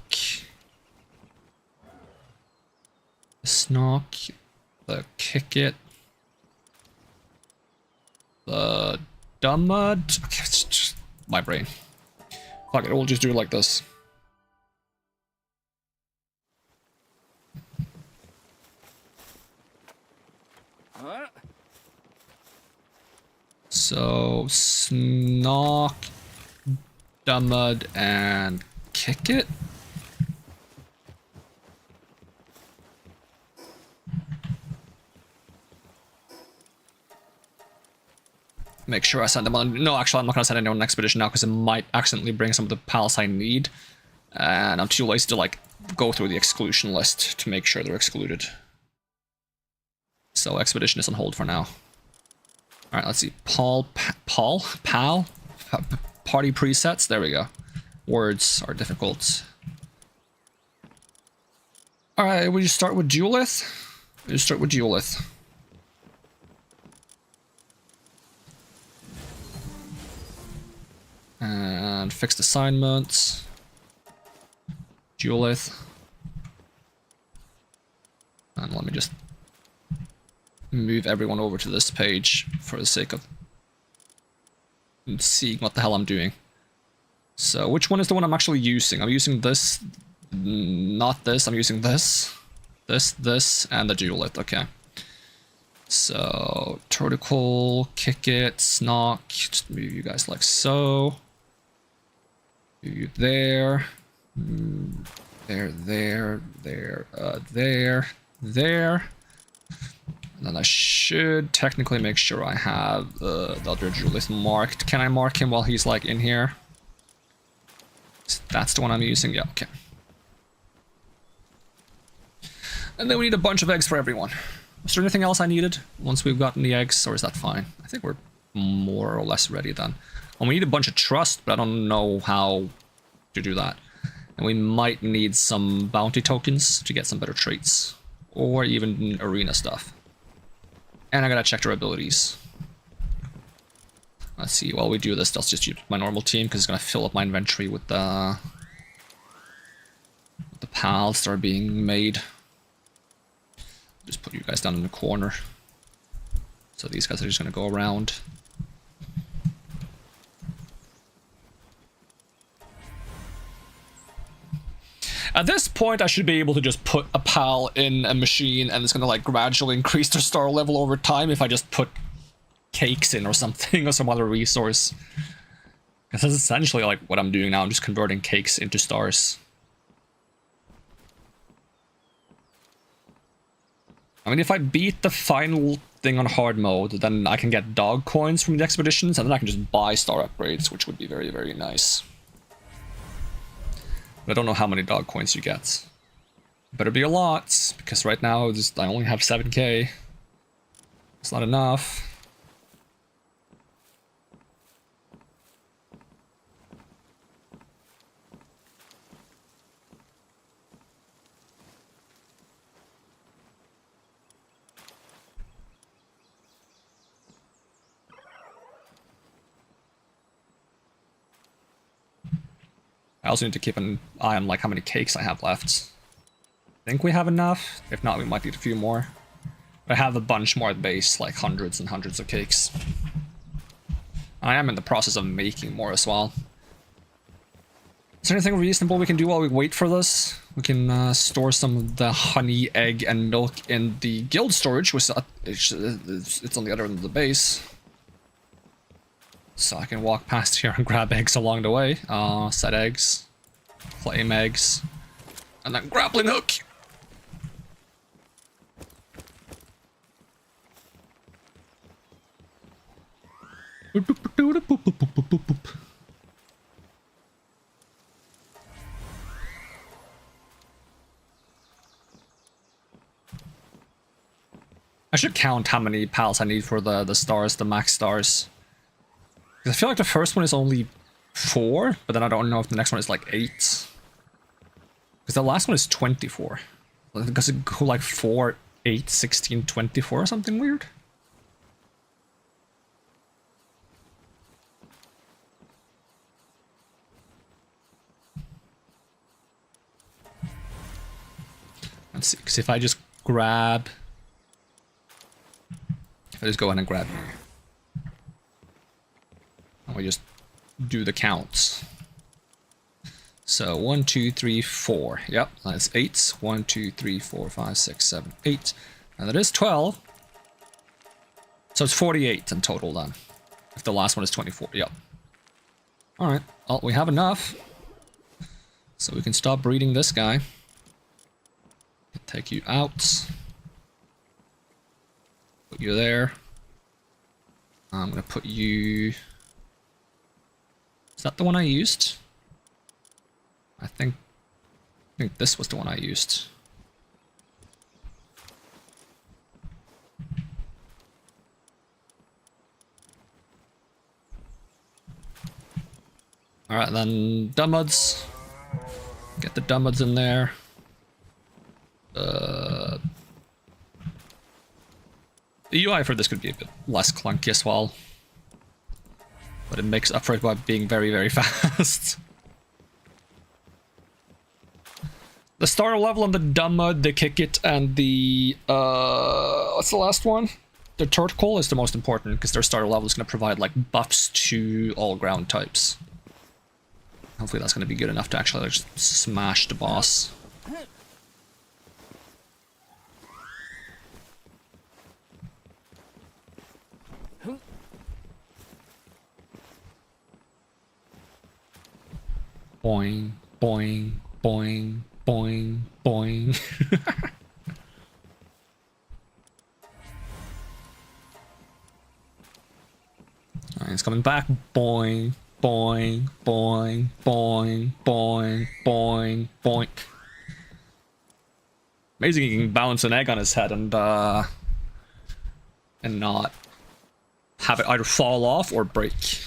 the Kickit, the Dummud. Okay, it's just my brain. Fuck it, we'll just do it like this. So Snock, Dummud, and Kickit. Make sure I send them on. No, actually, I'm not gonna send anyone on an expedition now because it might accidentally bring some of the pals I need, and I'm too lazy to like go through the exclusion list to make sure they're excluded. So expedition is on hold for now. All right, let's see. Pal. Party presets. There we go. Words are difficult. All right, we just start with Duelith. And fixed assignments. Duelith. And let me just move everyone over to this page for the sake of seeing what the hell I'm doing. So which one is the one I'm actually using? I'm using this, not this, I'm using this, and the dualit, okay. So, Protocol, kick it, Snock, just move you guys like so. Move you there. There. And then I should technically make sure I have the other duelist marked. Can I mark him while he's like in here? That's the one I'm using, yeah, okay. And then we need a bunch of eggs for everyone. Is there anything else I needed once we've gotten the eggs, or is that fine? I think we're more or less ready then. Well, we need a bunch of trust, but I don't know how to do that. And we might need some bounty tokens to get some better traits, or even arena stuff. And I gotta check their abilities. Let's see, while we do this, let's just use my normal team, because it's gonna fill up my inventory with the pals that are being made. Just put you guys down in the corner. So these guys are just gonna go around. At this point, I should be able to just put a pal in a machine and it's gonna like gradually increase their star level over time if I just put cakes in or something or some other resource. Because that's essentially like what I'm doing now, I'm just converting cakes into stars. I mean, if I beat the final thing on hard mode, then I can get dog coins from the expeditions and then I can just buy star upgrades, which would be very, very nice. But I don't know how many dog coins you get. Better be a lot, because right now I only have 7k. It's not enough. I also need to keep an eye on like how many cakes I have left. I think we have enough. If not, we might need a few more. But I have a bunch more at base, like hundreds and hundreds of cakes. I am in the process of making more as well. Is there anything reasonable we can do while we wait for this? We can store some of the honey, egg, and milk in the guild storage, which it's on the other end of the base. So I can walk past here and grab eggs along the way. Set eggs, flame eggs, and then grappling hook. I should count how many pals I need for the stars, the max stars. I feel like the first one is only 4, but then I don't know if the next one is like 8. Because the last one is 24. Does it go like 4, 8, 16, 24 or something weird? Let's see, because if I just grab... If I just go ahead and grab... And we just do the counts. So 1, 2, 3, 4. Yep, that's 8. 1, 2, 3, 4, 5, 6, 7, 8. And that is 12. So it's 48 in total then. If the last one is 24. Yep. Alright. Well, we have enough. So we can stop breeding this guy. Take you out. Put you there. I'm gonna put you... Is that the one I used? I think this was the one I used. Alright then, dummuds. Get the dummuds in there. The UI for this could be a bit less clunky as well. But it makes up for it by being very, very fast. The starter level on the dumb mud, the kick it, and the what's the last one? The Tarko is the most important because their starter level is going to provide like buffs to all ground types. Hopefully that's going to be good enough to actually like, just smash the boss. Boing, boing, boing, boing, boing. Alright, it's coming back. Boing, boing, boing, boing, boing, boing, boing. Amazing he can bounce an egg on his head and not have it either fall off or break.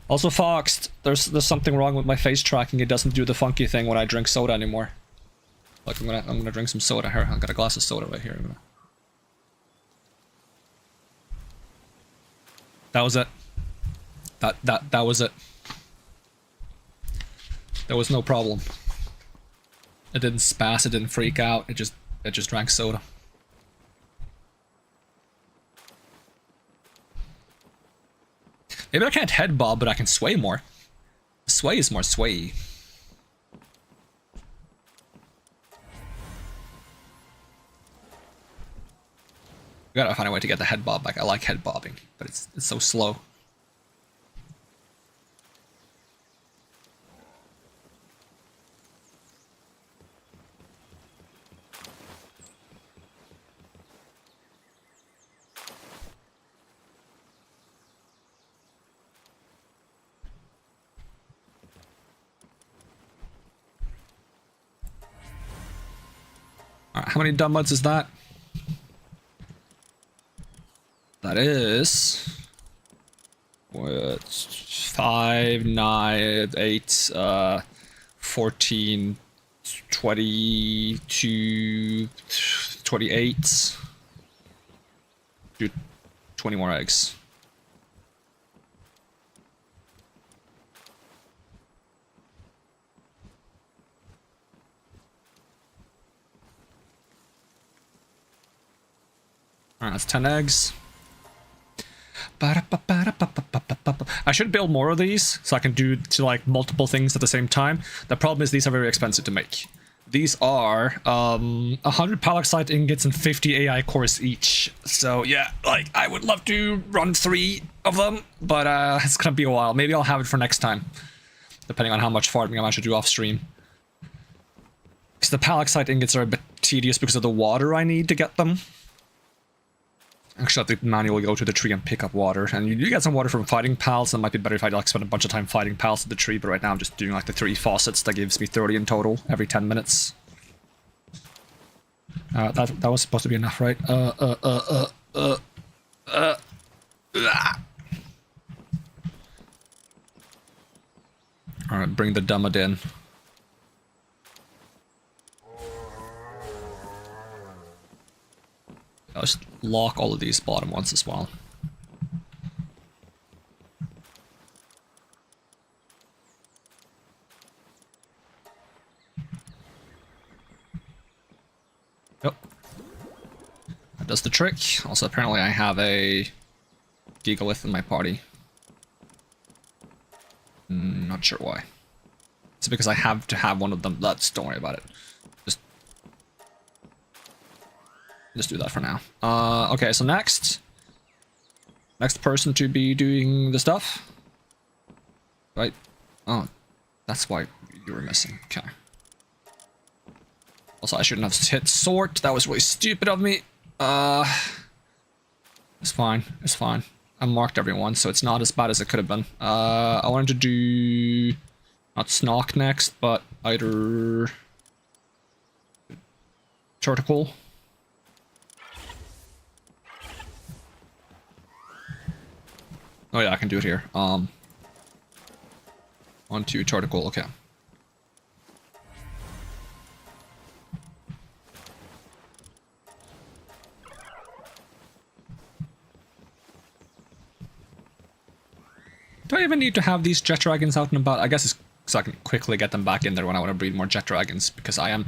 Also, Foxed, there's something wrong with my face tracking. It doesn't do the funky thing when I drink soda anymore. Like I'm gonna drink some soda here. I've got a glass of soda right here. That was it. That was it. There was no problem. It didn't spaz, it didn't freak out, it just drank soda. Maybe I can't head bob, but I can sway more. Sway is more sway. You gotta find a way to get the head bob back. I like head bobbing, but it's so slow. Alright, how many dumb muds is that? That is... what? 5, 9, 8, 14, 22, 28. Do 20 more eggs. Alright, that's 10 eggs. I should build more of these so I can do like multiple things at the same time. The problem is these are very expensive to make. These are 100 palaxite ingots and 50 AI cores each. So yeah, like I would love to run 3 of them, but it's gonna be a while. Maybe I'll have it for next time, depending on how much farming I manage to do off stream. Because the palaxite ingots are a bit tedious because of the water I need to get them. Actually, I have to manually go to the tree and pick up water. And you get some water from fighting pals. It might be better if I like spend a bunch of time fighting pals at the tree. But right now I'm just doing like the 3 faucets. That gives me 30 in total every 10 minutes. That was supposed to be enough, right? Alright, bring the dummad in. I'll just lock all of these bottom ones as well. Yep. That does the trick. Also, apparently I have a Gigalith in my party. Not sure why. It's because I have to have one of them. Don't worry about it. Just do that for now. Okay, so next person to be doing the stuff. Right? Oh, that's why you were missing. Okay. Also, I shouldn't have hit sort. That was really stupid of me. It's fine. It's fine. I marked everyone, so it's not as bad as it could have been. I wanted to do not Snock next, but either Tarko. Oh yeah, I can do it here. 1, 2, Tarko, okay. Do I even need to have these jet dragons out and about? I guess it's so I can quickly get them back in there when I want to breed more jet dragons, because I am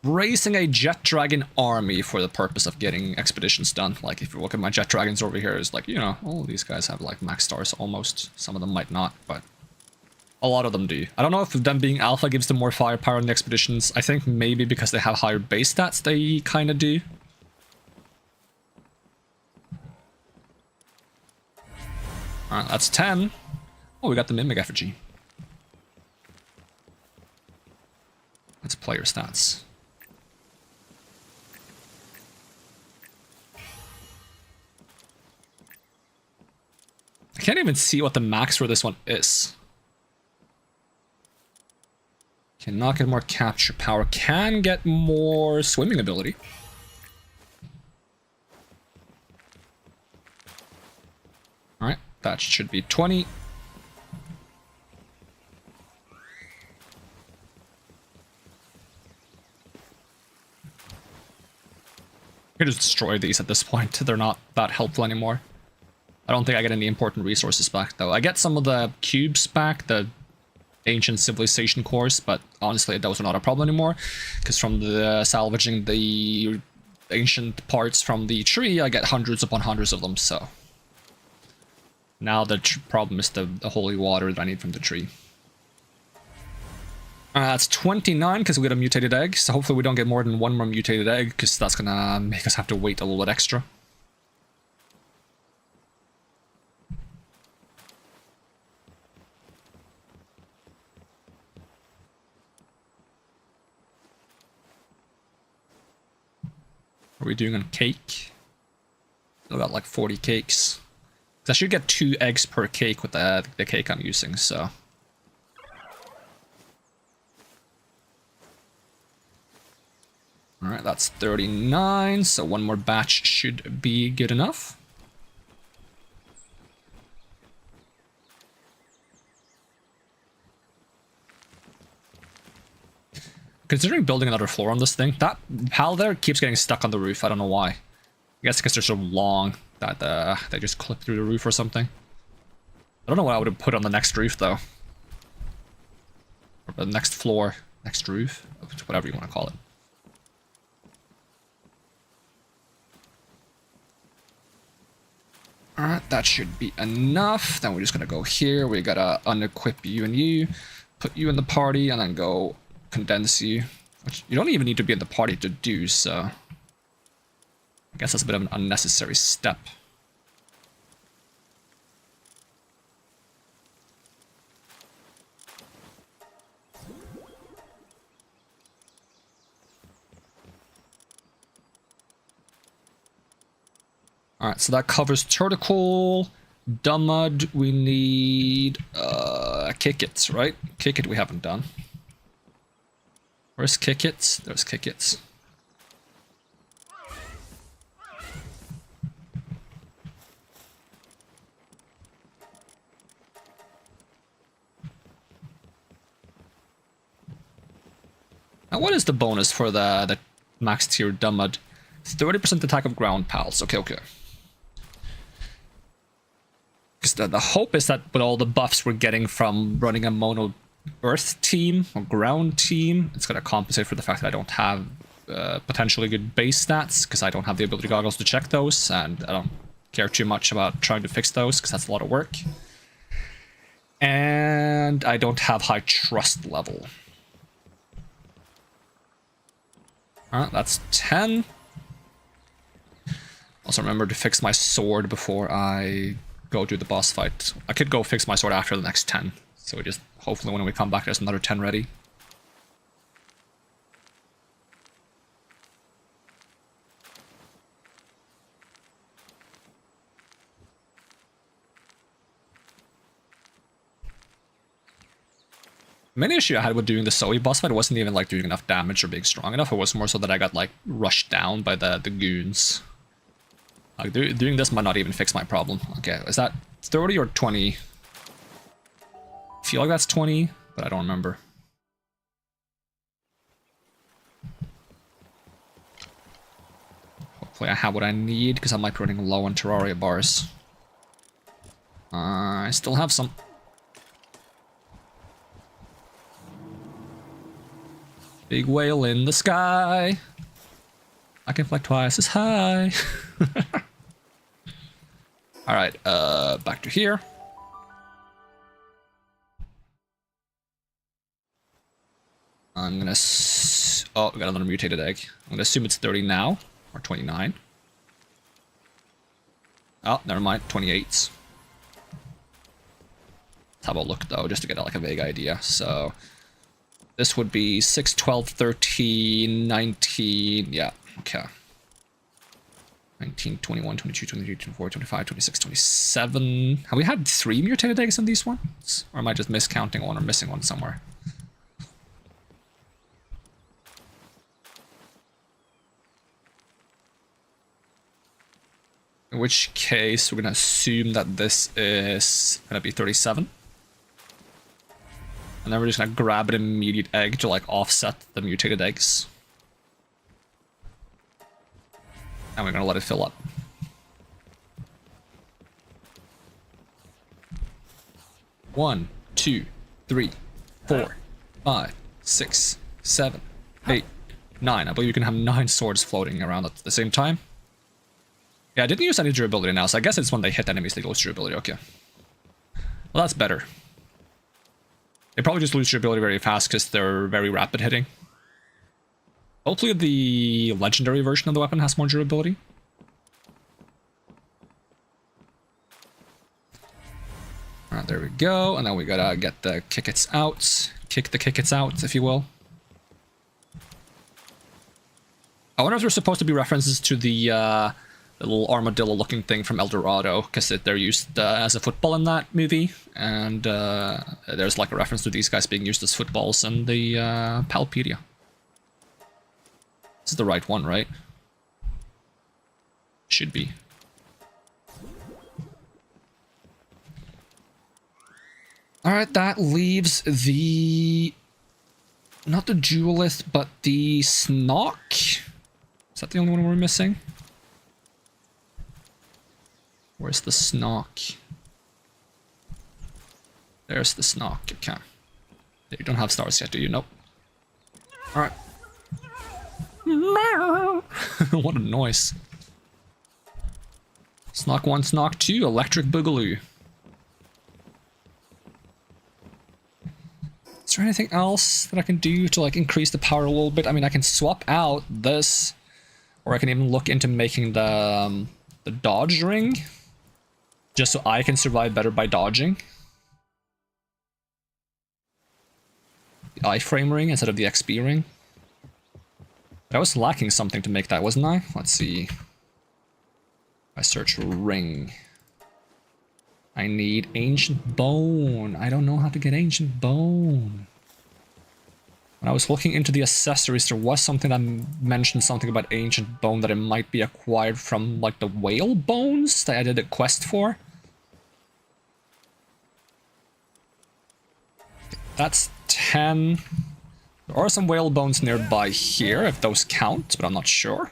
raising a jet dragon army for the purpose of getting expeditions done. Like, if you look at my jet dragons over here, it's like, you know, all these guys have like max stars almost. Some of them might not, but a lot of them do. I don't know if them being alpha gives them more firepower in the expeditions. I think maybe because they have higher base stats, they kind of do. Alright, that's 10. Oh, we got the Mimic Effigy. That's player stats. I can't even see what the max for this one is. Cannot get more capture power. Can get more swimming ability. Alright, that should be 20. I could just destroy these at this point. They're not that helpful anymore. I don't think I get any important resources back, though. I get some of the cubes back, the ancient civilization cores, but honestly, those are not a problem anymore, because from the salvaging the ancient parts from the tree, I get hundreds upon hundreds of them, so... Now the problem is the holy water that I need from the tree. That's 29, because we got a mutated egg, so hopefully we don't get more than one more mutated egg, because that's gonna make us have to wait a little bit extra. What are we doing on cake? Still got like 40 cakes. I should get 2 eggs per cake with the cake I'm using, so... Alright, that's 39, so one more batch should be good enough. Considering building another floor on this thing, that pal there keeps getting stuck on the roof, I don't know why. I guess because they're so long that they just clip through the roof or something. I don't know what I would have put on the next roof, though. Or the next floor, next roof, whatever you want to call it. Alright, that should be enough. Then we're just gonna go here. We gotta unequip you and you, put you in the party, and then go condense you. Which you don't even need to be in the party to do, so... I guess that's a bit of an unnecessary step. Alright, so that covers Tarko. Dumud, we need Kick It, right? Kick It we haven't done. Where's Kick It? There's Kick It. Now what is the bonus for the max tier Dumud? 30% attack of ground pals. Okay, okay. Because the hope is that with all the buffs we're getting from running a mono earth team or ground team, it's going to compensate for the fact that I don't have potentially good base stats, because I don't have the ability goggles to check those, and I don't care too much about trying to fix those, because that's a lot of work. And I don't have high trust level. Alright, that's 10. Also remember to fix my sword before I go do the boss fight. I could go fix my sword after the next 10. So we just, hopefully when we come back there's another 10 ready. The main issue I had with doing the Zoe boss fight wasn't even like doing enough damage or being strong enough. It was more so that I got like rushed down by the goons. Like doing this might not even fix my problem. Okay, is that 30 or 20? I feel like that's 20, but I don't remember. Hopefully I have what I need, because I might be running low on Terraria bars. I still have some. Big whale in the sky. I can fly twice as high. Alright, back to here. I'm gonna... oh, we got another mutated egg. I'm gonna assume it's 30 now, or 29. Oh, never mind, 28. Let's have a look, though, just to get like a vague idea. So, this would be 6, 12, 13, 19, yeah, okay. 19, 21, 22, 23, 24, 25, 26, 27. Have we had 3 mutated eggs in these ones? Or am I just miscounting one or missing one somewhere? In which case, we're gonna assume that this is gonna be 37. And then we're just gonna grab an immediate egg to like offset the mutated eggs. And we're gonna let it fill up. One, 2, 3, 4, 5, 6, 7, 8, 9. I believe you can have 9 swords floating around at the same time. Yeah, I didn't use any durability now, so I guess it's when they hit enemies they lose durability. Okay. Well, that's better. They probably just lose durability very fast because they're very rapid hitting. Hopefully the legendary version of the weapon has more durability. Alright, there we go. And then we gotta get the kickets out. Kick the kickets out, if you will. I wonder if there's supposed to be references to the little armadillo-looking thing from El Dorado, because they're used as a football in that movie, and there's like a reference to these guys being used as footballs in the Palpedia. This is the right one, right? Should be. Alright, that leaves the... not the duelist, but the Snock? Is that the only one we're missing? Where's the Snock? There's the Snock, okay. You don't have stars yet, do you? Nope. Alright. What a noise. Snock 1, Snock 2, Electric Boogaloo. Is there anything else that I can do to like increase the power a little bit? I mean, I can swap out this, or I can even look into making the dodge ring, just so I can survive better by dodging. The iframe ring instead of the XP ring. But I was lacking something to make that, wasn't I? Let's see. I search ring. I need ancient bone. I don't know how to get ancient bone. When I was looking into the accessories, there was something that mentioned something about ancient bone that it might be acquired from like the whale bones that I did a quest for. That's 10. There are some whale bones nearby here, if those count, but I'm not sure.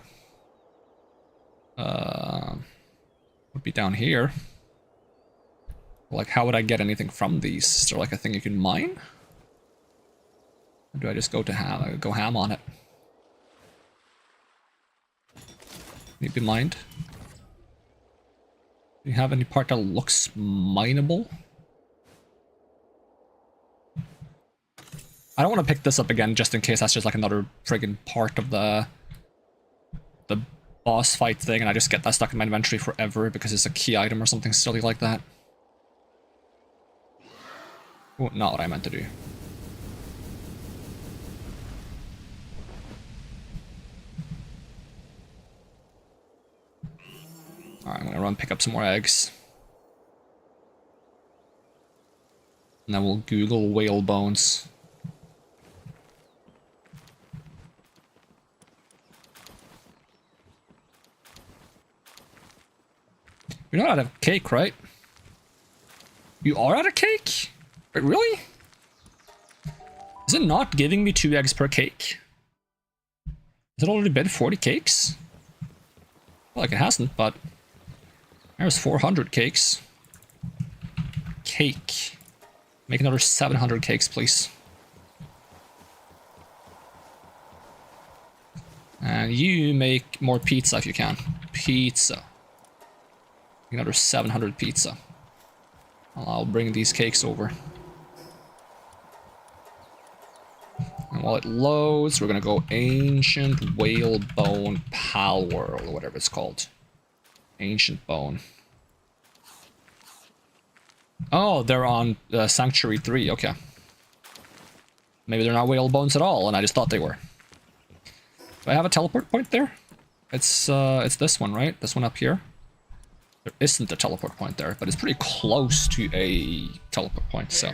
Would be down here. Like, how would I get anything from these? Is there like a thing you can mine? Or do I just go ham on it? Need to be mined. Do you have any part that looks mineable? I don't want to pick this up again just in case that's just like another friggin' part of the boss fight thing and I just get that stuck in my inventory forever because it's a key item or something silly like that. Oh, not what I meant to do. Alright, I'm gonna run pick up some more eggs. And then we'll Google whale bones. You're not out of cake, right? You are out of cake? Wait, really? Is it not giving me 2 eggs per cake? Has it already been 40 cakes? Well, like it hasn't, but... There's 400 cakes. Cake. Make another 700 cakes, please. And you make more pizza if you can. Pizza. Another 700 pizza. I'll bring these cakes over. And while it loads, we're gonna go Ancient Whalebone Palworld, or whatever it's called. Ancient Bone. Oh, they're on Sanctuary 3, okay. Maybe they're not whalebones at all, and I just thought they were. Do I have a teleport point there? It's this one, right? This one up here? There isn't a teleport point there, but it's pretty close to a teleport point, so.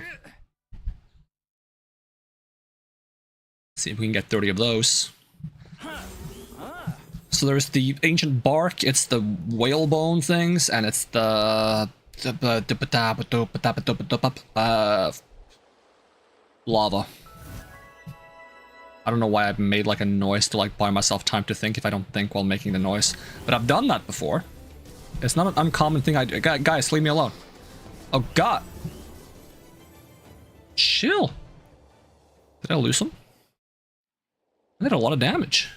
See if we can get 30 of those. So there's the ancient bark, it's the whalebone things, and it's the lava. I don't know why I've made like a noise to like buy myself time to think if I don't think while making the noise. But I've done that before. It's not an uncommon thing I do. Guys, leave me alone. Oh god. Chill. Did I lose him? I did a lot of damage.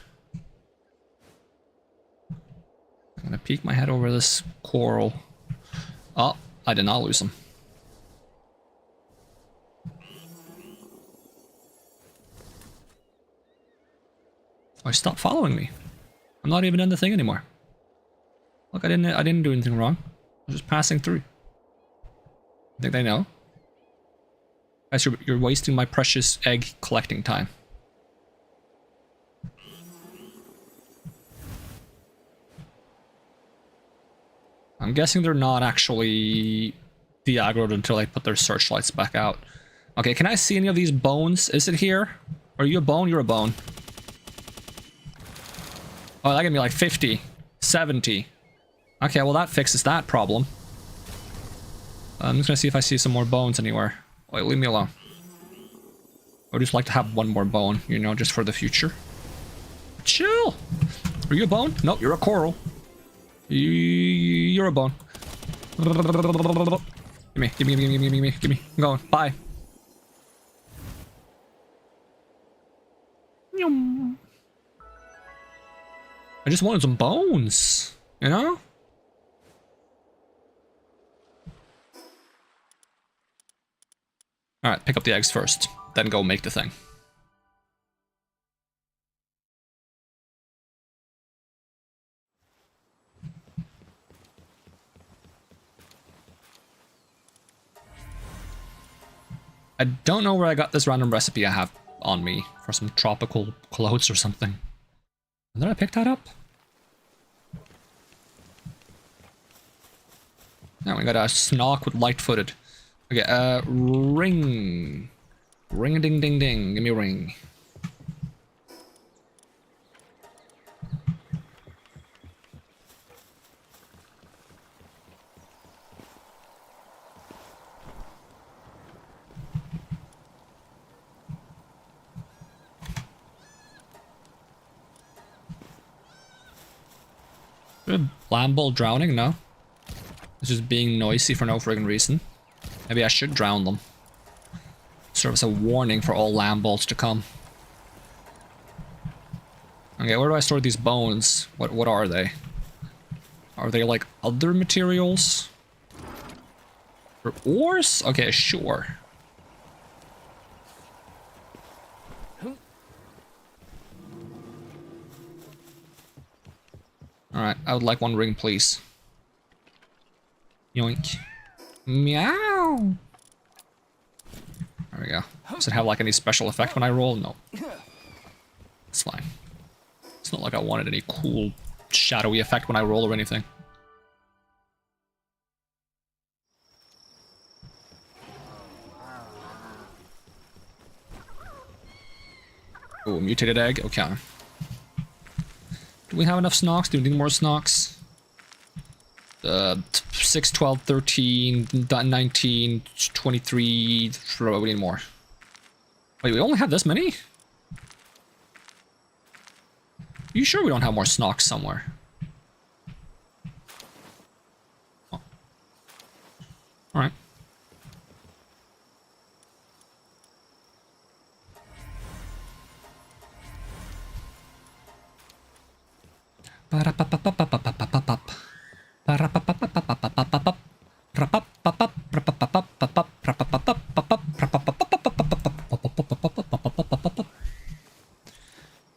I'm gonna peek my head over this coral. Oh, I did not lose him. Oh, stop following me. I'm not even in the thing anymore. Look, I didn't do anything wrong. I was just passing through. I think they know. Guys, you're wasting my precious egg collecting time. I'm guessing they're not actually de-aggroed until they put their searchlights back out. Okay, can I see any of these bones? Is it here? Are you a bone? You're a bone. Oh, that gave me like 50, 70. Okay, well that fixes that problem. I'm just gonna see if I see some more bones anywhere. Wait, leave me alone. I would just like to have one more bone, you know, just for the future. Chill! Are you a bone? Nope, you're a coral. You're a bone. Give me. I'm going. Bye. I just wanted some bones, you know? Alright, pick up the eggs first, then go make the thing. I don't know where I got this random recipe I have on me for some tropical clothes or something. Did I pick that up? Now we got a snock with light-footed. Okay, ring. Ring-a-ding-ding-ding. Give me a ring. Lamble drowning? No. It's just being noisy for no friggin' reason. Maybe I should drown them. Serve as a warning for all lamballs to come. Okay, where do I store these bones? What are they? Are they like other materials? Or ores? Okay, sure. Alright, I would like one ring, please. Yoink. Meow! There we go. Does it have like any special effect when I roll? No. It's fine. It's not like I wanted any cool shadowy effect when I roll or anything. Oh, mutated egg? Okay. Do we have enough snocks? Do we need more snocks? 6, 12, 13, 19, 23... We need more. Wait, we only have this many? You sure we don't have more snocks somewhere? Oh. Alright.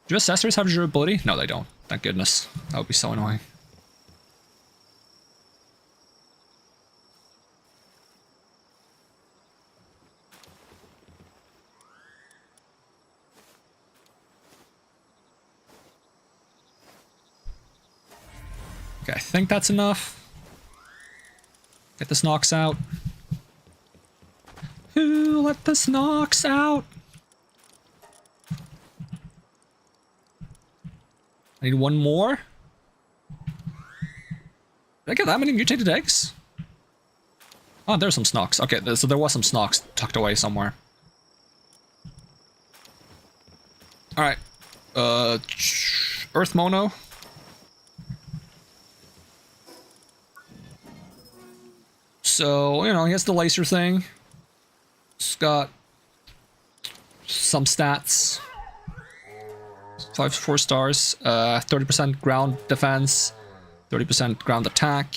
Do accessories have durability? No, they don't. Thank goodness. That would be so annoying. Okay, I think that's enough. Get the Snox out. Ooh, let the Snox out. I need one more. Did I get that many mutated eggs? Oh, there's some Snox. Okay, so there was some Snox tucked away somewhere. Alright. Earth Mono. So, you know, he has the laser thing. It's got some stats. 4 stars. 30% ground defense. 30% ground attack.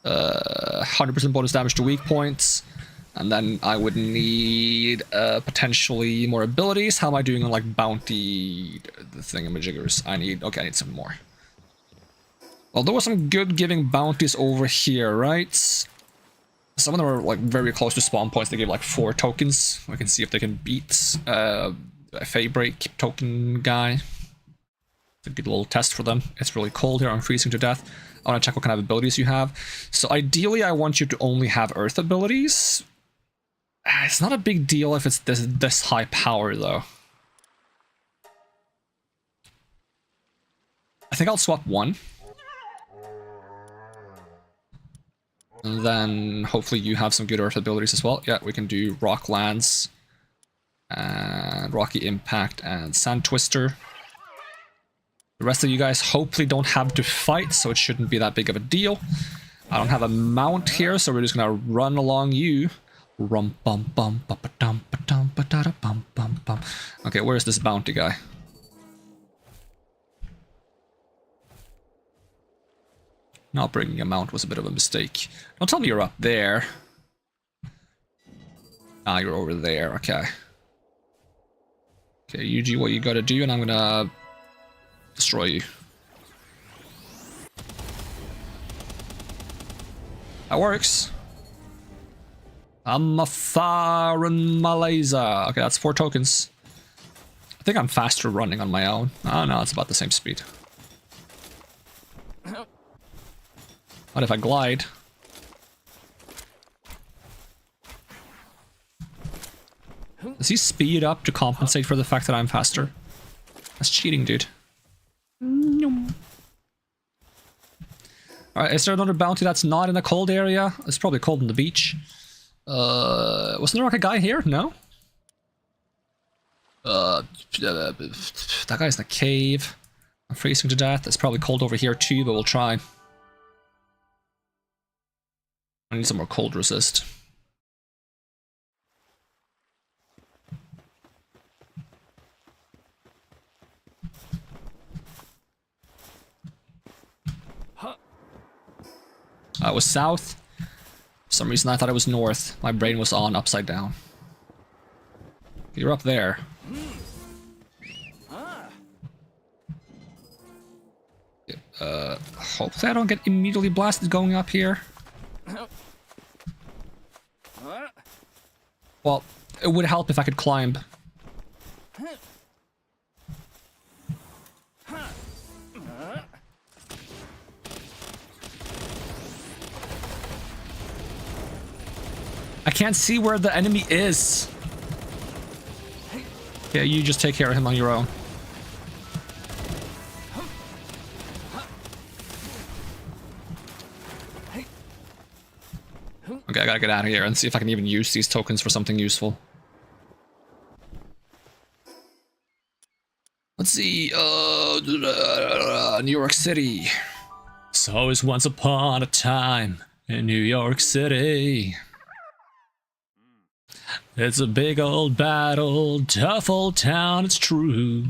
100% bonus damage to weak points. And then I would need potentially more abilities. How am I doing on like bounty thingamajiggers? I need some more. Well, there was some good giving bounties over here, right? Some of them are like very close to spawn points. They gave like 4 tokens. We can see if they can beat a Fey Break token guy. It's a good little test for them. It's really cold here. I'm freezing to death. I want to check what kind of abilities you have. So ideally, I want you to only have Earth abilities. It's not a big deal if it's this high power, though. I think I'll swap one. And then hopefully you have some good Earth abilities as well. Yeah, we can do Rock Lance, and Rocky Impact, and Sand Twister. The rest of you guys hopefully don't have to fight, so it shouldn't be that big of a deal. I don't have a mount here, so we're just gonna run along you. Okay, where's this bounty guy? Not bringing a mount was a bit of a mistake. Don't tell me you're up there. Ah, you're over there, okay. Okay, you do what you gotta do, and I'm gonna destroy you. That works. I'm a foreign Malaysia. Okay, that's 4 tokens. I think I'm faster running on my own. Oh no, it's about the same speed. What if I glide? Does he speed up to compensate for the fact that I'm faster? That's cheating, dude. Alright, is there another bounty that's not in a cold area? It's probably cold on the beach. Wasn't there like a guy here? No? That guy's in a cave. I'm freezing to death. It's probably cold over here too, but we'll try. I need some more cold resist. It was south. For some reason I thought it was north. My brain was on upside down. You're up there. Hopefully I don't get immediately blasted going up here. Well, it would help if I could climb. I can't see where the enemy is. Yeah, you just take care of him on your own. Okay, I gotta get out of here and see if I can even use these tokens for something useful. Let's see, New York City. So is once upon a time in New York City. It's a big old battle, tough old town, it's true.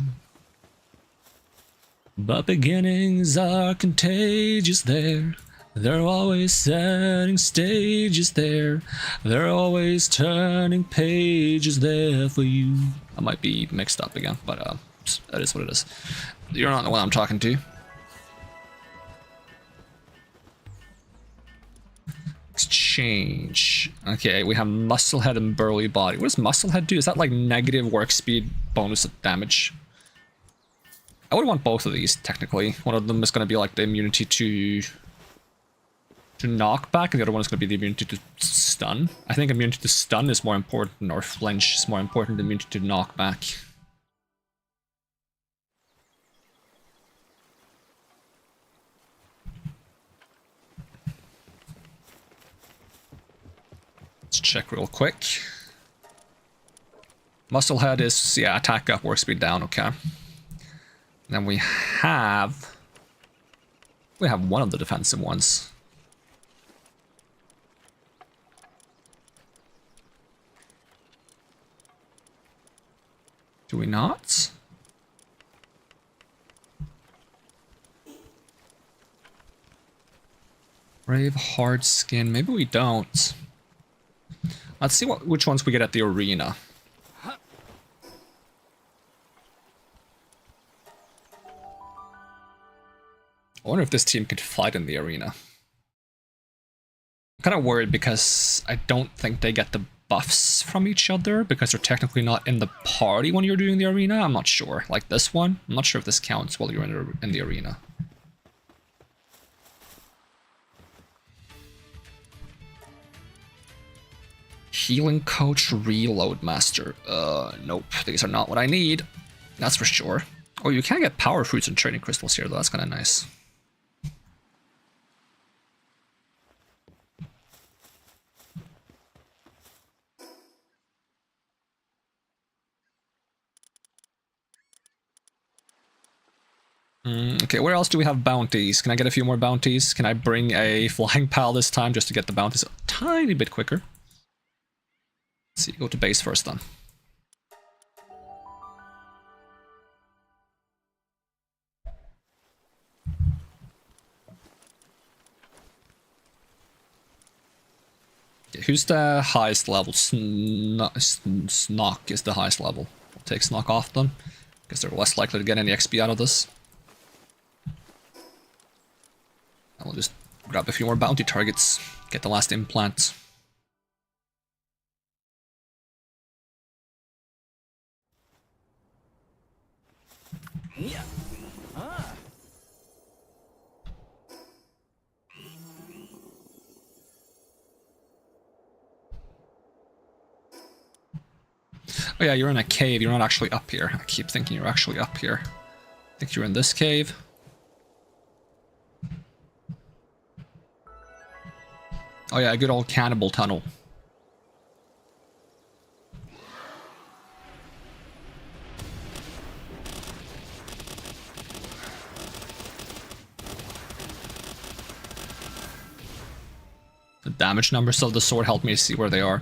But beginnings are contagious there. They're always setting stages there. They're always turning pages there for you. I might be mixed up again, but that is what it is. You're not the one I'm talking to. Exchange. Okay, we have Musclehead and Burly Body. What does Musclehead do? Is that like negative work speed, bonus of damage? I would want both of these, technically. One of them is going to be like the immunity to knockback, and the other one is going to be the immunity to stun. I think immunity to stun is more important, or flinch is more important than immunity to knockback. Let's check real quick. Musclehead is, yeah, attack up, work speed down, okay. Then we have one of the defensive ones. Do we not? Brave, hard skin. Maybe we don't. Let's see which ones we get at the arena. I wonder if this team could fight in the arena. I'm kind of worried because I don't think they get the buffs from each other because they're technically not in the party when you're doing the arena. I'm not sure. Like this one, I'm not sure if this counts while you're in the arena. Healing Coach, Reload Master. Nope, these are not what I need. That's for sure. Oh, you can get power fruits and training crystals here though, that's kind of nice. Okay, where else do we have bounties? Can I get a few more bounties? Can I bring a flying pal this time just to get the bounties a tiny bit quicker? Let's see, go to base first then. Okay, who's the highest level? Snock is the highest level. We'll take Snock off them, because they're less likely to get any XP out of this. And we'll just grab a few more bounty targets, get the last implant. Yeah. Ah. Oh yeah, you're in a cave, you're not actually up here. I keep thinking you're actually up here. I think you're in this cave. Oh yeah, a good old cannibal tunnel. The damage numbers of the sword help me see where they are.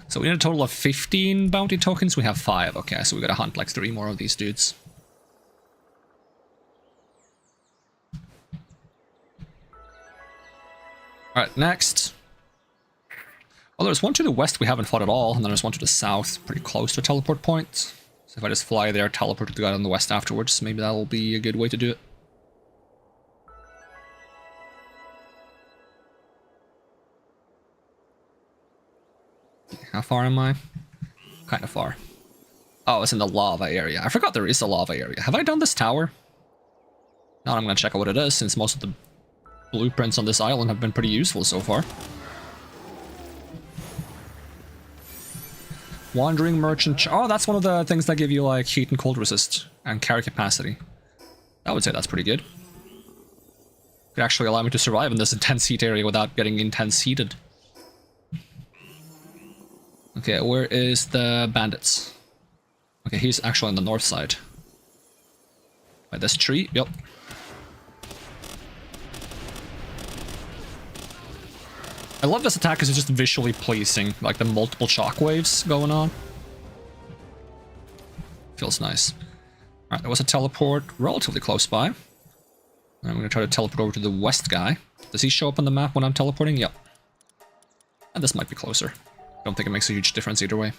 So we need a total of 15 bounty tokens, we have 5. Okay, so we gotta hunt like 3 more of these dudes. Alright, next. Well, there's one to the west we haven't fought at all, and then there's one to the south, pretty close to a teleport point. So if I just fly there, teleport to the guy on the west afterwards, maybe that'll be a good way to do it. How far am I? Kind of far. Oh, it's in the lava area. I forgot there is a lava area. Have I done this tower? Now I'm gonna check out what it is, since most of the blueprints on this island have been pretty useful so far. Wandering Merchant. Oh, that's one of the things that give you like heat and cold resist and carry capacity. I would say that's pretty good. Could actually allow me to survive in this intense heat area without getting intense heated. Okay, where is the bandits? Okay, he's actually on the north side. By this tree, yep. I love this attack because it's just visually pleasing, like the multiple shockwaves going on. Feels nice. Alright, there was a teleport relatively close by. I'm going to try to teleport over to the west guy. Does he show up on the map when I'm teleporting? Yep. And this might be closer. Don't think it makes a huge difference either way.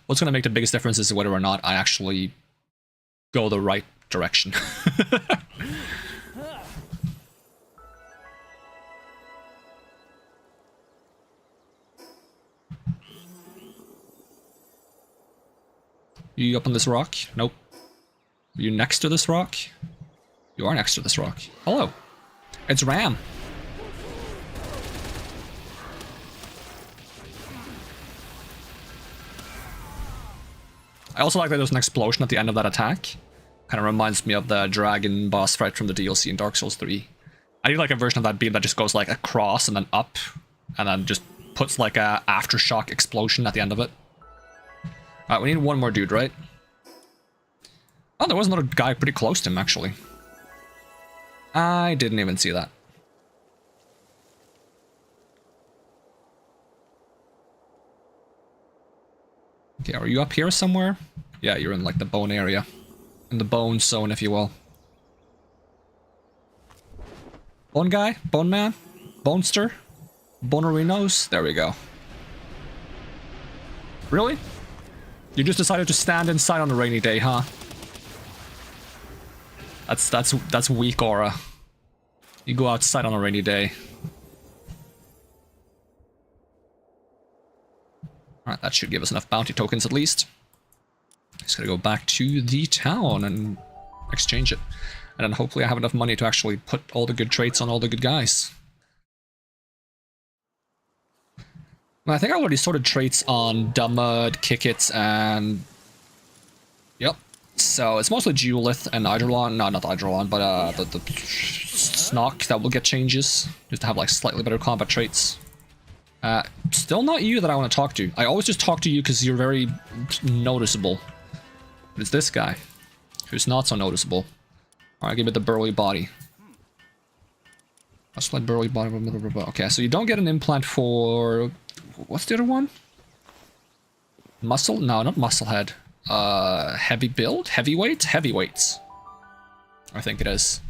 What's going to make the biggest difference is whether or not I actually go the right direction. You up on this rock? Nope. Are you next to this rock? You are next to this rock. Hello. It's Ram. I also like that there's an explosion at the end of that attack. Kind of reminds me of the dragon boss fight from the DLC in Dark Souls 3. I need like a version of that beam that just goes like across and then up, and then just puts like a aftershock explosion at the end of it. Alright, we need one more dude, right? Oh, there was another guy pretty close to him, actually. I didn't even see that. Okay, are you up here somewhere? Yeah, you're in like the bone area. In the bone zone, if you will. Bone guy? Bone man? Bonester? Bonerinos? There we go. Really? You just decided to stand inside on a rainy day, huh? That's weak aura. You go outside on a rainy day. Alright, that should give us enough bounty tokens at least. Just gotta go back to the town and exchange it. And then hopefully I have enough money to actually put all the good traits on all the good guys. Well, I think I already sorted traits on Dummud, Kickit, and... Yep. So it's mostly Duelith and Eidolon. No, not Eidolon, but the Snock that will get changes. Just to have like slightly better combat traits. Still not you that I want to talk to. I always just talk to you because you're very noticeable. But it's this guy who's not so noticeable. Alright, give it the burly body. That's like burly body. Okay, so you don't get an implant for... What's the other one? Muscle? No, not muscle head. Heavy build? Heavyweight? Heavyweights. I think it is.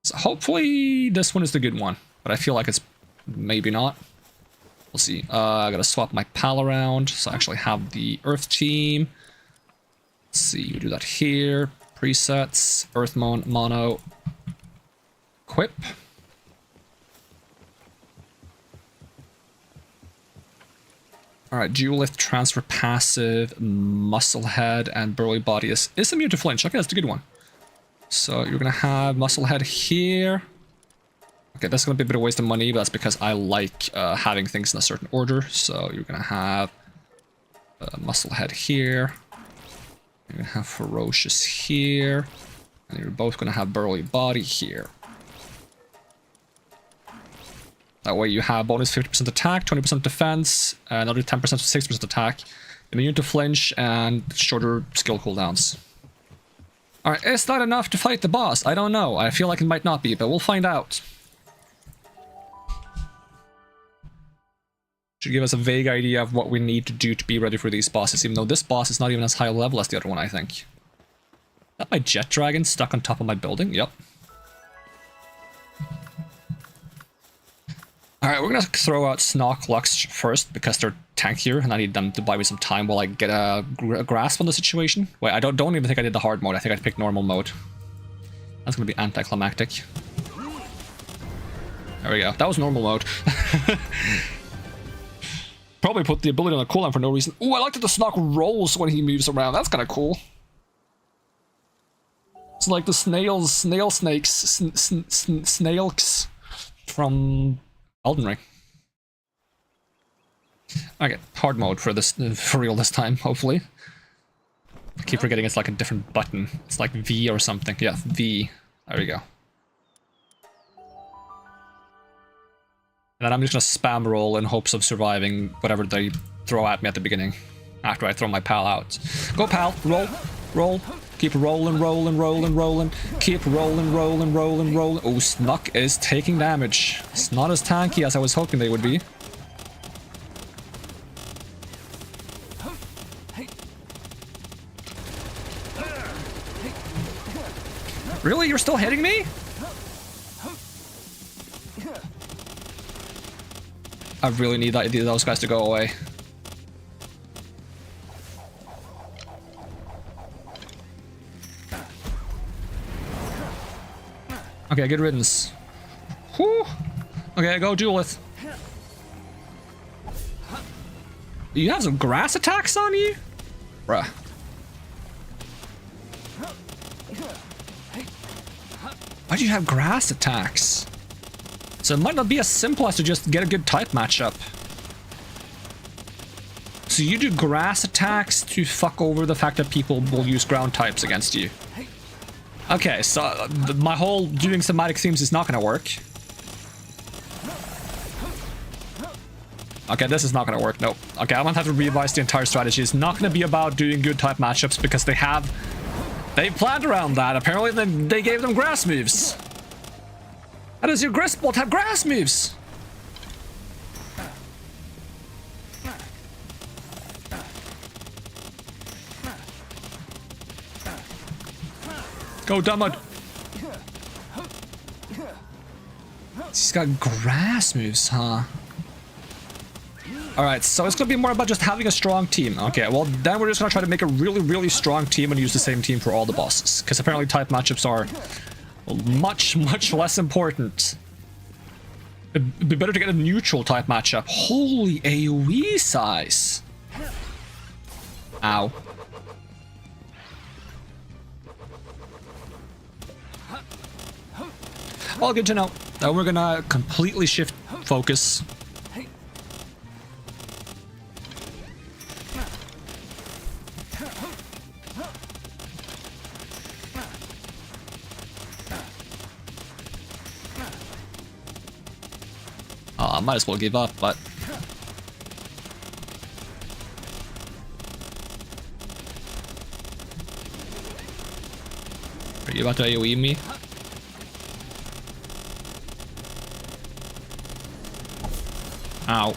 So hopefully this one is the good one. But I feel like it's maybe not. We'll see. I gotta swap my pal around. So I actually have the Earth team. Let's see, we do that here. Presets. Earth mono. Equip. Alright, Duelith, Transfer Passive, Muscle Head, and Burly Body is immune to flinch. Okay, that's the good one. So you're gonna have Muscle Head here. Okay, that's gonna be a bit of a waste of money, but that's because I like having things in a certain order. So you're gonna have Muscle Head here. You're gonna have Ferocious here. And you're both gonna have Burly Body here. That way you have bonus 50% attack, 20% defense, another 10% to 6% attack, immune to flinch, and shorter skill cooldowns. Alright, is that enough to fight the boss? I don't know. I feel like it might not be, but we'll find out. Should give us a vague idea of what we need to do to be ready for these bosses, even though this boss is not even as high level as the other one, I think. Is that my jet dragon stuck on top of my building? Yep. Alright, we're gonna throw out Snock Lux first because they're tankier and I need them to buy me some time while I get a grasp on the situation. Wait, I don't even think I did the hard mode. I think I picked normal mode. That's gonna be anticlimactic. There we go. That was normal mode. Probably put the ability on a cooldown for no reason. Ooh, I like that the Snock rolls when he moves around. That's kind of cool. It's like the snail snakes from Elden Ring. Okay, hard mode for this, for real this time, hopefully. I keep forgetting it's like a different button. It's like V or something. Yeah, V. There we go. And then I'm just gonna spam roll in hopes of surviving whatever they throw at me at the beginning. After I throw my pal out. Go pal, roll, roll. Keep rolling, rolling, rolling, rolling. Keep rolling, rolling, rolling, rolling. Oh, Snock is taking damage. It's not as tanky as I was hoping they would be. Really? You're still hitting me? I really need those guys to go away. Okay, good riddance. Whew. Okay, go Duelith. You have some grass attacks on you? Bruh. Why do you have grass attacks? So it might not be as simple as to just get a good type matchup. So you do grass attacks to fuck over the fact that people will use ground types against you. Okay, so my whole doing thematic themes is not gonna work. Okay, this is not gonna work, nope. Okay, I'm gonna have to revise the entire strategy. It's not gonna be about doing good type matchups because they planned around that. Apparently they gave them grass moves. How does your Gristbolt have grass moves? Go, Dummud. He's got grass moves, huh? Alright, so it's gonna be more about just having a strong team. Okay, well, then we're just gonna try to make a really, really strong team and use the same team for all the bosses. Because apparently type matchups are much, much less important. It'd be better to get a neutral type matchup. Holy AoE size. Ow. Well, good to know. Now we're gonna completely shift focus. I might as well give up, but... Are you about to AoE me? Ow.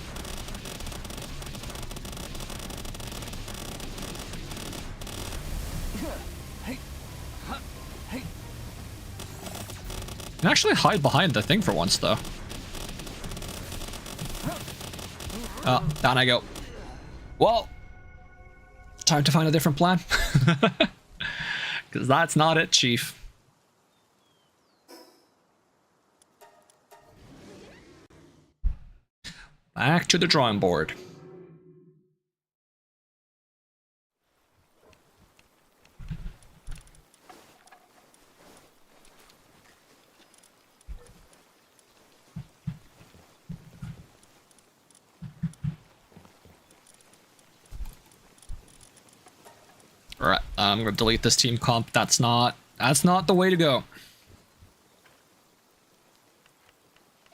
You can actually hide behind the thing for once, though. Oh, down I go. Well, time to find a different plan. Because that's not it, Chief. Back to the drawing board. Alright, I'm gonna delete this team comp. That's not the way to go.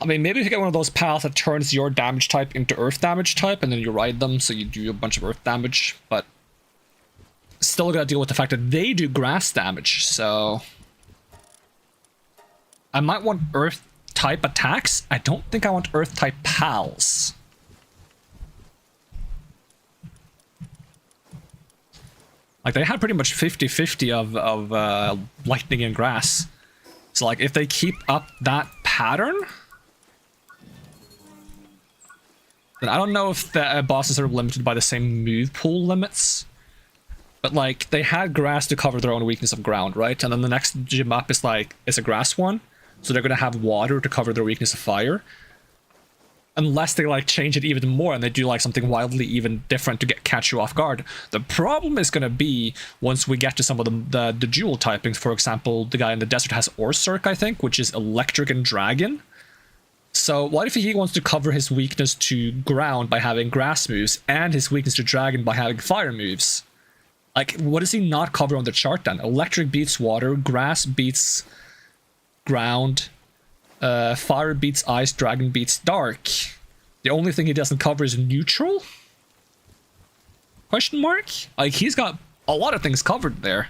I mean, maybe if you get one of those paths that turns your damage type into earth damage type, and then you ride them so you do a bunch of earth damage, but still gotta deal with the fact that they do grass damage, so... I might want earth type attacks. I don't think I want earth type pals. Like, they had pretty much 50-50 of lightning and grass. So, like, if they keep up that pattern... Then I don't know if the bosses are limited by the same move pool limits. But, like, they had grass to cover their own weakness of ground, right? And then the next gym up is, like, it's a grass one. So they're gonna have water to cover their weakness of fire. Unless they, like, change it even more and they do, like, something wildly even different to catch you off guard. The problem is gonna be, once we get to some of the dual typings, for example, the guy in the desert has Orsurk, I think, which is electric and dragon. So what if he wants to cover his weakness to ground by having grass moves, and his weakness to dragon by having fire moves? Like, what does he not cover on the chart then? Electric beats water, grass beats ground, fire beats ice, dragon beats dark. The only thing he doesn't cover is neutral? Question mark? Like, he's got a lot of things covered there.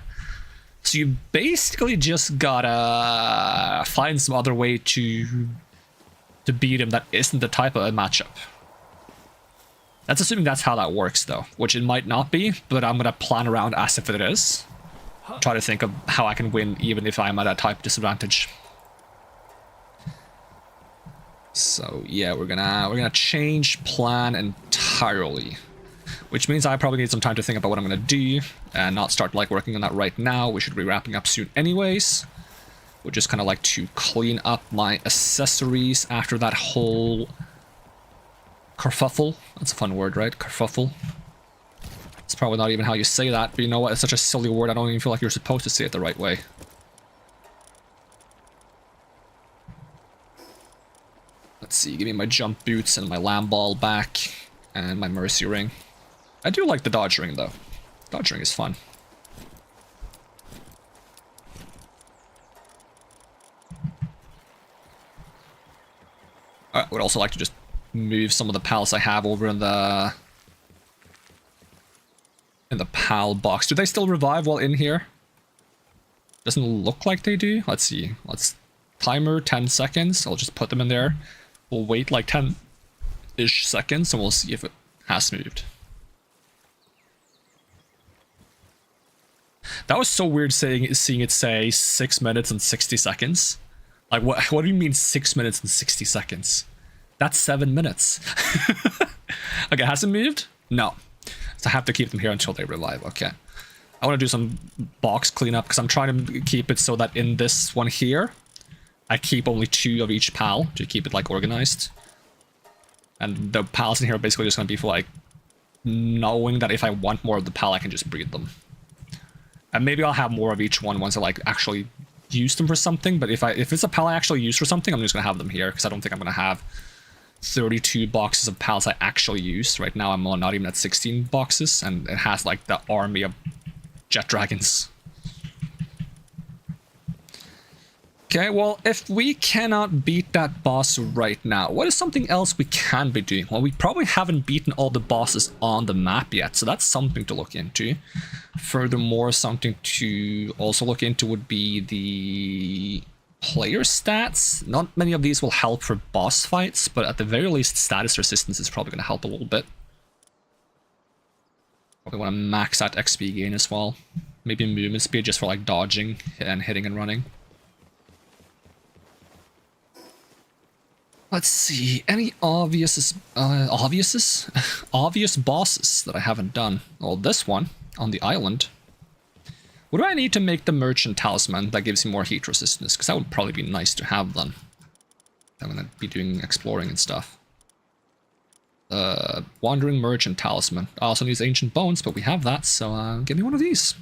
So you basically just gotta find some other way to beat him that isn't the type of a matchup. That's assuming that's how that works, though, which it might not be, but I'm gonna plan around as if it is. try to think of how I can win even if I'm at a type disadvantage. So yeah, we're gonna change plan entirely, which means I probably need some time to think about what I'm gonna do and not start like working on that right now. We should be wrapping up soon anyways. Would just kind of like to clean up my accessories after that whole kerfuffle. That's a fun word, right? Kerfuffle. It's probably not even how you say that, but you know what? It's such a silly word, I don't even feel like you're supposed to say it the right way. Let's see, give me my jump boots and my lamb ball back, and my mercy ring. I do like the dodge ring, though. Dodge ring is fun. I would also like to just move some of the pals I have over in the pal box. Do they still revive while in here? Doesn't look like they do. Let's see. Let's timer 10 seconds. I'll just put them in there. We'll wait like 10-ish seconds and we'll see if it has moved. That was so weird seeing it say 6 minutes and 60 seconds. Like, what do you mean 6 minutes and 60 seconds? That's 7 minutes. Okay, has it moved? No. So I have to keep them here until they revive. Okay. I want to do some box cleanup because I'm trying to keep it so that in this one here, I keep only 2 of each pal to keep it like organized. And the pals in here are basically just going to be for like knowing that if I want more of the pal, I can just breed them. And maybe I'll have more of each one once I like actually use them for something. But if it's a pal I actually use for something, I'm just going to have them here because I don't think I'm going to have 32 boxes of pals I actually use. Right now I'm not even at 16 boxes, and it has like the army of jet dragons. Okay, well, if we cannot beat that boss right now, what is something else we can be doing? Well, we probably haven't beaten all the bosses on the map yet, so that's something to look into. Furthermore, something to also look into would be the player stats. Not many of these will help for boss fights, but at the very least, status resistance is probably going to help a little bit. Probably want to max out XP gain as well. Maybe movement speed just for like dodging and hitting and running. Let's see, any obvious bosses that I haven't done? Well, this one on the island. What do I need to make the merchant talisman that gives you more heat resistance? Because that would probably be nice to have then. I'm gonna be doing exploring and stuff. Wandering merchant talisman. I also need ancient bones, but we have that, so give me one of these.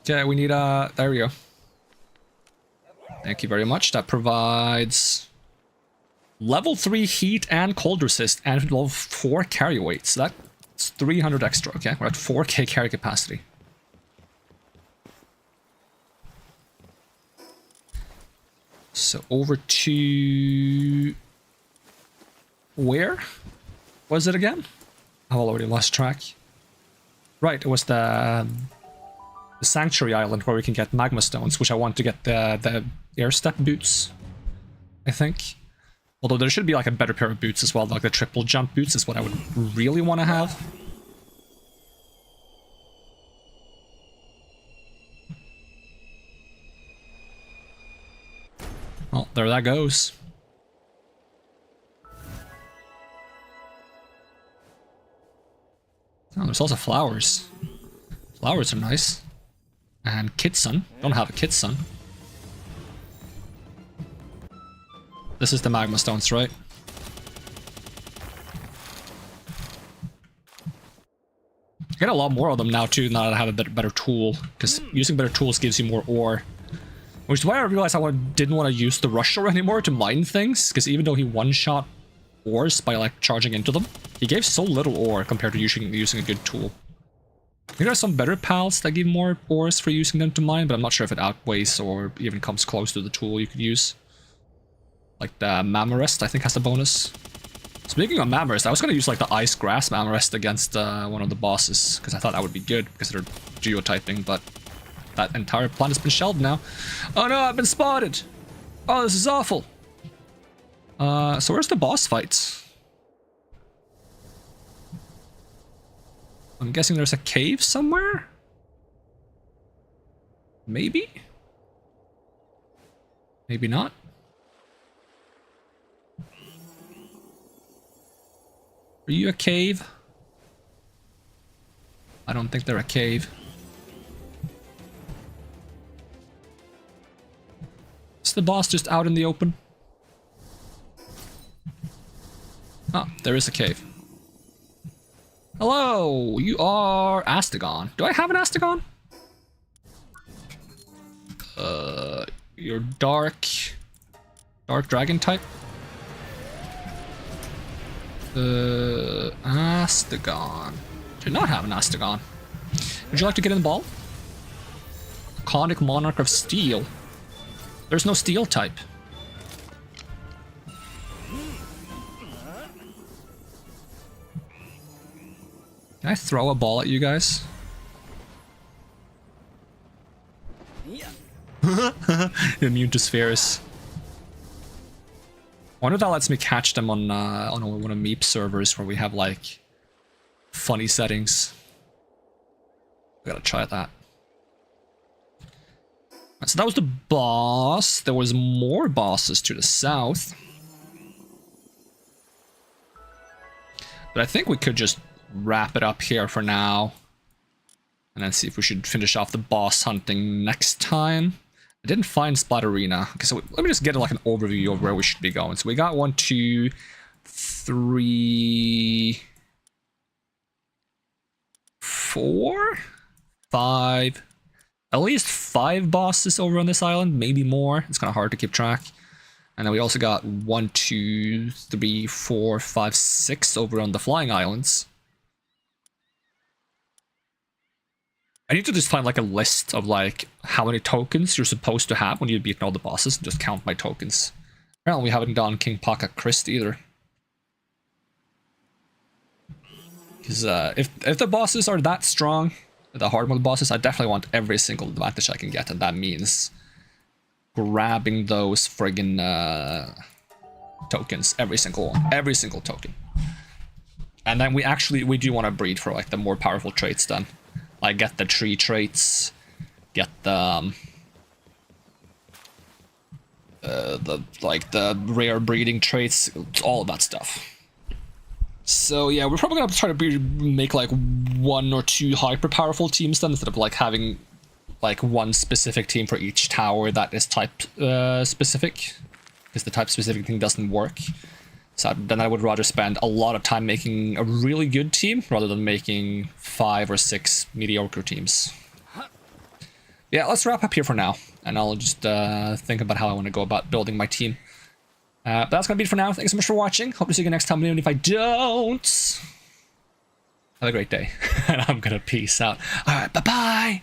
Okay, we need there we go. Thank you very much. That provides level 3 heat and cold resist and level 4 carry weight. So that's 300 extra. Okay, we're at 4k carry capacity. So over to where was it again? I've already lost track. Right, it was the Sanctuary Island where we can get magma stones, which I want to get the air step boots, I think. Although there should be like a better pair of boots as well, like the triple jump boots is what I would really want to have. Well, there that goes. Oh, there's also flowers. Flowers are nice. And Kitsun. Don't have a Kitsun. This is the magma stones, right? I get a lot more of them now too, now that I have a better tool. Because using better tools gives you more ore. Which is why I realized I didn't want to use the rusher anymore to mine things. Because even though he one-shot ores by like charging into them, he gave so little ore compared to using a good tool. There are some better pals that give more ores for using them to mine, but I'm not sure if it outweighs or even comes close to the tool you could use. Like the Mamorest, I think, has the bonus. Speaking of Mamorest, I was going to use like the Ice Grass Mamorest against one of the bosses, because I thought that would be good, because they're geotyping, but that entire plan has been shelved now. Oh no, I've been spotted! Oh, this is awful! So where's the boss fight? I'm guessing there's a cave somewhere? Maybe? Maybe not. Are you a cave? I don't think they're a cave. Is the boss just out in the open? Oh, there is a cave. Hello, you are Astagon. Do I have an Astagon? You're dark dragon type? Astagon. Do not have an Astagon. Would you like to get in the ball? Iconic Monarch of Steel. There's no steel type. Can I throw a ball at you guys? Immune to spheres. I wonder if that lets me catch them on one of Meep servers where we have like funny settings. We gotta try that. Right, so that was the boss. There was more bosses to the south. But I think we could just wrap it up here for now. And then see if we should finish off the boss hunting next time. I didn't find Spot Arena. Okay, so let me just get like an overview of where we should be going. So we got 1, 2, 3, 4, 5. At least 5 bosses over on this island, maybe more. It's kind of hard to keep track. And then we also got 1, 2, 3, 4, 5, 6 over on the Flying Islands. I need to just find like a list of like how many tokens you're supposed to have when you've beaten all the bosses and just count my tokens. Apparently we haven't done King Paka Christ either. Because if the bosses are that strong, the hard mode bosses, I definitely want every single advantage I can get, and that means grabbing those friggin' tokens, every single one, every single token. And then we do want to breed for like the more powerful traits then. Like get the tree traits, get the rare breeding traits, all of that stuff. So yeah, we're probably gonna try to make like 1 or 2 hyper powerful teams then, instead of like having like one specific team for each tower that is type specific, because the type specific thing doesn't work. So then I would rather spend a lot of time making a really good team rather than making 5 or 6 mediocre teams. Yeah, let's wrap up here for now, and I'll just think about how I want to go about building my team. But that's going to be it for now. Thanks so much for watching. Hope to see you next time, even if I don't. Have a great day, and I'm going to peace out. Alright, bye-bye!